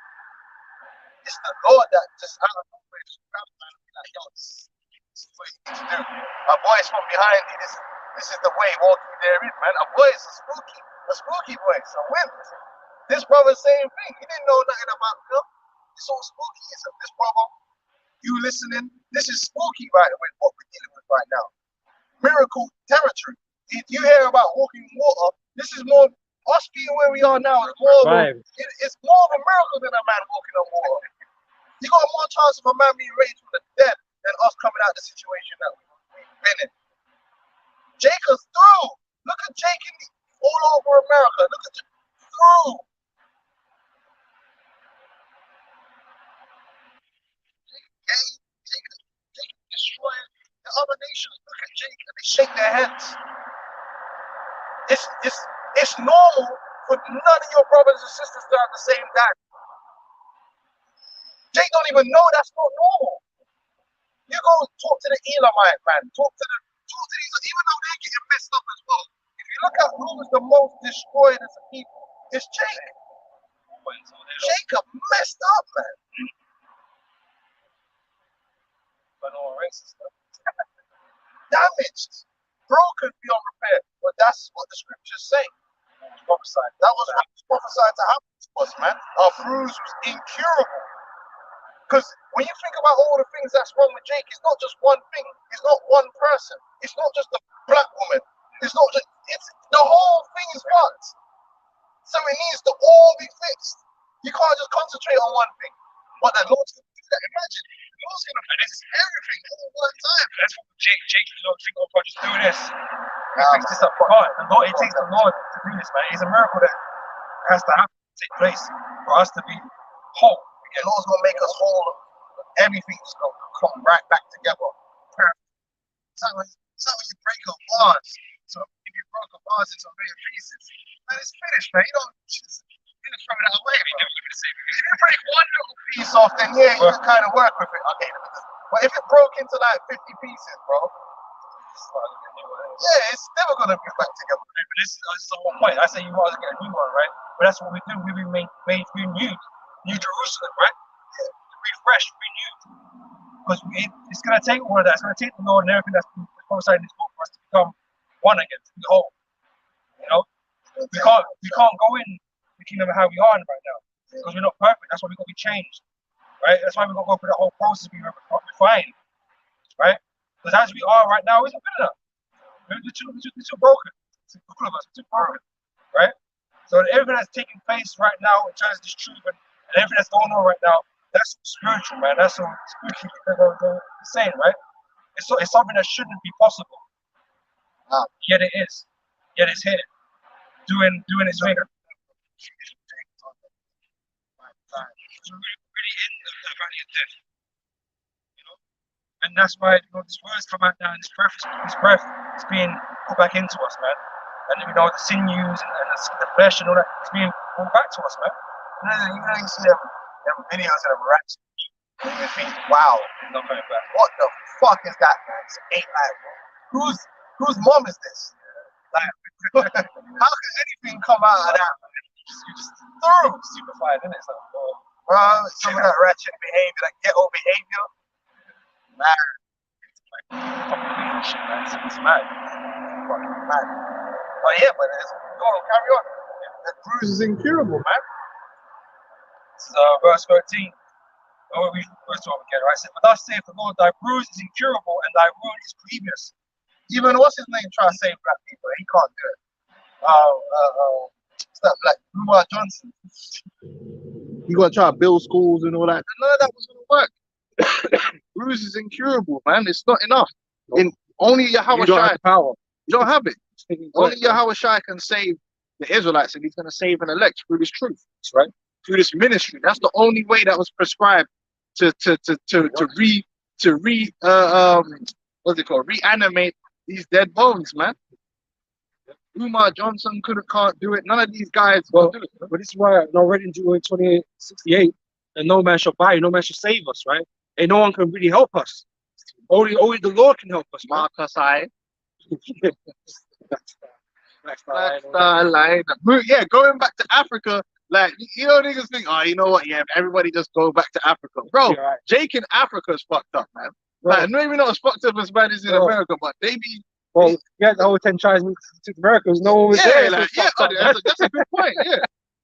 It's the Lord that just out of nowhere just grabs me and be like, yo, this is what you need to do. A voice from behind you, this is the way, walking therein, man. A voice, a spooky voice, a wind. This brother's same thing. He didn't know nothing about him. It's all spooky. This brother, you listening, this is spooky right with what we're dealing with right now. Miracle territory. If you hear about walking in water, this is more, us being where we are now is more of it's more of a miracle than a man walking on water. You got more chance of a man being raised from the dead than us coming out of the situation that we've been in. Jacob's through. Look at Jacob all over America. Look at through. Jacob destroying the other nations. Look at Jacob and they shake their heads. It's normal for none of your brothers and sisters to have the same dad. They don't even know that's not normal. You go talk to the Elamite, man. Talk to these, even though they're getting messed up as well. If you look at who was the most destroyed as a people, it's Jacob. Jacob messed up, man. But no racist stuff. Damaged, broken beyond repair. But that's what the scriptures say. Prophesied. That was what was prophesied to happen to us, man. Our bruise was incurable. Because when you think about all the things that's wrong with Jake, it's not just one thing. It's not one person. It's not just a black woman. It's the whole thing is fucked. So it needs to all be fixed. You can't just concentrate on one thing. But the Lord's going to do that. Imagine, the Lord's going to fix everything all at one time. That's what Jake think, oh, God, just do this. Fix this up. God, it takes the Lord to do this, man. It's a miracle that has to happen, take place for us to be whole. The Lord's going to make us whole. Everything's going to come right back together. Perfect. It's not when you break up bars. So if you broke a bars into a million pieces, man, it's finished, man. You don't just throw it away. If you break one little piece off, then yeah, you can kind of work with it. Okay, but if it broke into like 50 pieces, bro, yeah, it's never going to be back together. But this is the whole point. I say you want to get a new one, right? But that's what we do. We be made renewed. New Jerusalem, right? Yeah. Refreshed, renewed. Because it's going to take all of that. It's going to take the Lord and everything that's been prophesied in this book for us to become one again, to be whole. You know? We can't go in the kingdom of how we are right now. Because we're not perfect. That's why we've got to be changed. Right? That's why we've got to go through that whole process, be refined. Right? Because as we are right now, isn't good enough. We're too broken. All of us, we're too broken. Right? So everything that's taking place right now in terms of this truth and everything that's going on right now, that's spiritual, man. That's so spooky. They're saying, right? It's something that shouldn't be possible. Yet it is. Yet it's here. Doing its thing. It's really in the valley of death. You know? And that's why this word's come out now, and this breath is being put back into us, man. And the sinews and the flesh and all that, it's being brought back to us, man. You know, you see them videos of them rats. And you think, wow, Not coming back. what the fuck is that, man? It's 8 lives, bro. Whose mom is this? Like, How can anything come out of that, man? You just thorough stupefied, isn't it? It's like, bro, some of that ratchet behavior, that ghetto behavior, man. Shit, man. It's mad. Fucking mad. But yeah, but go on, carry on. That bruise is incurable, man. This is verse 13. Oh, we verse 12 again, right? It says, but thus saith the Lord, thy bruise is incurable and thy wound is grievous. Even what's his name trying to save black people, he can't do it. It's that black Umar Johnson. You gotta try to build schools and all that. None of that was gonna work. Bruise is incurable, man. It's not enough. Nope. In only Yahweh You don't have Shai, the power. you don't have it. Only Right. Yahweh Shai can save the Israelites, and he's gonna save and elect through this truth, That's right. through this ministry. That's the only way that was prescribed to what's it called? Reanimate these dead bones, man. Umar Johnson can't do it. None of these guys Well, can do it. but this is why already in Deuteronomy 28:68, and no man shall buy you, no man shall save us, right? And no one can really help us. Only the Lord can help us, man. Marcus I. Black Star Line. Yeah, going back to Africa, like, you know, niggas think, oh, you know what? Yeah, everybody just go back to Africa. Bro, Yeah, right. Jake in Africa is fucked up, man. Bro. Like, maybe not as fucked up as bad as in Bro. America, but they be. Well, yeah, the whole 10 tribes moved to America. No one was Yeah, there. like, so yeah, fucked up, that's a good point, yeah.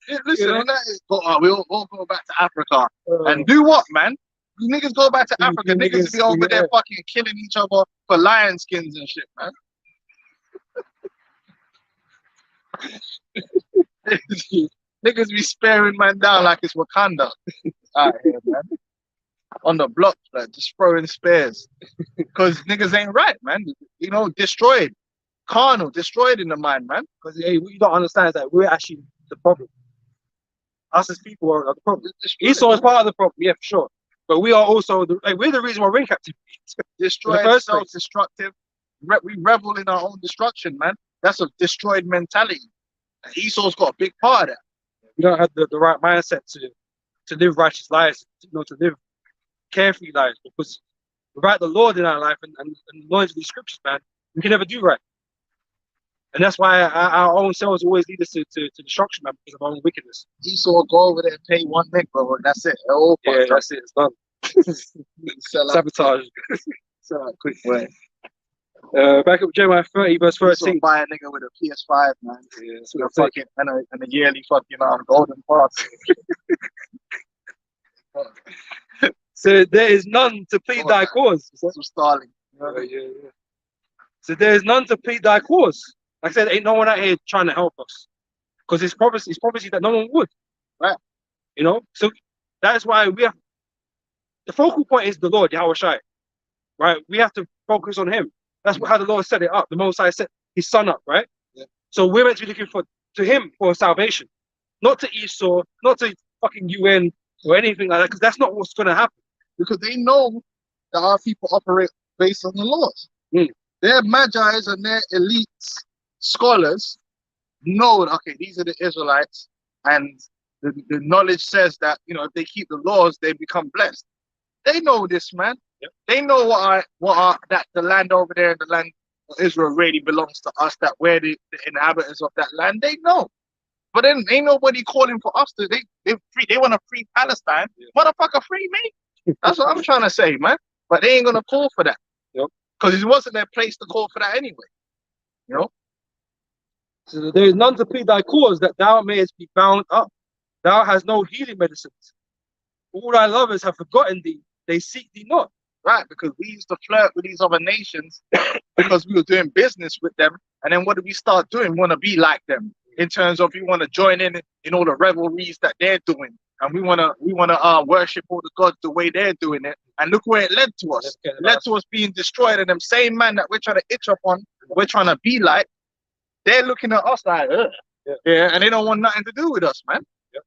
Yeah, listen, You know? and that is, we'll go back to Africa. man. And do what, man? You niggas go back to You Africa. Niggas niggas, be over yeah. there fucking killing each other for lion skins and shit, man. Niggas be sparing man down like it's Wakanda out here, man. On the block, like, just throwing spares. Because niggas ain't right, man. You know, destroyed. Carnal, destroyed in the mind, man. Because hey, what you don't understand is that we're actually the problem. Us as people are the problem. Esau is part of the problem, yeah, for sure. But we are also we're the reason why we're in captivity. Destroyed, first place. self-destructive. We revel in our own destruction, man. That's a destroyed mentality. And Esau's got a big part of that. We don't have the right mindset to live righteous lives, to live carefree lives. Because without the Lord in our life and the knowledge of these scriptures, man, we can never do right. And that's why our own selves always lead us to destruction, man, because of our own wickedness. Esau go over there and pay one Negro, and that's it. Oh, Yeah, that's it. It's done. sell out, Sabotage. sell out quick way. Back up Jeremiah 30, verse Esau 13. buy a nigga with a PS5, man. Yeah, that's With a what I'm fucking and a yearly fucking golden pass. So there is none to plead thy cause. Some Starling. Yeah. So there is none to plead thy cause. Like I said, ain't no one out here trying to help us. Because it's prophecy that no one would. Right. You know? So that's why we have the focal point is the Lord, Yahweh Shai. Right? We have to focus on him. That's how the Lord set it up. The Most High set his son up, right? Yeah. So we're meant to be looking to him for salvation. Not to Esau, not to fucking UN or anything like that, because that's not what's gonna happen. Because they know that our people operate based on the laws. Their magi's and their elites, scholars, know, okay, these are the Israelites, and the knowledge says that, you know, if they keep the laws, they become blessed. They know this, man. Yep. They know that the land over there, the land of Israel, really belongs to us. That we're the inhabitants of that land. They know, but then ain't nobody calling for us to. They want to free Palestine. Yeah. Motherfucker, free me. That's what I'm trying to say, man. But they ain't gonna call for that. Yep. Because it wasn't their place to call for that anyway. You know. So there is none to plead thy cause that thou mayest be bound up. Thou hast no healing medicines. All thy lovers have forgotten thee. They seek thee not. Right, because we used to flirt with these other nations because we were doing business with them. And then what did we start doing? We want to be like them in terms of we want to join in all the revelries that they're doing. And we want to worship all the gods the way they're doing it. And look where it led to us. It led to us being destroyed. And them same man that we're trying to itch up on, we're trying to be like, they're looking at us like, ugh. Yeah, and they don't want nothing to do with us, man. Yep.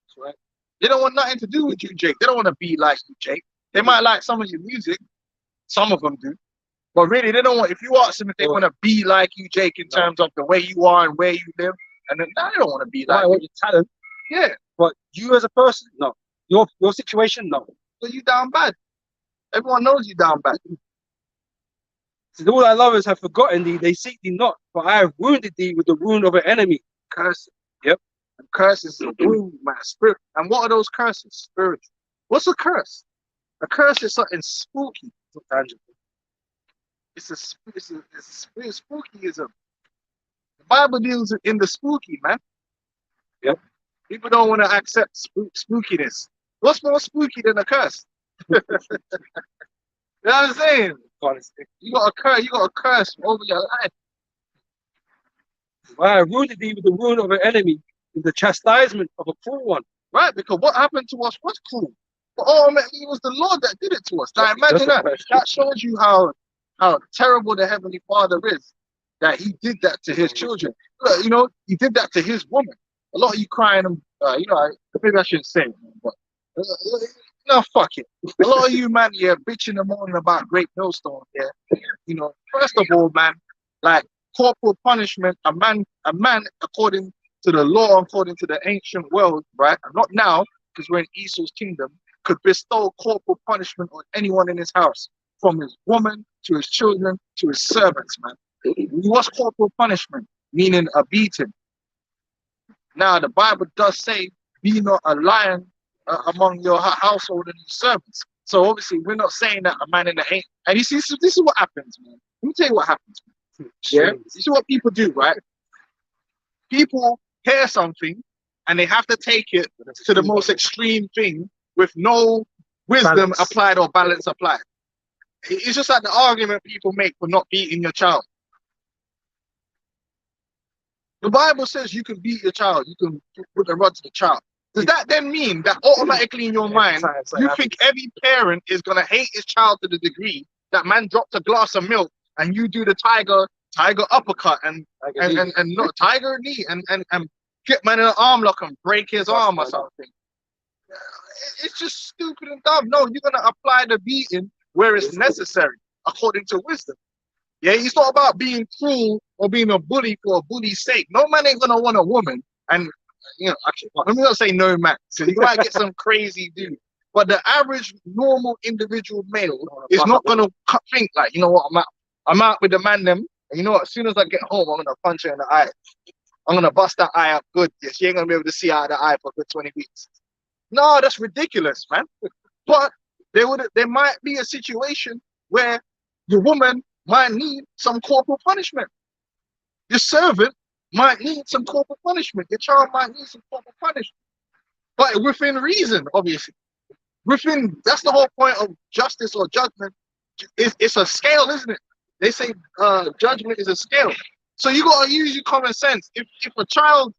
That's right. They don't want nothing to do with you, Jake. They don't want to be like you, Jake. They might like some of your music. Some of them do. But really, they don't want, if you ask them if they want to be like you, Jake, in terms of the way you are and where you live, and then they don't want to be like I want your talent. Yeah. But you as a person, no. Your situation, no. So you down bad. Everyone knows you down bad. Says, all thy lovers have forgotten thee, they seek thee not, for I have wounded thee with the wound of an enemy. Curse. Yep. And curses is a wound, man. Spirit. And what are those curses? Spiritual. What's a curse? A curse is something spooky. It's not tangible. It's a spookyism. The Bible deals in the spooky, man. Yep. People don't want to accept spookiness. What's more spooky than a curse? You know what I'm saying? Honestly. You got a curse over your life. I have wounded thee with the wound of an enemy, with the chastisement of a cruel one. Right? Because what happened to us was cruel. But ultimately, it was the Lord that did it to us. Now imagine that. That shows you how terrible the Heavenly Father is. That He did that to His children. Look, you know, He did that to His woman. A lot of you crying, you know, maybe I shouldn't say it, but no, fuck it. A lot of you, man, yeah, bitching and moaning about Great Millstone, yeah. You know, first of all, man, like corporal punishment, a man, according to the law, according to the ancient world, right? Not now, because we're in Esau's kingdom, could bestow corporal punishment on anyone in his house, from his woman to his children to his servants, man. What's corporal punishment? Meaning a beating. Now, the Bible does say, be not a lion among your household and your servants. So obviously, we're not saying that a man in the ain't. And you see, so this is what happens, man. Let me tell you what happens, man. Yeah, this is what people do, right? People hear something and they have to take it to the most extreme thing with no wisdom applied or balance applied. It's just like the argument people make for not beating your child. The Bible says you can beat your child, you can put a rod to the child. Does that then mean that automatically in your mind, you think every parent is going to hate his child to the degree that man dropped a glass of milk and you do the tiger uppercut and not tiger knee and get man in an arm lock and break his arm or something? It's just stupid and dumb. No, you're going to apply the beating where it's necessary according to wisdom. Yeah, it's not about being cruel or being a bully for a bully's sake. No man ain't gonna want a woman, and you know, actually, let me not say no man. So you might get some crazy dude, but the average normal individual male is not gonna think like, you know what, I'm out with the man them, and you know what, as soon as I get home, I'm gonna punch her in the eye. I'm gonna bust that eye up good. Yeah, she ain't gonna be able to see out of the eye for a good 20 weeks. No, that's ridiculous, man. But there might be a situation where your woman might need some corporal punishment. Your servant might need some corporal punishment. Your child might need some corporal punishment. But within reason, obviously. That's the whole point of justice or judgment. It's a scale, isn't it? They say judgment is a scale. So you got to use your common sense. If a child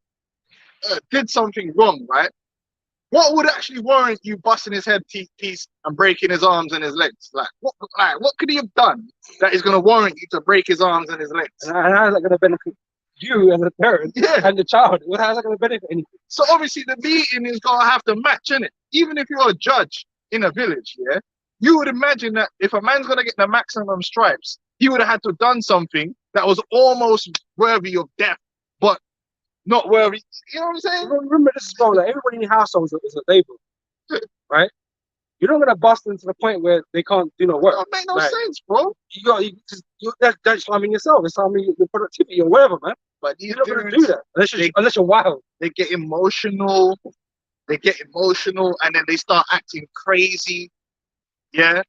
did something wrong, right? What would actually warrant you busting his head piece and breaking his arms and his legs? Like what could he have done that is going to warrant you to break his arms and his legs? And how is that going to benefit you as a parent and the child? How is that going to benefit anything? So obviously the beating is going to have to match, innit? Even if you're a judge in a village, yeah, you would imagine that if a man's going to get the maximum stripes, he would have had to have done something that was almost worthy of death, but not worthy. You know what I'm saying? Remember this as well, like everybody in your household is a label, right? You're not gonna bust them to the point where they can't do no work. That make no sense, bro. That's harming yourself. It's harming your productivity or whatever, man. But you're not gonna do that unless you're wild. They get emotional. And then they start acting crazy. Yeah.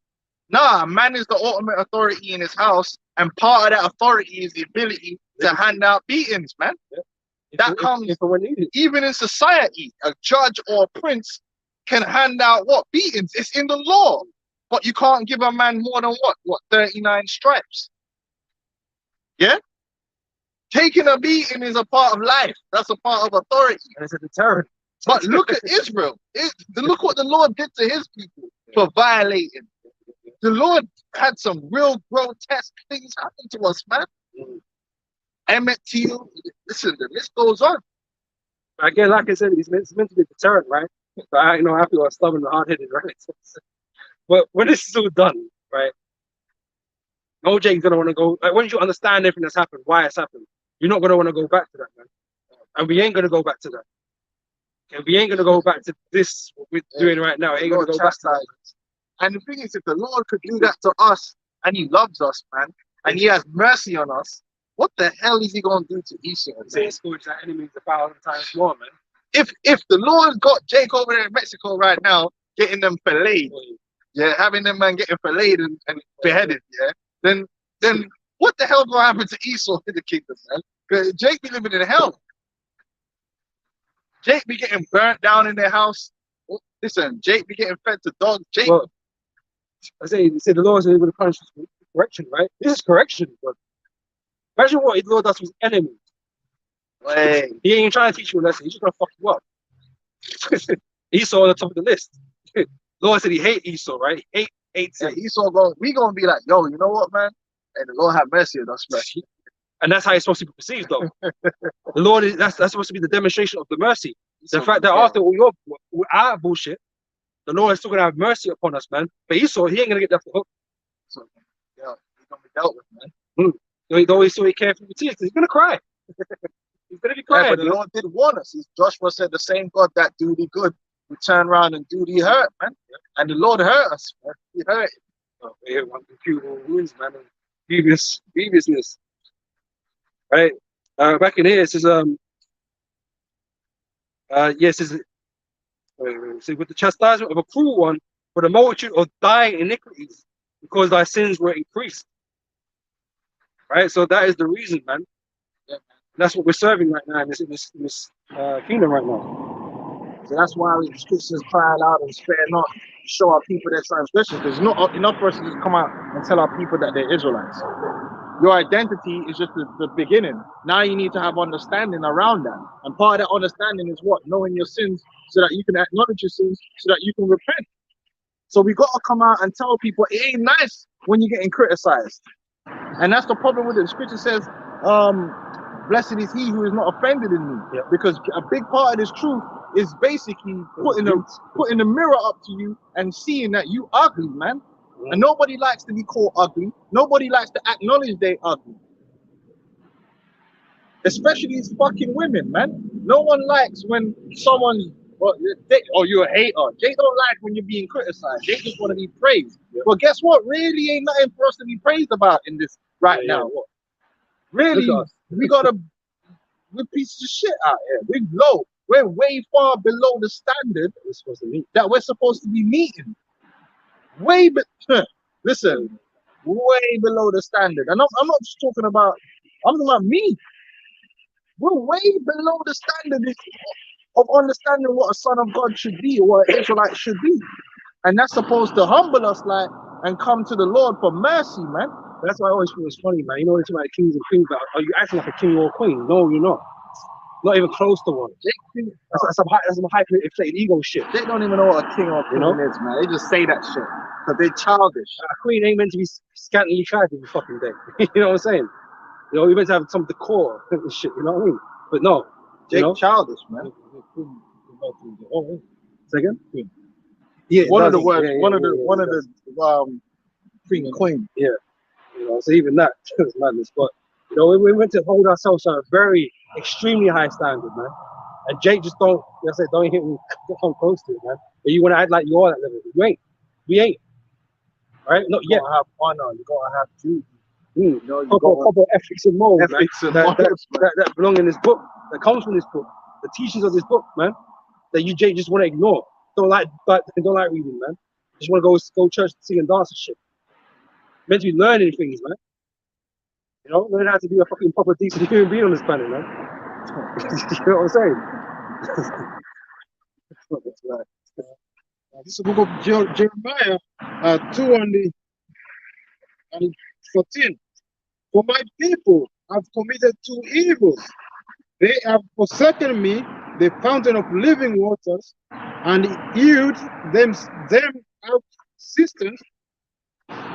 Nah, man is the ultimate authority in his house, and part of that authority is the ability to hand out beatings, man. Yeah. That comes even in society. A judge or a prince can hand out what? Beatings. It's in the law. But you can't give a man more than what? 39 stripes. Yeah? Taking a beating is a part of life. That's a part of authority. And it's a deterrent. But look at Israel. Look what the Lord did to his people for violating. The Lord had some real grotesque things happen to us, man. Emmett Till, listen, the list goes on. Again, like I said, it's meant to be a deterrent, right? But I feel like stubborn and hard-headed, right? But when this is all done, right? OJ's gonna want to go. Like, once you understand everything that's happened, why it's happened, you're not gonna want to go back to that, man. And we ain't gonna go back to that. And we ain't gonna go back to this what we're doing right now. Ain't gonna go back to that. And the thing is, if the Lord could do that to us, and He loves us, man, and he has mercy on us, what the hell is he going to do to Esau? Say scourge our enemies 1,000 times more, man. If the Lord got Jake over there in Mexico right now, getting them filleted, yeah, having them man getting filleted and beheaded, yeah, then what the hell gonna happen to Esau in the kingdom, man? Because Jake be living in hell. Jake be getting burnt down in their house. Listen, Jake be getting fed to dogs. Jake. Well, I say the Lord is able to punish us with correction, right? This is correction, but imagine what the Lord does to his enemies. Wait. He ain't even trying to teach you a lesson. He's just gonna fuck you up. Esau on the top of the list. Lord said he hate Esau, right? He hates him. Esau we gonna be like, yo, you know what, man? And the Lord have mercy on us, man. And that's how it's supposed to be perceived, though. The Lord is that's supposed to be the demonstration of the mercy. The fact that after all our bullshit, the Lord is still gonna have mercy upon us, man. But Esau, he ain't gonna get that for hook. So, yeah, he's gonna be dealt with, man. Though he's so careful with tears, he's gonna cry. He's gonna be crying. Yeah, but the Lord did warn us. Joshua said the same God that do thee good, we turn around and do thee hurt, man. And the Lord hurt us, man. He hurt him. Oh, yeah, one incurable wounds, man. Grievousness. Right? Back in here, it says, yes, it says, with the chastisement of a cruel one for the multitude of thy iniquities, because thy sins were increased. Right? So that is the reason, man. And that's what we're serving right now in this kingdom right now. So that's why the scriptures cry out and spare not, show our people their transgressions. There's not enough for us to just come out and tell our people that they're Israelites. Your identity is just the beginning. Now you need to have understanding around that. And part of that understanding is what? Knowing your sins so that you can acknowledge your sins, so that you can repent. So we got to come out and tell people it ain't nice when you're getting criticized. And that's the problem with it. The scripture says, blessed is he who is not offended in me. Yeah. Because a big part of this truth is basically putting the mirror up to you and seeing that you ugly, man. Yeah. And nobody likes to be called ugly. Nobody likes to acknowledge they ugly. Especially these fucking women, man. No one likes when someone's, you're a hater. They don't like when you're being criticized. They just want to be praised. Yeah. Well, guess what? Really ain't nothing for us to be praised about in this now. Yeah. What? Really, we're pieces of shit out here. We're low. We're way far below the standard that we're supposed to be meeting. Listen, way below the standard. And I'm not just talking about, I'm talking about me. We're way below the standard of understanding what a son of God should be, or what an Israelite should be. And that's supposed to humble us and come to the Lord for mercy, man. That's why I always feel it's funny, man. You know, it's like kings and queens, but are you acting like a king or a queen? No, you're not. Not even close to one. That's some hyper inflated ego shit. They don't even know what a king or queen is, man. They just say that shit because they're childish. A queen ain't meant to be scantily clad every fucking day. You know what I'm saying? You know, you're meant to have some decor and shit. You know what I mean? But no, Jake childish, man. Say again? Yeah. One of the words. One of the queen. Yeah. You know, so even that is madness. But you know, we went to hold ourselves to a very extremely high standard, man. And Jake just don't hit me, come close to it, man. But you want to act like you're at that level. You ain't. We ain't. Right? Not yet. You gotta have honor. You gotta have duty. You know, couple ethics and morals, man. That belong in this book. That comes from this book. The teachings of this book, man. That you Jake just want to ignore. Don't like reading, man. Just want to go church, sing and dance and shit. Meant to be learning things, man. You know, learn how to be a fucking proper decent human being on this planet, man. You know what I'm saying? That's right. This is the book of Jeremiah 2 and 14. For my people have committed two evils. They have forsaken me, the fountain of living waters, and hewed them out cisterns,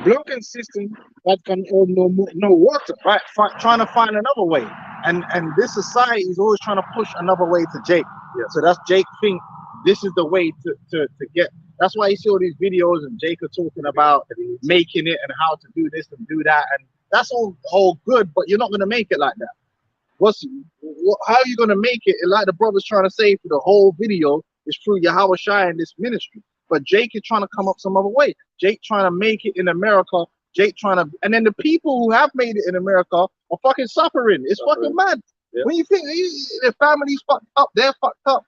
broken cisterns that can hold no water. Right, trying to find another way. And this society is always trying to push another way to Jake. Yeah. So that's Jake think this is the way to get. That's why you see all these videos and Jake are talking about making it and how to do this and do that. And that's all good, but you're not going to make it like that. How are you going to make it? Like the brother's trying to say for the whole video is through Yahweh Shai and this ministry. But Jake is trying to come up some other way. Jake trying to make it in America Jake trying to, and then the people who have made it in America are fucking suffering. It's fucking mad. Yeah. When you think their family's fucked up, they're fucked up.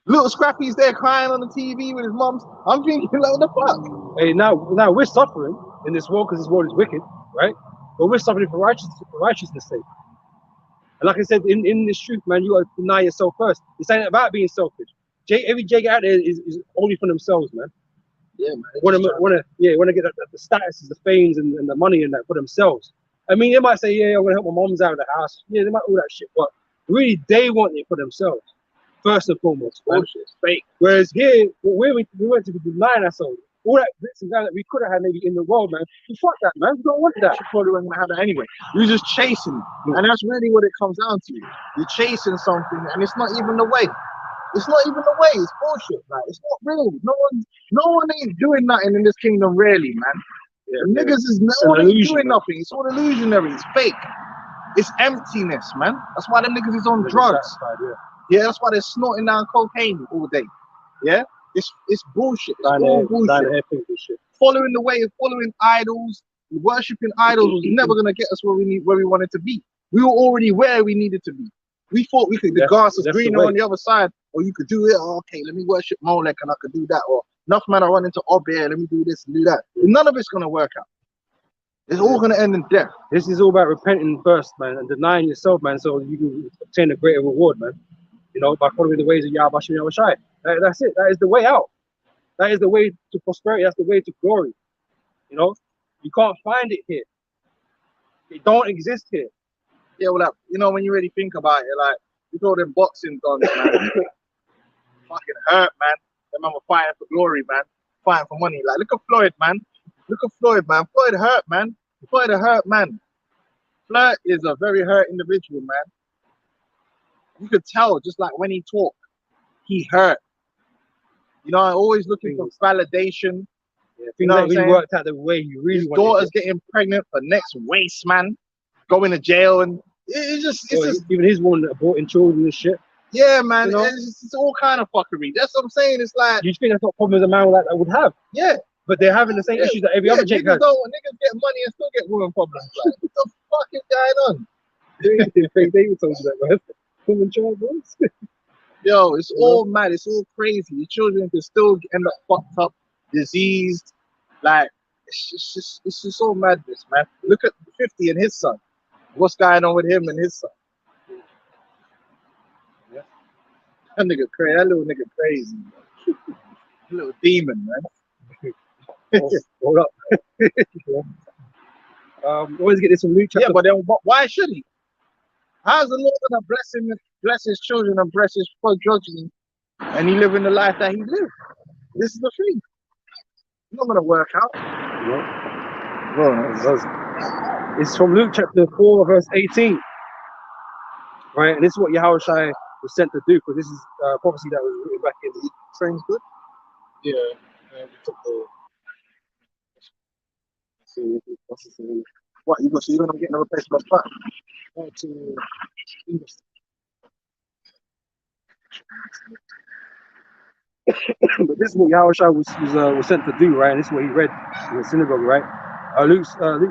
Little Scrappy's there crying on the TV with his mums. I'm thinking, like, what the fuck? Hey, now we're suffering in this world because this world is wicked, right? But we're suffering for righteousness' sake. And like I said, in this truth, man, you got to deny yourself first. It's ain't about being selfish. Every Jake out there is only for themselves, man. Yeah, man. Want to get the statuses, the fames, and the money and that for themselves. I mean, they might say, yeah, I'm gonna help my mom's out of the house. Yeah, they might all that shit, but really, they want it for themselves first and foremost. Bullshit, it's fake. Whereas here, we went to be denying ourselves all that bits and that we could have had maybe in the world, man. Fuck that, man. We don't want that. You probably wasn't gonna have that anyway. You're just chasing, and that's really what it comes down to. You're chasing something, and it's not even the way. It's not even the way. It's bullshit, man. It's not real. No one ain't doing nothing in this kingdom, really, man. The niggas is no one ain't doing nothing. It's all illusionary. It's fake. It's emptiness, man. That's why the niggas is on drugs. Yeah, that's why they're snorting down cocaine all day. Yeah, it's bullshit. It's all bullshit. Following the way of following idols, worshipping idols was never gonna get us where we wanted to be. We were already where we needed to be. We thought we could. The grass was greener on the other side, or you could do it. Oh, okay, let me worship Molech, and I could do that. Or enough man, I run into Obed. Let me do this and do that. None of it's gonna work out. It's all gonna end in death. This is all about repenting first, man, and denying yourself, man, so you can obtain a greater reward, man. You know, by following the ways of Yahweh Hashem Yahushai. That's it. That is the way out. That is the way to prosperity. That's the way to glory. You know, you can't find it here. It don't exist here. Yeah, well, like, you know, when you really think about it, like, you know, them boxing dons, man, fucking hurt, man. Them man were fighting for glory, man, fighting for money. Like, look at Floyd, man. Look at Floyd, man. Floyd hurt, man. Floyd a hurt man. Floyd is a very hurt individual, man. You could tell, just like when he talked, he hurt. You know, always looking for validation. Yeah, you know what I'm saying? Worked out the way you really want. His daughter's getting pregnant for next waste, man. Going to jail, and it's just even his one aborting children and shit. Yeah, man. You know? It's all kind of fuckery. That's what I'm saying. It's like, you think that's what problems a man like that would have? Yeah. But they're having the same issues that every other chick has. Niggas get money and still get woman problems. Like, what the fuck is going on? They told you that, man. Woman child boys. Yo, it's all mad. It's all crazy. Your children can still end up fucked up, diseased. Like, it's just all madness, man. Look at 50 and his son. What's going on with him and his son? Yeah. That nigga crazy. That little nigga crazy. Little demon, man. Hold up. Always get this from Luke chapter. Yeah, but then why should he? How's the Lord gonna bless his children and bless his progeny, and he living the life that he lived? This is the thing. It's not gonna work out. No, it's from Luke chapter 4, verse 18. Right, and this is what Yahushua was sent to do, because this is prophecy that was written back in the train's good. Yeah, we took the. What you so you're gonna get a replacement part? To English. But this is what Yahushua was sent to do, right? And this is what he read in the synagogue, right? Luke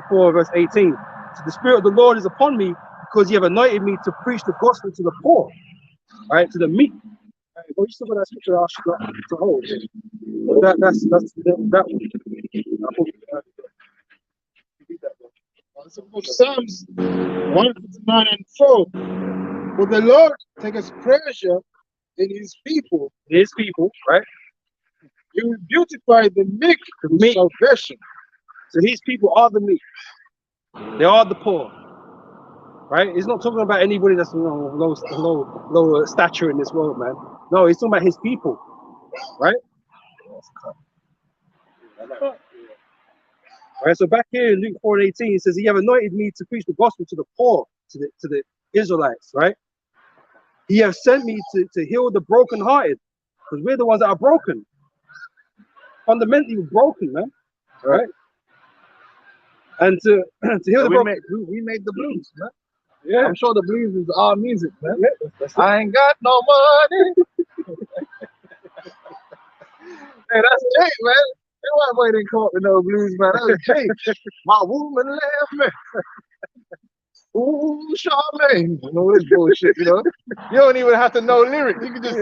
4, verse 18. So the Spirit of the Lord is upon me, because you have anointed me to preach the gospel to the poor, right? To the meek. Right? Well, you still got that scripture to hold. That's that one. Psalms 159 and 4. For the Lord taketh pleasure in his people. His people, right? He will beautify the meek with salvation. So his people are the meek. They are the poor. Right? He's not talking about anybody that's low stature in this world, man. No, he's talking about his people. Right? Right, so back here in Luke 4:18, it says, he have anointed me to preach the gospel to the poor, to the Israelites, right? He has sent me to heal the brokenhearted, because we're the ones that are broken. Fundamentally, we're broken, man. Right? And to heal the broken. We made the blues, man. Yeah. I'm sure the blues is our music, man. Yeah, that's I ain't got no money. Hey, that's it, man. white boy didn't come up with no blues, man. That was Jake. My woman left me. Ooh, Charmaine. And all this bullshit, you know. You don't even have to know lyrics. You can just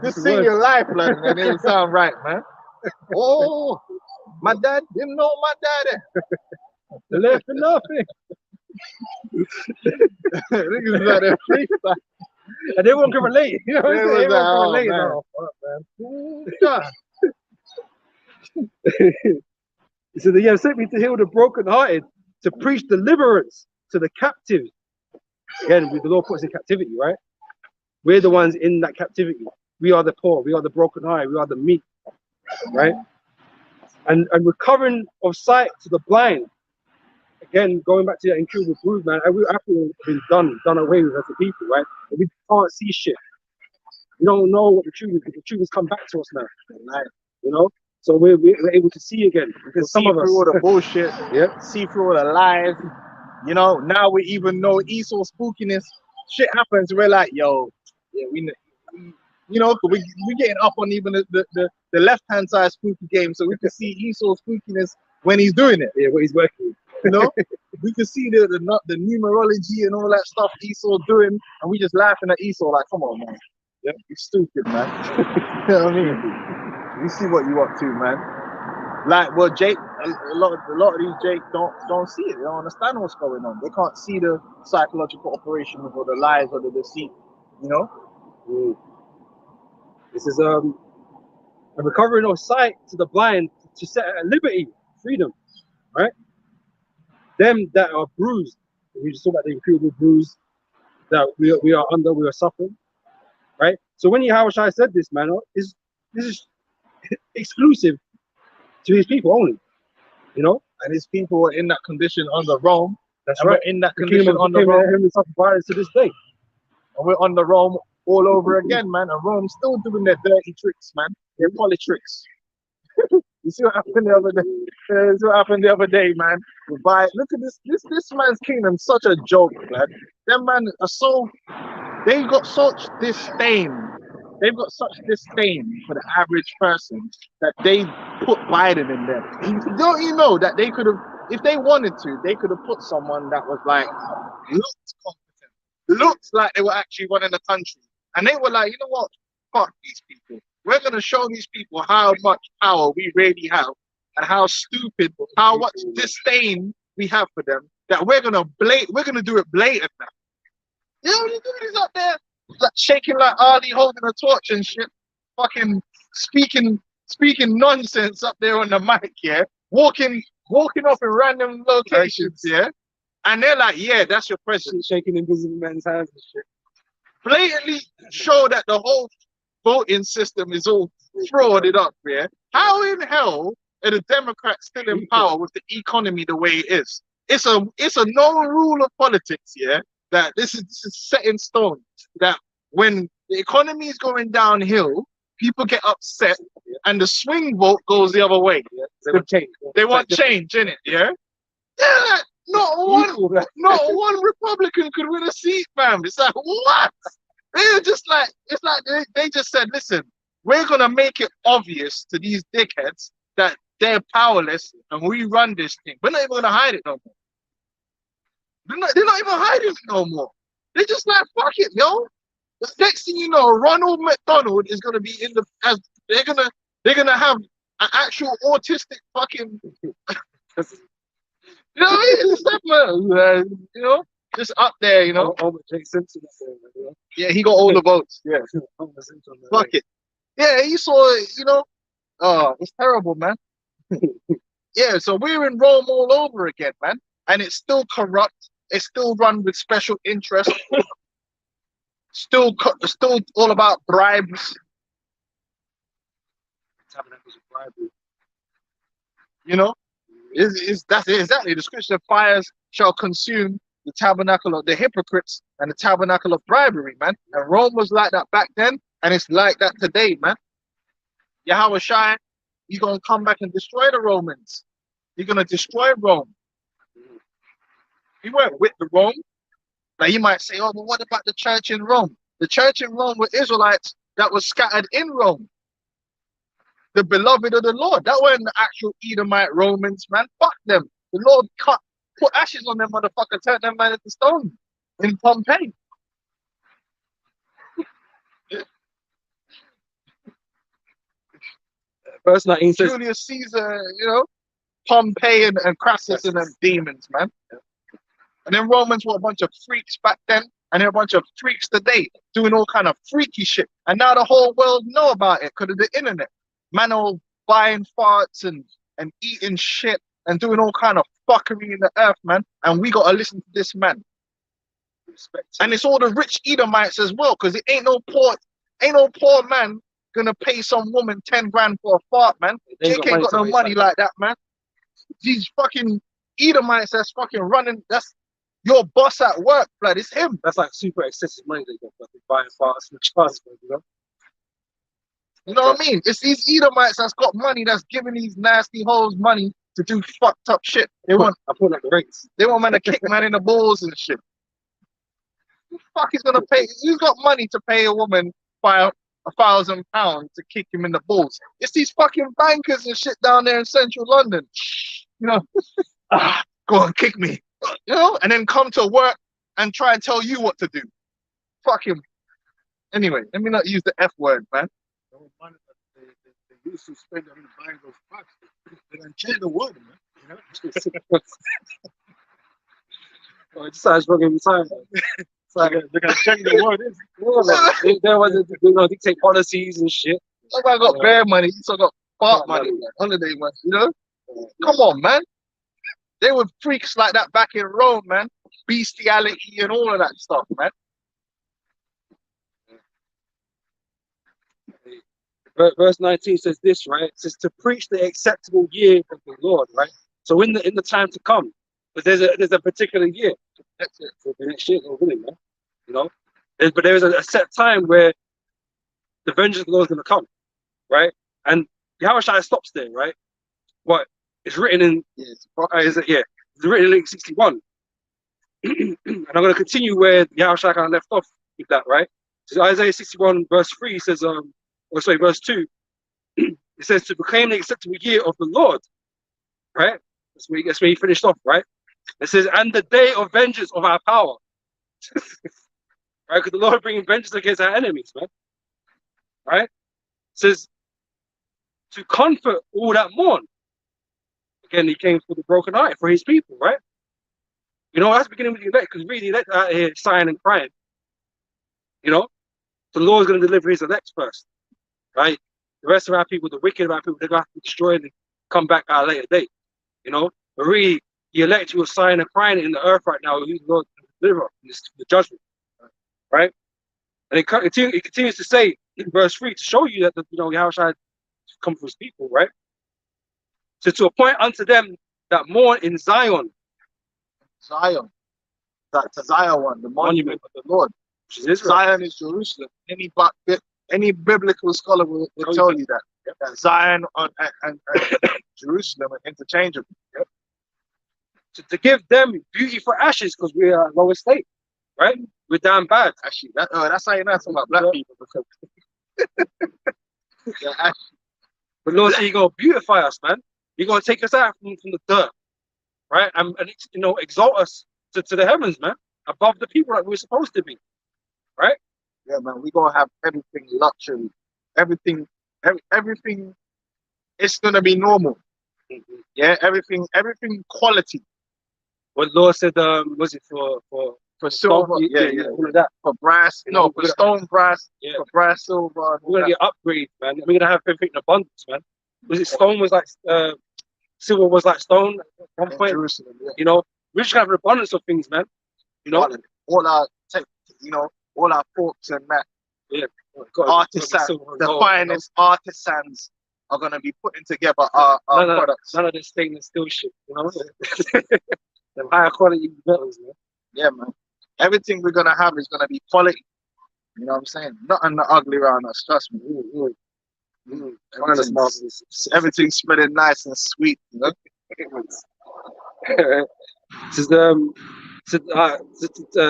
just sing your life, blood, and it'll sound right, man. Oh, my dad didn't know my daddy. Left for nothing. Niggas like that freestyle. And everyone can relate. You know what I'm saying? It was Everyone like, can relate. oh, Oh, fuck, man. Ooh, God. He said, "Yeah, sent me to heal the brokenhearted, to preach deliverance to the captives." Again, the Lord puts us in captivity, right? We're the ones in that captivity. We are the poor. We are the brokenhearted. We are the meek, right? And recovering of sight to the blind. Again, going back to that incurable bruise, man. We actually been done away with as a people, right? And we can't see shit. We don't know what the truth is, because the truth has come back to us now, right? You know. So we're able to see again. Because some See of us, through all the bullshit. yeah, See through all the lies. You know, now we even know Esau spookiness. Shit happens. We're like, yo, yeah, you know, we getting up on even the left hand side spooky game, so we can see Esau spookiness when he's doing it. yeah, what he's working with. You know, we can see the numerology and all that stuff Esau doing, and we just laughing at Esau like, come on, man. Yep. You're stupid, man. You know what I mean? You see what you up to, man. Like, well, Jake, a lot of these Jake don't see it. They don't understand what's going on. They can't see the psychological operation or the lies or the deceit. You know. Mm. This is a recovering of sight to the blind, to set at liberty, freedom, right? Them that are bruised, we just talk about the incurable bruise that we are under, we are suffering, right? So when Yahushua said this, man, this is exclusive to his people only, you know. And his people were in that condition under Rome. That's and right. We're in that The condition kingdom under Rome. and suffer violence to this day. And we're under Rome all over again, man. And Rome's still doing their dirty tricks, man. Their tricks. You see what happened the other day? You see what happened the other day, man? Look at this man's kingdom, such a joke, man. Them man are so, they've got such disdain. They've got such disdain for the average person that they put Biden in there. Don't you know that they could have, if they wanted to, they could have put someone that was like, looked competent, looked like they were actually running the country. And they were like, you know what? Fuck these people. We're going to show these people how much power we really have and how stupid, how much disdain we have for them, that we're going to do it blatant now. You know what they're doing is up there, like shaking like Ali holding a torch and shit, fucking speaking nonsense up there on the mic, yeah, walking off in random locations, yeah, and they're like, yeah, that's your president, shaking invisible men's hands and shit. Blatantly show that the whole voting system is all frauded up, yeah. How in hell are the Democrats still in power with the economy the way it is? It's a known rule of politics, yeah, that this is set in stone, that when the economy is going downhill, people get upset and the swing vote goes the other way. Yeah, they want change. They want change, innit? Yeah? Yeah, not one Republican could win a seat, fam. It's like, what? They're just like, it's like they just said, listen, we're gonna make it obvious to these dickheads that they're powerless and we run this thing. We're not even gonna hide it no more. They're not even hiding it no more. They're just like, fuck it, yo. The next thing you know, Ronald McDonald is gonna be they're gonna have an actual autistic fucking you know what I mean? It's like, you know, just up there, you know. Jake Simpson up there, you know? Yeah, he got all the votes. Yeah. Fuck it. Yeah, he saw it, you know. Oh, it's terrible, man. Yeah, so we're in Rome all over again, man. And it's still corrupt. It's still run with special interest. Still all about bribes. You know? That's exactly the scripture. Fires shall consume the tabernacle of the hypocrites and the tabernacle of bribery, man. And Rome was like that back then, and it's like that today, man. Yahweh Shai, he's gonna come back and destroy the Romans. He's gonna destroy Rome. He weren't with the Rome. Now you might say, oh, but what about the church in Rome? The church in Rome were Israelites that was scattered in Rome. the beloved of the Lord. That weren't the actual Edomite Romans, man. Fuck them. The Lord put ashes on them motherfucker, turned them man into stone in Pompeii. Verse 19 says, Julius Caesar, you know, Pompey and Crassus and them demons, man. And then Romans were a bunch of freaks back then, and they're a bunch of freaks today, doing all kind of freaky shit. And now the whole world know about it because of the internet. Man all buying farts and eating shit and doing all kind of fuckery in the earth, man. And we gotta listen to this man. And it's all the rich Edomites as well, because it ain't no poor man gonna pay some woman 10 grand for a fart, man. Jake ain't got no money like that, man. These fucking Edomites that's fucking running, that's your boss at work, blood. It's him. That's like super excessive money they got fucking buying farts and transfers, you know? You know what I mean? It's these Edomites that's got money that's giving these nasty hoes money to do fucked up shit. I put like the rates. They want man to kick man in the balls and shit. Who the fuck is gonna pay? Who's got money to pay a woman £1,000 to kick him in the balls? It's these fucking bankers and shit down there in central London. You know, go on, kick me. You know, and then come to work and try and tell you what to do. Fuck him. Anyway, let me not use the F word, man. They used to spend on buying those parts. They done change the word, man. You know? Oh, it just sounds wrong every time, man. It's like, They're gonna change the word. they want to dictate policies and shit. Somebody got bare money, so got fart money, man. Holiday money, you know? Come on, man. They were freaks like that back in Rome, man. Bestiality and all of that stuff, man. Verse 19 says this, right? It says to preach the acceptable year of the Lord, right? So in the time to come, but there's a particular year. That's it for the next year, really, man. You know, but there is a set time where the vengeance of the Lord is going to come, right? And Yahushua stops there, right? What it's written in it's written in Link 61. And I'm going to continue where Yahushua kind of left off with that, right? So Isaiah 61 verse 3 says, verse 2, it says to proclaim the acceptable year of the Lord, right? That's where he finished off, right? It says, and the day of vengeance of our power. Right? Because the Lord bringing vengeance against our enemies, man. Right? It says to comfort all that mourn. Again, he came for the broken heart for his people, right? You know, that's beginning with the elect, because really the elect out here sighing and crying. You know? So the Lord's going to deliver his elect first. Right? The rest of our people, the wicked of our people, they're going to have to be destroyed and come back at a later date. You know? But really, the elect who are sighing and crying in the earth right now, who's the Lord to deliver the judgment. Right? And it continues to say in verse 3 to show you that Yahushua come for his people, right? So to appoint unto them that mourn in Zion. Zion. That's the Zion one, the monument of the Lord. Which is Israel. Zion is Jerusalem. Any biblical scholar will tell you that. That Zion and Jerusalem are interchangeable. Yep. To give them beauty for ashes, because we are lower state, right? We're damn bad. Actually, that's how you know something about black people. Yeah, but Lord said, you're going to beautify us, man. You're going to take us out from the dirt, right? And exalt us to the heavens, man, above the people that we're supposed to be, right? Yeah, man, we're going to have everything luxury. Everything, it's going to be normal. Mm-hmm. Yeah, everything quality. What Lord said, was it for silver? Yeah, all of that. For brass, for stone, brass, for brass, silver. We're going to get upgrades, man. We're going to have everything in abundance, man. Was it stone was like, silver was like stone at one point? Jerusalem, yeah. You know, we're just going to have an abundance of things, man. You know? All our forks and that. Yeah. Artisans, the finest artisans are going to be putting together our products. None of this stainless steel shit, you know? The higher quality metals, man. Yeah, man. Everything we're going to have is going to be quality. You know what I'm saying? Nothing ugly around us, trust me. Everything's smelling nice and sweet, you know?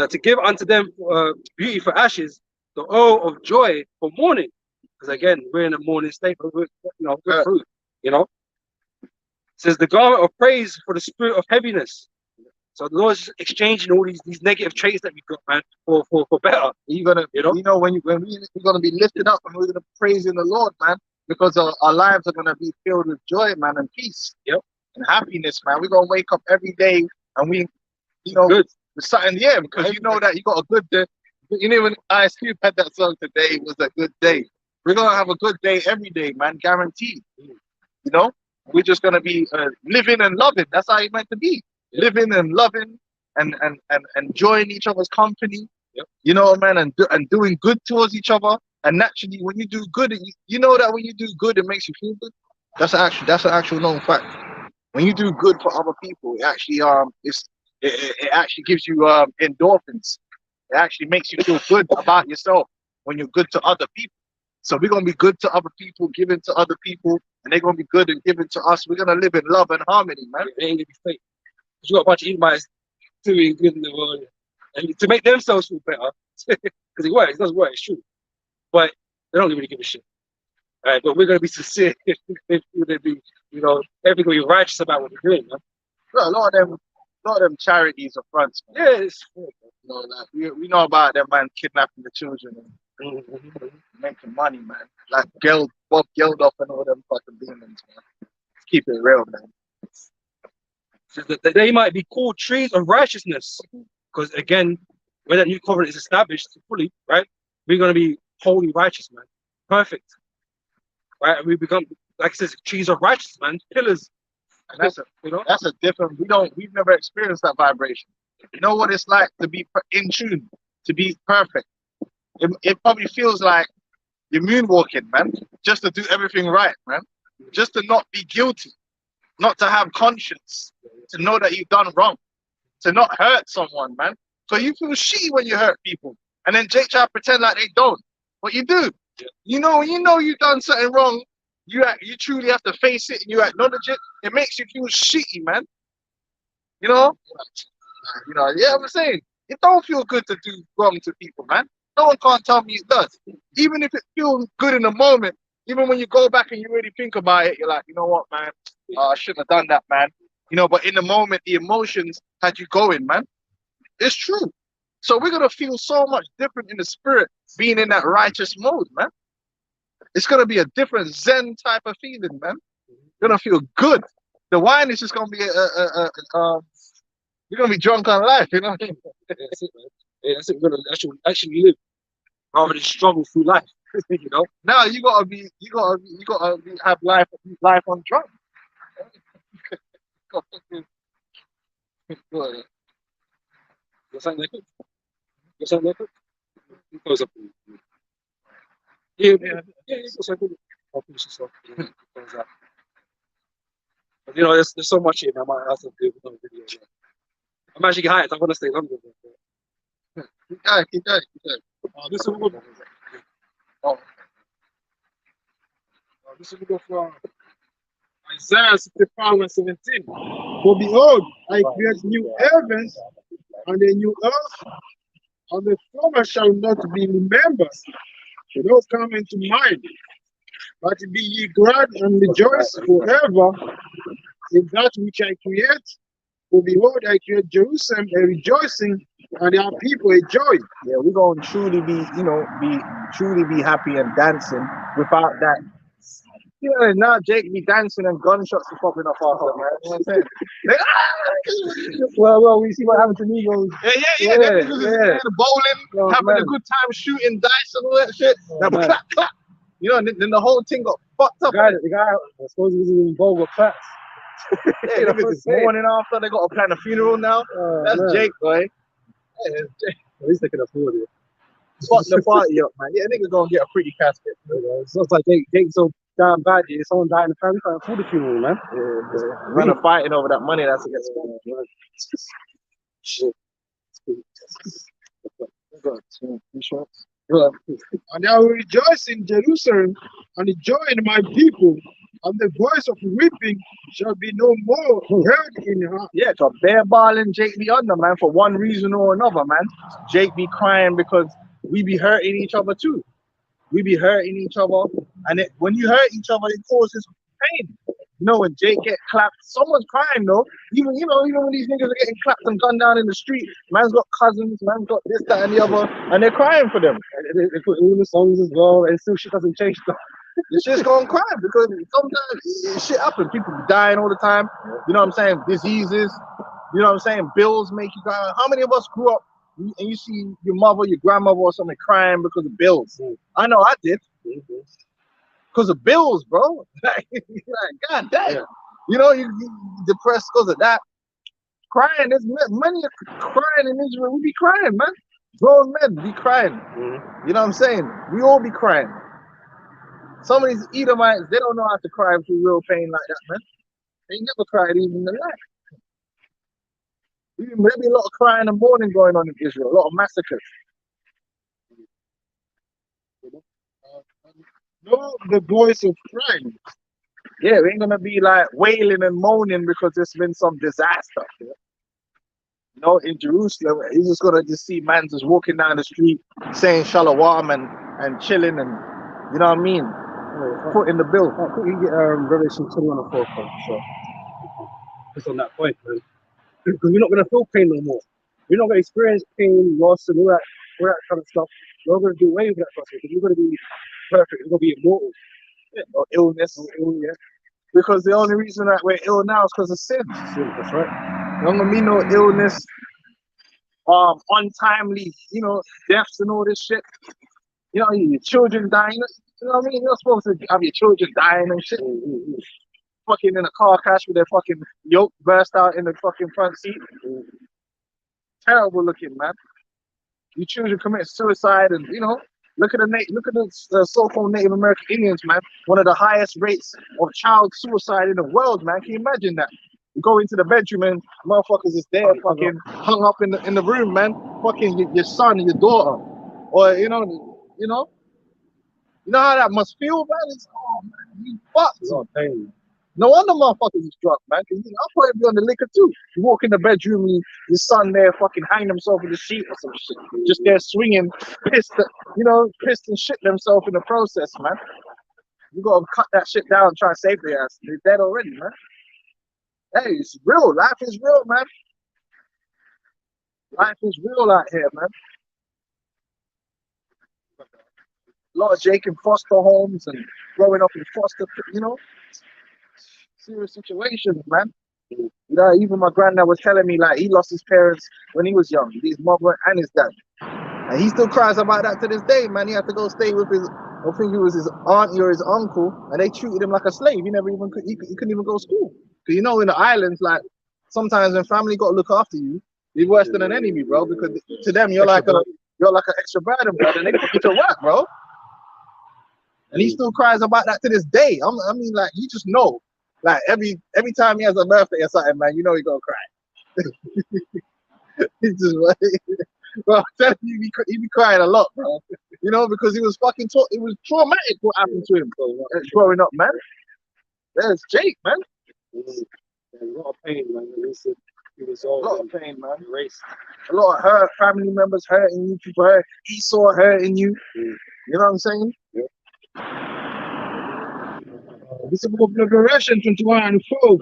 To give unto them beauty for ashes, the oil of joy for mourning. Because again, we're in a mourning state, but we're, we're through. It says the garment of praise for the spirit of heaviness. So the Lord's exchanging all these negative traits that we've got, man, for better. You're gonna, when we're gonna be lifted up and we're gonna praise in the Lord, man, because our lives are gonna be filled with joy, man, and peace. Yep. And happiness, man. We're gonna wake up every day and we, good. With something, because you know that you got a good day. When Ice Cube had that song today, it was a good day. We're gonna have a good day every day, man, guaranteed. We're just gonna be living and loving. That's how it's meant to be. Living and loving and enjoying each other's company. Yep. Man, and doing good towards each other. And naturally, when you do good, you know that when you do good, it makes you feel good. That's an actual known fact. When you do good for other people, it actually it actually gives you endorphins. It actually makes you feel good about yourself when you're good to other people. So we're gonna be good to other people, giving to other people, and they're gonna be good and giving to us. We're gonna live in love and harmony, man. It ain't gonna be fake. You got a bunch of Edomites doing good in the world, and to make themselves feel better, because it does work, it's true. But they don't really give a shit. All right, but we're gonna be sincere. We're gonna be, everything will be righteous about what we're doing, man. Well, a lot of them charities are fronts, man. Yeah, it's we know about them, man, kidnapping the children and making money, man. Like Bob Geldof and all them fucking demons, man. Let's keep it real, man. So that they might be called trees of righteousness, because again, when that new covenant is established fully, right, we're going to be wholly righteous, man, perfect, right? And we become, like it says, trees of righteousness, man, pillars. And that's a different. We've never experienced that vibration. You know what it's like to be in tune, to be perfect. It probably feels like you're moonwalking, man, just to do everything right, man, just to not be guilty. Not to have conscience, to know that you've done wrong, to not hurt someone, man. So you feel shitty when you hurt people, and then Jake try to pretend like they don't. But you do. Yeah. You know you've done something wrong. You truly have to face it and you acknowledge it. It makes you feel shitty, man. Yeah, I'm saying it don't feel good to do wrong to people, man. No one can't tell me it does. Even if it feels good in the moment, even when you go back and you really think about it, you're like, you know what, man? I shouldn't have done that, man. But in the moment, the emotions had you going, man. It's true. So we're going to feel so much different in the spirit being in that righteous mode, man. It's going to be a different Zen type of feeling, man. You're going to feel good. The wine is just going to be you're going to be drunk on life, That's it, man. Yeah, that's it. We're going to actually live rather than struggle through life. Now you gotta have life on drunk. You're saying they could? You're saying they could? It goes up. Yeah, it's so good. I'll finish this off. It goes up. But there's so much here, man. I might have to do another video. Man. I'm actually high. I want to stay longer. Keep going. This is good. This is go from Isaiah 65 and 17. For behold, I create new heavens and a new earth, and the former shall not be remembered, nor come into mind. But be ye glad and rejoice forever in that which I create. For behold, I create Jerusalem a rejoicing, and our people a joy. Yeah, we're gonna truly be happy and dancing without that. Now Jake be dancing and gunshots are popping off after, man. You know what I'm saying? Well, we see what happened to Negroes. Yeah. Bowling, having a good time shooting dice and all that shit. Now, clap. Then the whole thing got fucked up. The guy, I suppose he was involved with claps. Yeah, this morning after they got to plan a funeral now. That's man. Jake, boy. Yeah, Jake. At least they can afford it. Fuck the party up, man. Yeah, niggas gonna get a pretty casket. It's not like Jake's so damn bad. If someone died in the family, can't afford the funeral, man. Yeah. Man are fighting over that money that's against spent. And I will rejoice in Jerusalem and joy in my people, and the voice of weeping shall be no more heard in her. Yeah, so bare balling Jake be under, man, for one reason or another, man. Jake be crying because we be hurting each other too. we be hurting each other, and when you hurt each other, it causes pain. You know, when Jake get clapped, someone's crying though. Even even when these niggas are getting clapped and gunned down in the street, man's got cousins, man's got this, that, and the other, and they're crying for them. And they put all the songs as well, and still shit doesn't change. It's just gonna cry because sometimes shit happens. People be dying all the time. You know what I'm saying? Diseases. You know what I'm saying? Bills make you cry. How many of us grew up and you see your mother, your grandmother, or something crying because of bills? I know I did. Because of bills, bro. Like, God damn. Yeah. You know, you depressed because of that. Crying. There's many crying in Israel. We be crying, man. Grown men be crying. You know what I'm saying? We all be crying. Some of these Edomites, they don't know how to cry through real pain like that, man. They never cried even in their life. There be a lot of crying in the morning going on in Israel, a lot of massacres. No, the voice of crying. Yeah, we ain't gonna be like wailing and moaning because there's been some disaster. You know, in Jerusalem, he's just gonna see man just walking down the street saying shalom and chilling and you know what I mean? Put in the bill. I think you get Revelation 21 and 4 from, so just on that point, man. Because we're not gonna feel pain no more. We're not gonna experience pain, loss, and all that kind of stuff. We're not gonna do away with that process because we're gonna be perfect. We're gonna be immortal. Or illness, yeah. Because the only reason that we're ill now is because of sin. That's right. There don't gonna be no illness, untimely, you know, deaths and all this shit. You know, your children dying. You know what I mean? You're not supposed to have your children dying and shit. Fucking in a car crash with their fucking yoke burst out in the fucking front seat. Terrible looking, man. You children commit suicide, and you know, look at the so-called Native American Indians, man. One of the highest rates of child suicide in the world, man. Can you imagine that? You go into the bedroom and motherfuckers is there, fucking hung up in the room, man. Fucking your son and your daughter, or you know how that must feel, man. It's man, you fucked. It's a lot of pain. No wonder motherfuckers is drunk, man. Cause I'll probably be on the liquor too. You walk in the bedroom, your son there fucking hang himself in the sheet or some shit. Just there swinging, pissed and shit themselves in the process, man. You gotta cut that shit down and try to save their ass. They're dead already, man. Hey, it's real. Life is real, man. Life is real out here, man. A lot of Jake in foster homes and growing up in foster, you know. Serious situations, man. You know, even my granddad was telling me like he lost his parents when he was young, his mother and his dad, and he still cries about that to this day, man. He had to go stay with his, I think it was his auntie or his uncle, and they treated him like a slave. He couldn't even go to school. Cause you know, in the islands, like sometimes when family got to look after you, you're worse than an enemy, bro. Because to them, you're like an extra burden, brother, and they put you to work, bro. And he still cries about that to this day. I mean, like you just know. Like every time he has a birthday or something, man, you know he's gonna cry. He's just like, bro, I'm telling you, he be crying a lot, bro. You know, because he was fucking it was traumatic what happened to him growing up, man. There's Jake, man. A lot of pain, man. It was all a lot of pain, man. Erased. A lot of hurt, family members hurting you, people hurt, Esau hurting you. You know what I'm saying? Yeah. This is the book of Revelation 21 and 4.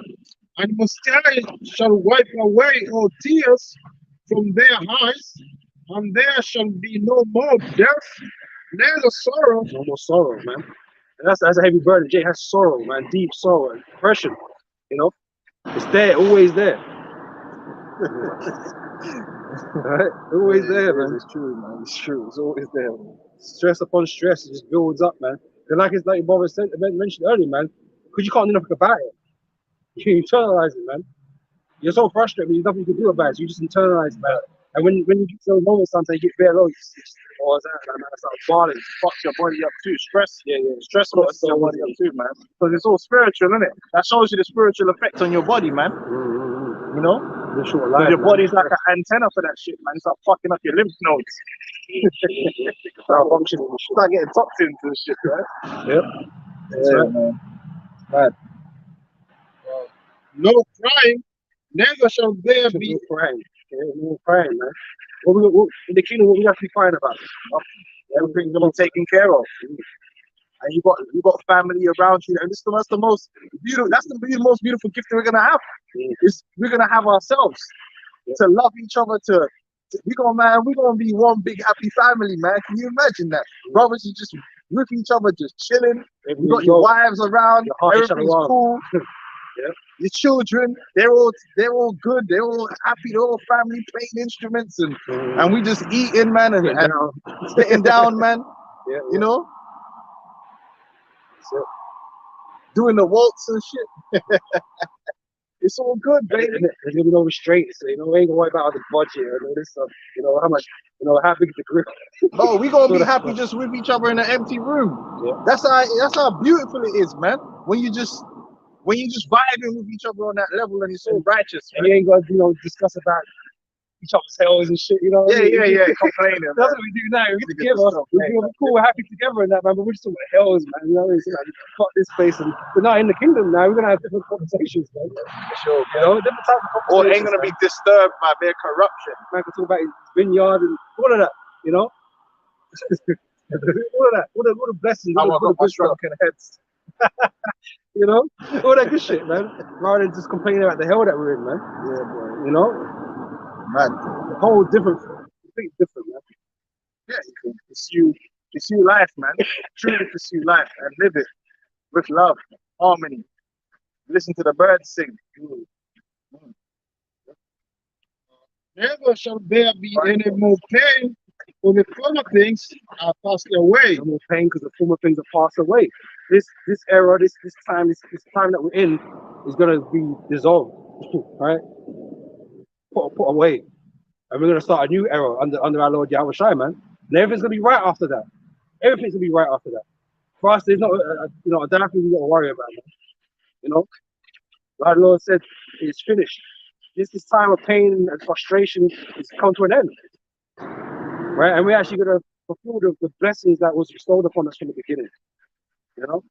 And Messiah shall wipe away all tears from their eyes, and there shall be no more death, neither sorrow. No more sorrow, man. And that's a heavy burden. Jay has sorrow, man. Deep sorrow and depression. You know? It's there, always there. Right? Always there, man. It's true, man. It's true. It's always there. Stress upon stress, it just builds up, man. And like your brother mentioned earlier, man, because you can't do nothing about it. You internalize it, man. You're so frustrated, but there's nothing you can do about it. So you just internalize it, man. And when you get to those moments, sometimes you get very low. Oh, that, man. That's how body fucks your body up too. Stress, stress fucks your body up too, man. Because it's all spiritual, isn't it? That shows you the spiritual effects on your body, man. You know? Your body's like an antenna for that shit, man. It's like fucking up your lymph nodes. Start getting toxins and shit, right? Yep. That's right, man. Right. No crying, neither shall there be. No crying. Yeah, no crying, man. What in the kingdom, what we have to be crying about? Everything's gonna be taken care of. And you got family around you, and that's the most beautiful. That's the most beautiful gift that we're gonna have. Is we're gonna have ourselves to love each other. We're gonna be one big happy family, man. Can you imagine that? Brothers are just with each other, just chilling. You got your wives around. Everything's cool. Your children, they're all good. They're all happy. They're all family playing instruments, and we just eating, man, and sitting down, man. You know. Doing the waltz and shit. It's all good, baby. There's gonna be no restraints. You know, we ain't gonna worry about the budget and all this stuff. You know, how much, how big the grip. No, we gonna be happy just with each other in an empty room. Yeah. That's how beautiful it is, man. When you just vibing with each other on that level, and it's so righteous. And you ain't gonna discuss about each other's hells and shit, you know. Yeah, complaining. That's what we do now. We get together. We're cool. We're happy together and that, man. But we're just talking about hells, man. You know, it's like, fuck this place, and we're not in the kingdom now. We're gonna have different conversations, man. For sure. You know, different type of conversations. Or ain't gonna be disturbed by their corruption. Man can talk about his vineyard and all of that. You know, all of that, all the blessings. I want to go drunken heads. You know, all that good shit, man. Rather than just complaining about the hell that we're in, man. Yeah, boy. You know, Man. the whole different, completely different, man. Yeah, you can pursue life, man. Truly pursue life and live it with love, harmony. Listen to the birds sing. Never shall there be any more pain, for the former things are passed away. No more pain because the former things are passed away. This era, this time that we're in is gonna be dissolved, right? Put away, and we're gonna start a new era under our Lord Yahweh Shai, man. And everything's gonna be right after that. Everything's gonna be right after that. For us, there's not, a damn thing we gotta worry about, man. You know, like the Lord said, it's finished. This time of pain and frustration is come to an end, right? And we're actually gonna fulfill the blessings that was bestowed upon us from the beginning. You know,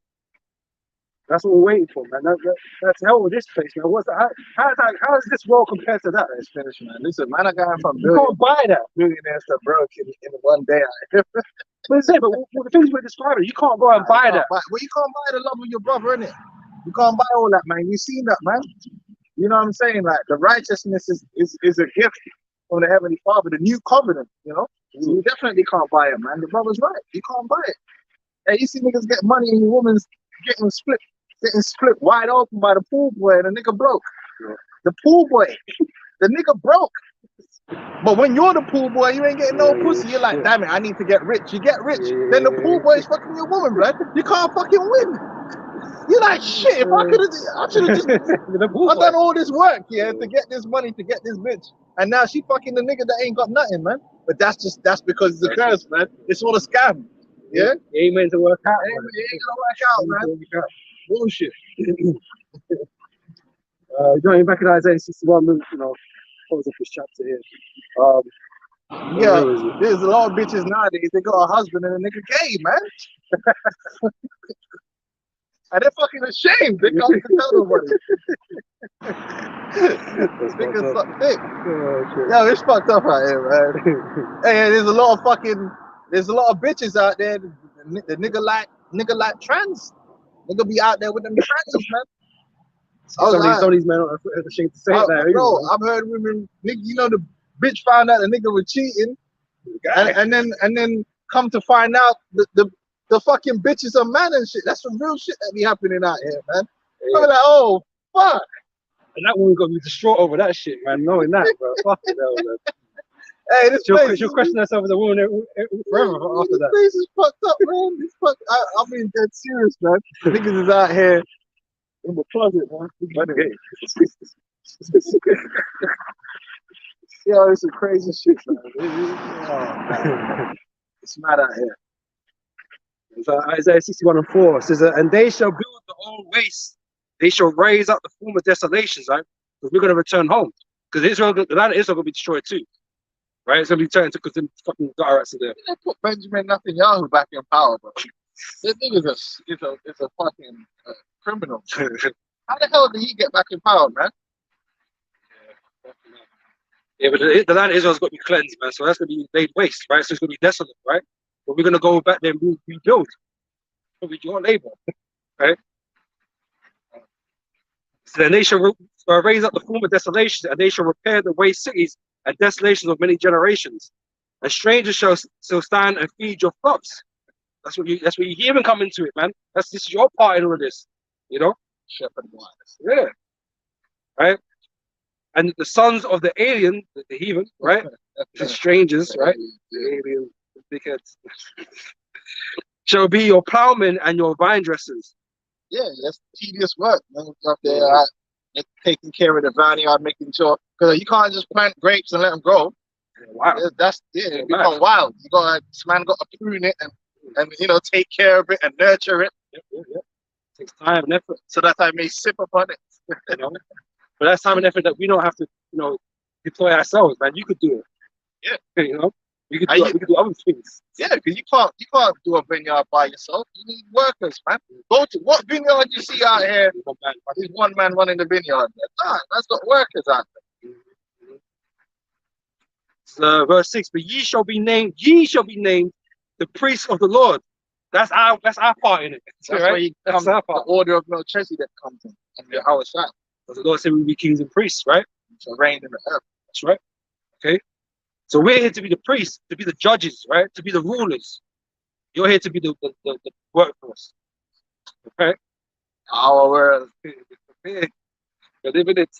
that's what we're waiting for, man. That's hell with this place, man. How is this world compared to that? It's finished, man. Listen, man, I got from You can't buy that. millionaires to broke in one day. But the things we're describing, you can't go and buy that. Well, you can't buy the love of your brother, innit? You can't buy all that, man. You seen that, man. You know what I'm saying? Like, the righteousness is a gift from the Heavenly Father, the new covenant, you know? So you definitely can't buy it, man. The brother's right. You can't buy it. Hey, you see niggas get money and your woman's getting split wide open by the pool boy, and the nigga broke. Yeah. The pool boy, the nigga broke. But when you're the pool boy, you ain't getting no pussy. You're like, damn it, I need to get rich. You get rich, then the pool boy is fucking your woman, blood. You can't fucking win. You're like, shit, if I should have just done all this work, to get this money, to get this bitch. And now she fucking the nigga that ain't got nothing, man. But that's because it's a curse, man. It's all a scam. Yeah? It ain't meant to work out. It ain't gonna work out, man. Bullshit. Going back in Isaiah 61, close up this chapter here. There's a lot of bitches nowadays. They got a husband and a nigga gay, man. And they're fucking ashamed. They can't even tell nobody. Niggas suck dick. Yo, it's fucked up out here, man. Hey, there's a lot of bitches out there. The nigga like trans. Nigga be out there with them trannies, man. Some of these men are ashamed to say that. Bro, I've heard women, the bitch found out the nigga was cheating, and then come to find out the fucking bitch is a man and shit. That's some real shit that be happening out here, man. Yeah. I'm like, oh fuck. And that woman gonna be distraught over that shit, man. Knowing that, bro. Fucking hell, man. Hey, she'll question herself as a woman forever after that. This place is fucked up, man. I mean, dead serious, man. Niggas is out here in the closet, man. Yo, it's some crazy shit, man. It's mad out here. So Isaiah 61:4 says, and they shall build the old waste. They shall raise up the former desolations, right? Because we're going to return home. Because the land of Israel going to be destroyed too. Right? It's going to be turned into some fucking gutter there. They put Benjamin Netanyahu back in power, bro. This nigga is a fucking criminal. How the hell did he get back in power, man? Yeah, but the land of Israel's got to be cleansed, man. So that's going to be laid waste, right? So it's going to be desolate, right? but we're going to go back there and rebuild with your labor, right? So the nation will raise up the former desolations, and they shall repair the waste cities and desolations of many generations. And strangers shall stand and feed your flocks. That's what you hearing come into it, man. This is your part in all of this, you know? Shepherd wise. Yeah. Right? And the sons of the alien, the heathen, right? The strangers, right? The alien, the dickheads. Shall be your plowmen and your vine dressers. Yeah, that's tedious work, man. Up there, taking care of the vineyard, making sure, because you can't just plant grapes and let them grow. Wow. It become wild. You got this man got to prune it and take care of it and nurture it. Yep. Takes time and effort. So that I may sip upon it. You know? But that's time and effort that we don't have to, deploy ourselves, man. You could do it. Yeah. You know? We could do other things. Yeah, because you can't do a vineyard by yourself. You need workers, man. Go to what vineyard you see out here? There's one man running the vineyard. Nah, that's got workers out there. Verse 6, but ye shall be named the priests of the Lord. That's our part in it. That's where you come, the order of Melchizedek comes in. And how it's that. The Lord said we be kings and priests, right? To reign in the earth. That's right. Okay. So we're here to be the priests, to be the judges, right? To be the rulers. You're here to be the workforce. Okay? Our world. You're living it.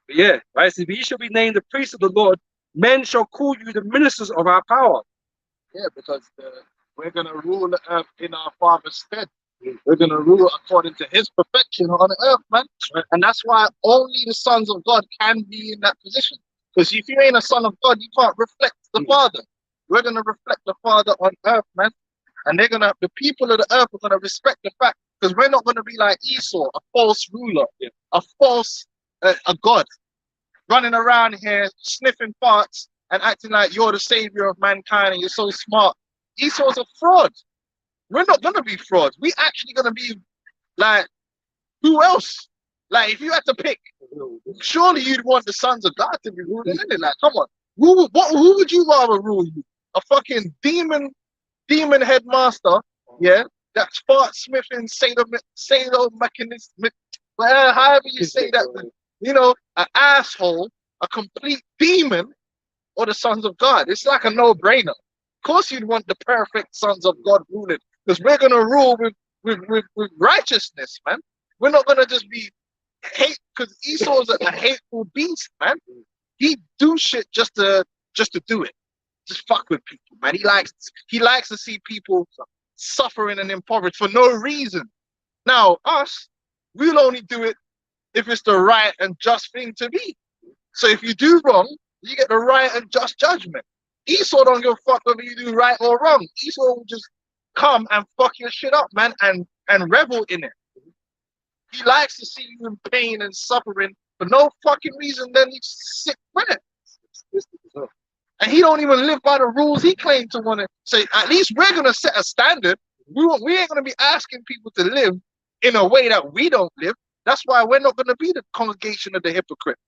But yeah, right? So ye shall be named the priests of the Lord. Men shall call you the ministers of our power. Yeah, because we're going to rule the earth in our Father's stead. We're going to rule according to his perfection on the earth, man. Right. And that's why only the sons of God can be in that position. Because if you ain't a son of God, you can't reflect the Father. We're going to reflect the Father on earth, man. And the people of the earth are going to respect the fact, because we're not going to be like Esau, a false ruler, a false, a God, running around here, sniffing farts and acting like you're the savior of mankind and you're so smart. Esau's a fraud. We're not going to be frauds. We're actually going to be like, who else? Like, if you had to pick, surely you'd want the sons of God to be ruling, isn't it? Like, come on. Who would you rather rule you? A fucking demon headmaster, yeah? That's fart sniffing, sadomasochistic, however you say that, an asshole, a complete demon, or the sons of God. It's like a no-brainer. Of course you'd want the perfect sons of God ruling, because we're going to rule with righteousness, man. We're not going to just be hate, because Esau's a hateful beast, man. He do shit just to do it. Just fuck with people, man. He likes to see people suffering and impoverished for no reason. Now, us, we'll only do it if it's the right and just thing to be. So if you do wrong, you get the right and just judgment. Esau don't give a fuck whether you do right or wrong. Esau will just come and fuck your shit up, man, and revel in it. He likes to see you in pain and suffering for no fucking reason. Then he's sick with it. And he don't even live by the rules he claimed to want to say. At least we're going to set a standard. We ain't going to be asking people to live in a way that we don't live. That's why we're not going to be the congregation of the hypocrite.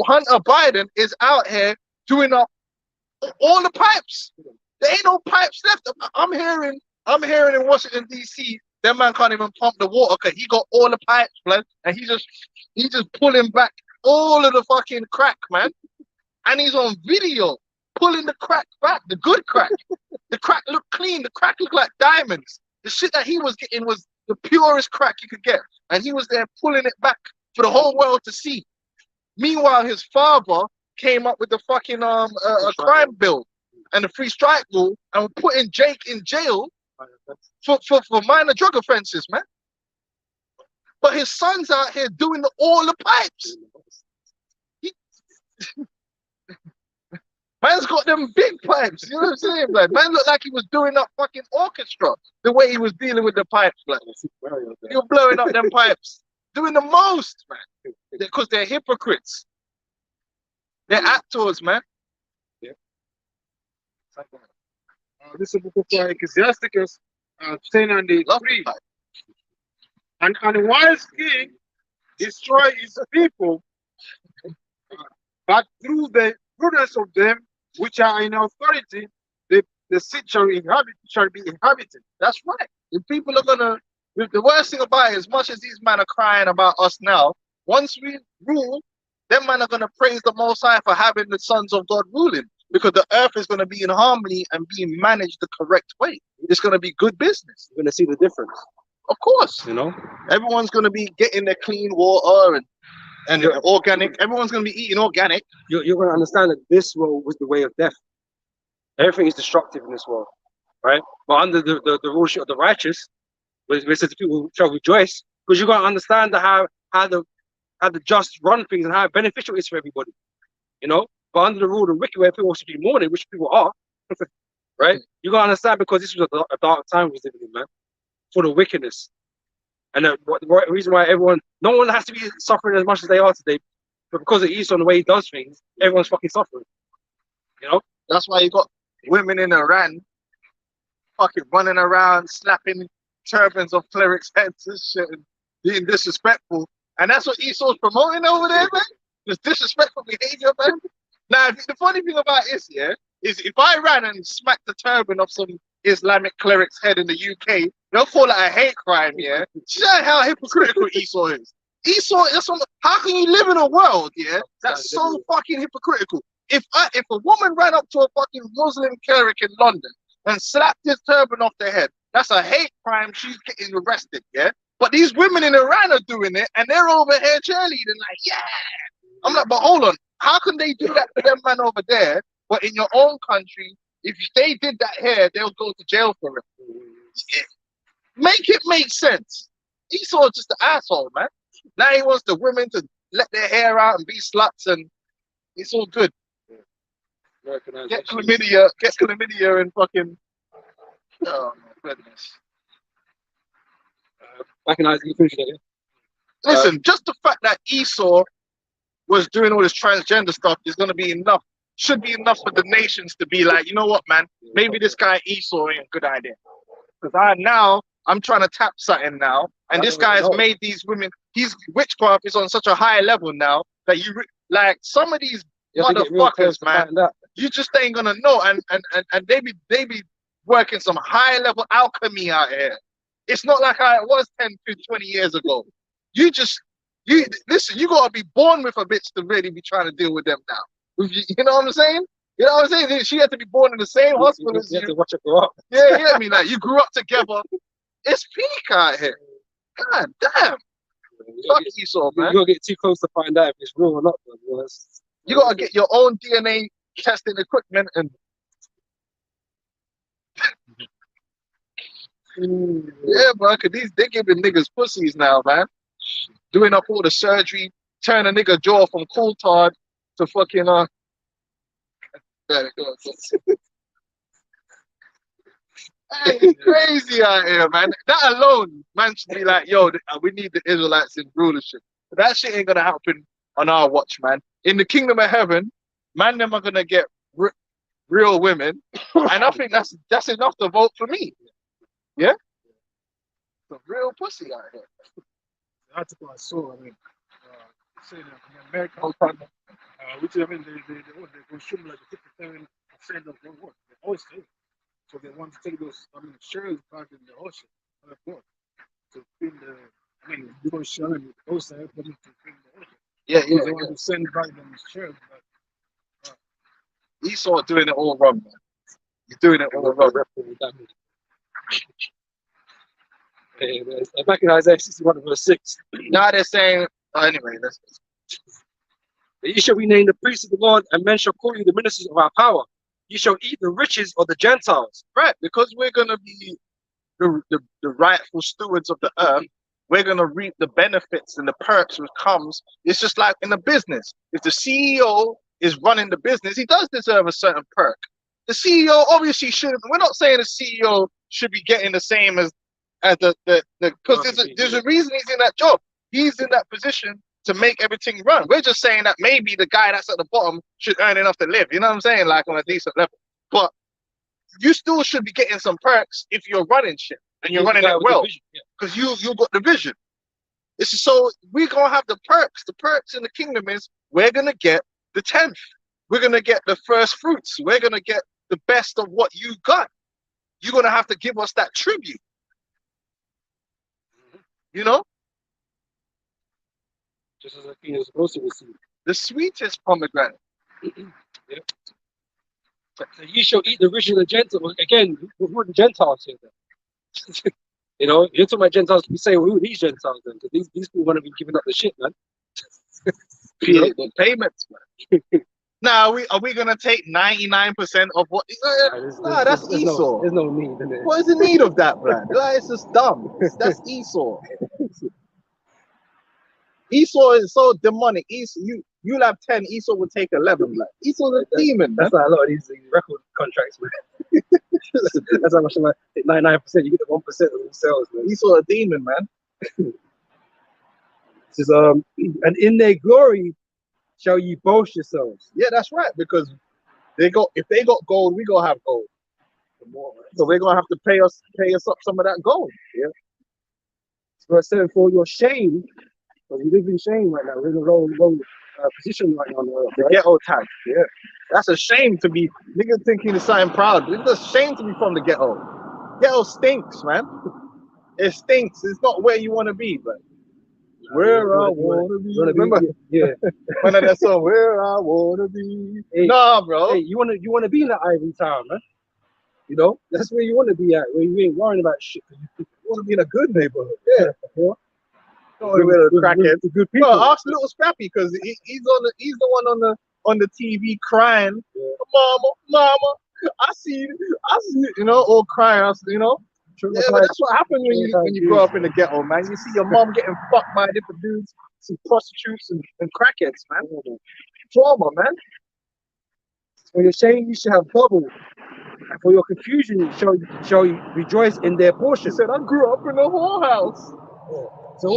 Hunter Biden is out here doing up all the pipes. There ain't no pipes left. I'm hearing in Washington D.C. that man can't even pump the water because he got all the pipes, man, and he's just pulling back all of the fucking crack, man. And he's on video pulling the crack back, the good crack. The crack looked clean. The crack looked like diamonds. The shit that he was getting was the purest crack you could get, and he was there pulling it back for the whole world to see. Meanwhile, his father came up with the fucking a crime bill and the free strike rule, and putting Jake in jail for minor drug offenses, man. But his son's out here doing all the pipes. Man's got them big pipes, you know what I'm saying? Like, man looked like he was doing up fucking orchestra the way he was dealing with the pipes, like. You're blowing up them pipes, doing the most, man, because they're hypocrites. They're actors, man. Yeah. This is the book of Ecclesiasticus 10 and 3. And a wise king destroys his people, but through the prudence of them which are in authority, they the city shall be inhabited. That's right. If people are gonna, the worst thing about it, as much as these men are crying about us now, once we rule, them men are gonna praise the Most High for having the sons of God ruling, because the earth is gonna be in harmony and being managed the correct way. It's gonna be good business. You're gonna see the difference. Of course, You know, everyone's gonna be getting their clean water and organic. Everyone's gonna be eating organic. you're gonna understand that this world was the way of death. Everything is destructive in this world, right? But under the rulership of the righteous, where it says the people shall rejoice, because you're gonna understand how the just run things and how beneficial it is for everybody. You know, but under the rule of the wicked, where people should be mourning, which people are, right? You gotta understand, because this was a dark time we was living in, man, for the wickedness. And the reason why no one has to be suffering as much as they are today, but because of Esau and the way he does things, everyone's fucking suffering. You know, That's why you got women in Iran fucking running around slapping turbans of clerics' heads and shit and being disrespectful. And that's what Esau's promoting over there, man. This disrespectful behavior, man. Now, the funny thing about this, yeah, is if I ran and smacked the turban of some Islamic cleric's head in the UK, they'll call it a hate crime, yeah? See how hypocritical Esau is. Esau, how can you live in a world, yeah, that's so fucking hypocritical? If a woman ran up to a fucking Muslim cleric in London and slapped his turban off their head, that's a hate crime. She's getting arrested, yeah? But these women in Iran are doing it, and they're over here cheerleading like, yeah. I'm like, but hold on. How can they do that to them man over there, but in your own country, if they did that here, they'll go to jail for it? Make it make sense. Esau's just an asshole, man. Now he wants the women to let their hair out and be sluts, and it's all good. Get chlamydia and fucking. Oh my goodness. back in Isaac, you finished that, yeah? Listen, just the fact that Esau was doing all this transgender stuff is going to be enough. Should be enough for the nations to be like, you know what, man? Maybe this guy Esau ain't a good idea. Because I'm trying to tap something now, and this guy has made these women. His witchcraft is on such a high level now that like some of these motherfuckers, man. You just ain't gonna know, and they be working some high level alchemy out here. It's not like how it was 10, 20 years ago. You listen, you gotta be born with a bitch to really be trying to deal with them now. You know what I'm saying? You know what I'm saying? She had to be born in the same hospital as you. You have to watch her grow up. Yeah, you hear me? Like, you grew up together. It's peak out here. God damn. Fuck Esau, man. You gotta get too close to find out if it's real or not. You gotta get your own DNA testing equipment and. Yeah, bro, because they giving niggas pussies now, man. Doing up all the surgery, turn a nigga jaw from coulthard to fucking there it goes. Hey, it's crazy out here, man. That alone, man, should be like, yo, we need the Israelites in rulership. But that shit ain't gonna happen on our watch, man. In the kingdom of heaven, man, them are gonna get real women, and I think that's enough to vote for me. Yeah, the real pussy out here. The article I saw, saying that in America, which I mean, they consume like 50% of their work, the ocean. So they want to take those, shells back in the ocean, to clean you're going to shell in the ocean, for them to clean the ocean. Yeah. They want to send back them shells back. Esau doing it all wrong, man. You're doing it all wrong. Back in Isaiah 61 verse 6. Now they're saying, anyway, You shall be named the priests of the Lord, and men shall call you the ministers of our power. You shall eat the riches of the Gentiles. right, because we're going to be the rightful stewards of the earth. We're going to reap the benefits and the perks which comes. It's just like in a business. If the CEO is running the business, he does deserve a certain perk. The CEO obviously shouldn't. We're not saying the CEO should be getting the same as the because there's a reason he's in that job. He's in that position to make everything run. We're just saying that maybe the guy that's at the bottom should earn enough to live. You know what I'm saying? Like on a decent level. But you still should be getting some perks if you're running shit and you're running it well, because you got the vision. So we're gonna have the perks. The perks in the kingdom is we're gonna get the 10th. We're gonna get the first fruits. We're gonna get the best of what you got. You're gonna have to give us that tribute. You know, Just as a king is supposed to receive. the sweetest pomegranate. Yeah. So you shall eat the rich of the Gentiles. Again, who are the Gentiles here then? You know, you're talking about Gentiles. We say, who are these Gentiles then? Because these people want to be giving up the shit, man. You know? The payments, man. Now, are we gonna take 99% of what? Nah, that's Esau. There's no need in it. What is the need of that, man? Like, it's just dumb. That's Esau. Esau is so demonic. You'll have 10, Esau will take 11. Like, Esau's a demon. That's like a lot of these record contracts, man. That's how much of 99%. You get the 1% of themselves, man. Esau a demon, man. It says, and in their glory shall ye boast yourselves. Yeah, that's right. Because if they got gold, we gonna have gold. So we're gonna have to pay us up some of that gold. Yeah. Verse 7, for your shame, because we live in shame right now. We're in a low position right now on the earth. The ghetto tag. Yeah. That's a shame to be nigga thinking it's something proud. It's a shame to be from the ghetto. Ghetto stinks, man. It stinks. It's not where you want to be, but where I want to be. Remember? Yeah. One of that song, where I want to be. Hey, nah, bro. Hey, you wanna be in that ivory town, man. You know, that's where you want to be at, where you ain't worrying about shit. You want to be in a good neighborhood. Yeah. You know? With crackheads. Good people. Bro, ask Little Scrappy because he's the one on the TV crying. Yeah. Mama, I see you, you know, all crying, you know. Yeah, but that's what happens when you grow up in the ghetto, man. You see your mom getting fucked by different dudes, some prostitutes and crackheads, man. Trauma, man. For your shame you shall have double, and for your confusion shall you rejoice in their portion. He said, I grew up in a whorehouse. Yeah. So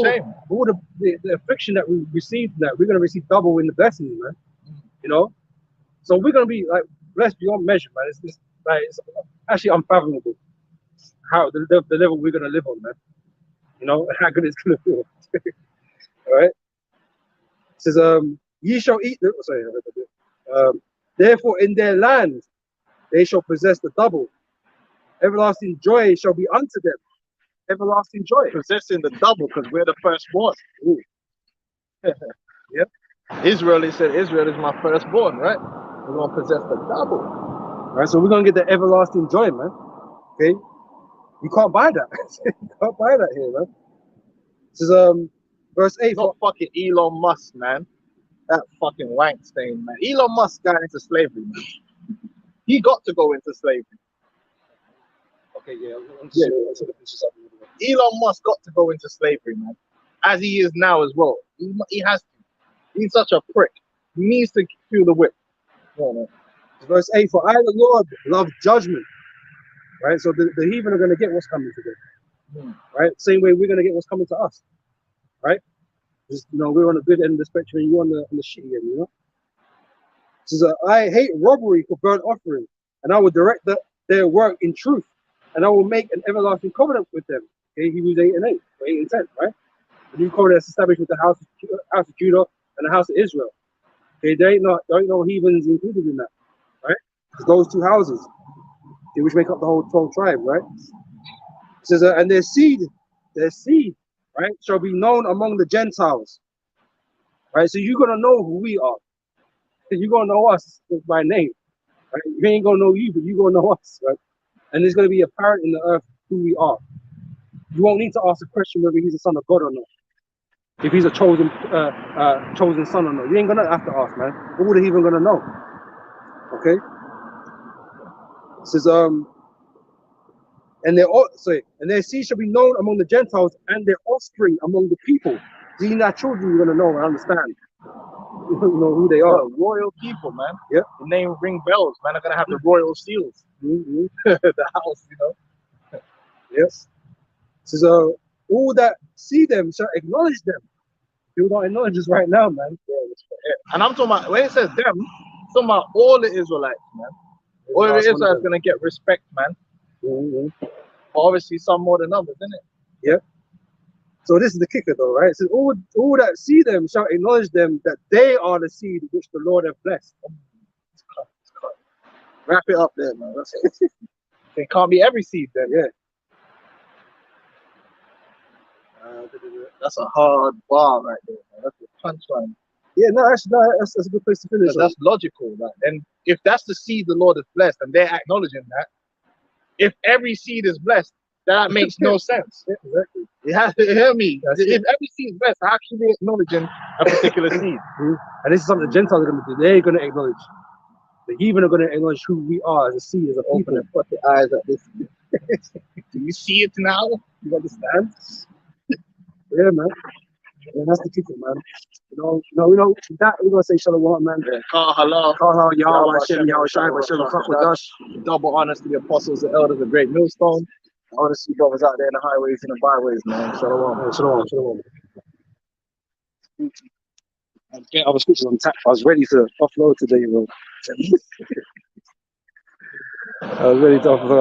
all the affliction that we received, that we're gonna receive double in the blessing, man. You know, so we're gonna be like blessed beyond measure, man. It's actually unfathomable how the level we're gonna live on, man. You know, how good it's gonna feel. All right. It says, ye shall eat the therefore in their land they shall possess the double. Everlasting joy shall be unto them. Everlasting joy. Possessing the double because we're the firstborn. Yep. Israel, he said, Israel is my firstborn, right? We're gonna possess the double. All right, so we're gonna get the everlasting joy, man. Okay, you can't buy that. You can't buy that here, man. This is verse 8. Not fucking Elon Musk, man. That fucking wank stain, man. Elon Musk got into slavery, man. He got to go into slavery. Okay, yeah. Elon Musk got to go into slavery, man. As he is now as well. He has to. He's such a prick. He needs to feel the whip. Yeah, verse 8, for I, the Lord, love judgment. Right? So the heathen are going to get what's coming to them. Right? Same way we're going to get what's coming to us. Right? Just, you know, we're on the good end of the spectrum and you're on the shitty end, you know? It says, I hate robbery for burnt offering, and I will direct their work in truth, and I will make an everlasting covenant with them. Okay, Hebrews 8 and 8, 8 and 10, right? The new covenant is established with the house of Judah and the house of Israel. Okay, there ain't no heathens included in that, right? It's those two houses, okay, which make up the whole 12 tribe, right? It says, and their seed, right, shall be known among the Gentiles, right? So you're gonna know who we are. You're gonna know us by name, right? We ain't gonna know you, but you're gonna know us, right? And it's gonna be apparent in the earth who we are. You won't need to ask the question whether he's a son of God or not. If he's a chosen son or not, you ain't gonna have to ask, man. All the heathen gonna know. Okay. It says, and their seed shall be known among the Gentiles, and their offspring among the people. These are children you're gonna know and understand. You know who they are. Royal people, man. Yep. The name ring bells, man. Are gonna have the royal seals. Mm-hmm. The house, you know. Yes. It says, all that see them shall acknowledge them. People don't acknowledge us right now, man. And I'm talking about, when it says them, I'm talking about all the Israelites, man. All the Israelites gonna get respect, man. Mm-hmm. Obviously, some more than others, isn't it? Yeah. So this is the kicker, though, right? It says, all that see them shall acknowledge them that they are the seed which the Lord hath blessed. Wrap it up there, man. That's it. It can't be every seed then. Yeah. That's a hard bar right there, man. That's a punchline. Yeah, no, actually, no, that's a good place to finish. That's logical. Like, and if that's the seed the Lord has blessed, and they're acknowledging that, if every seed is blessed, that makes no sense. Yeah, exactly. You have to hear me. That's If it. every seed is blessed, how can you be acknowledging a particular seed? And this is something the Gentiles are going to do. They're going to acknowledge. The heathen are going to acknowledge who we are as a seed, as a Open people. and put your eyes at this. Do you see it now? You understand? Yeah, man. Yeah, that's the ticket, man. You know, that we're going to say Shalom, man. Ka halal. Call Yahweh, Hashem, Hashem, Yahweh Shai, Yahweh Hashem, Shai, Chakodash. Double honors to the apostles, the elders, the great millstone. I want to see brothers out there in the highways and the byways, man. Shalom. Shalom. I'm getting other scriptures on tap. I was ready to offload today, bro. I was ready to offload.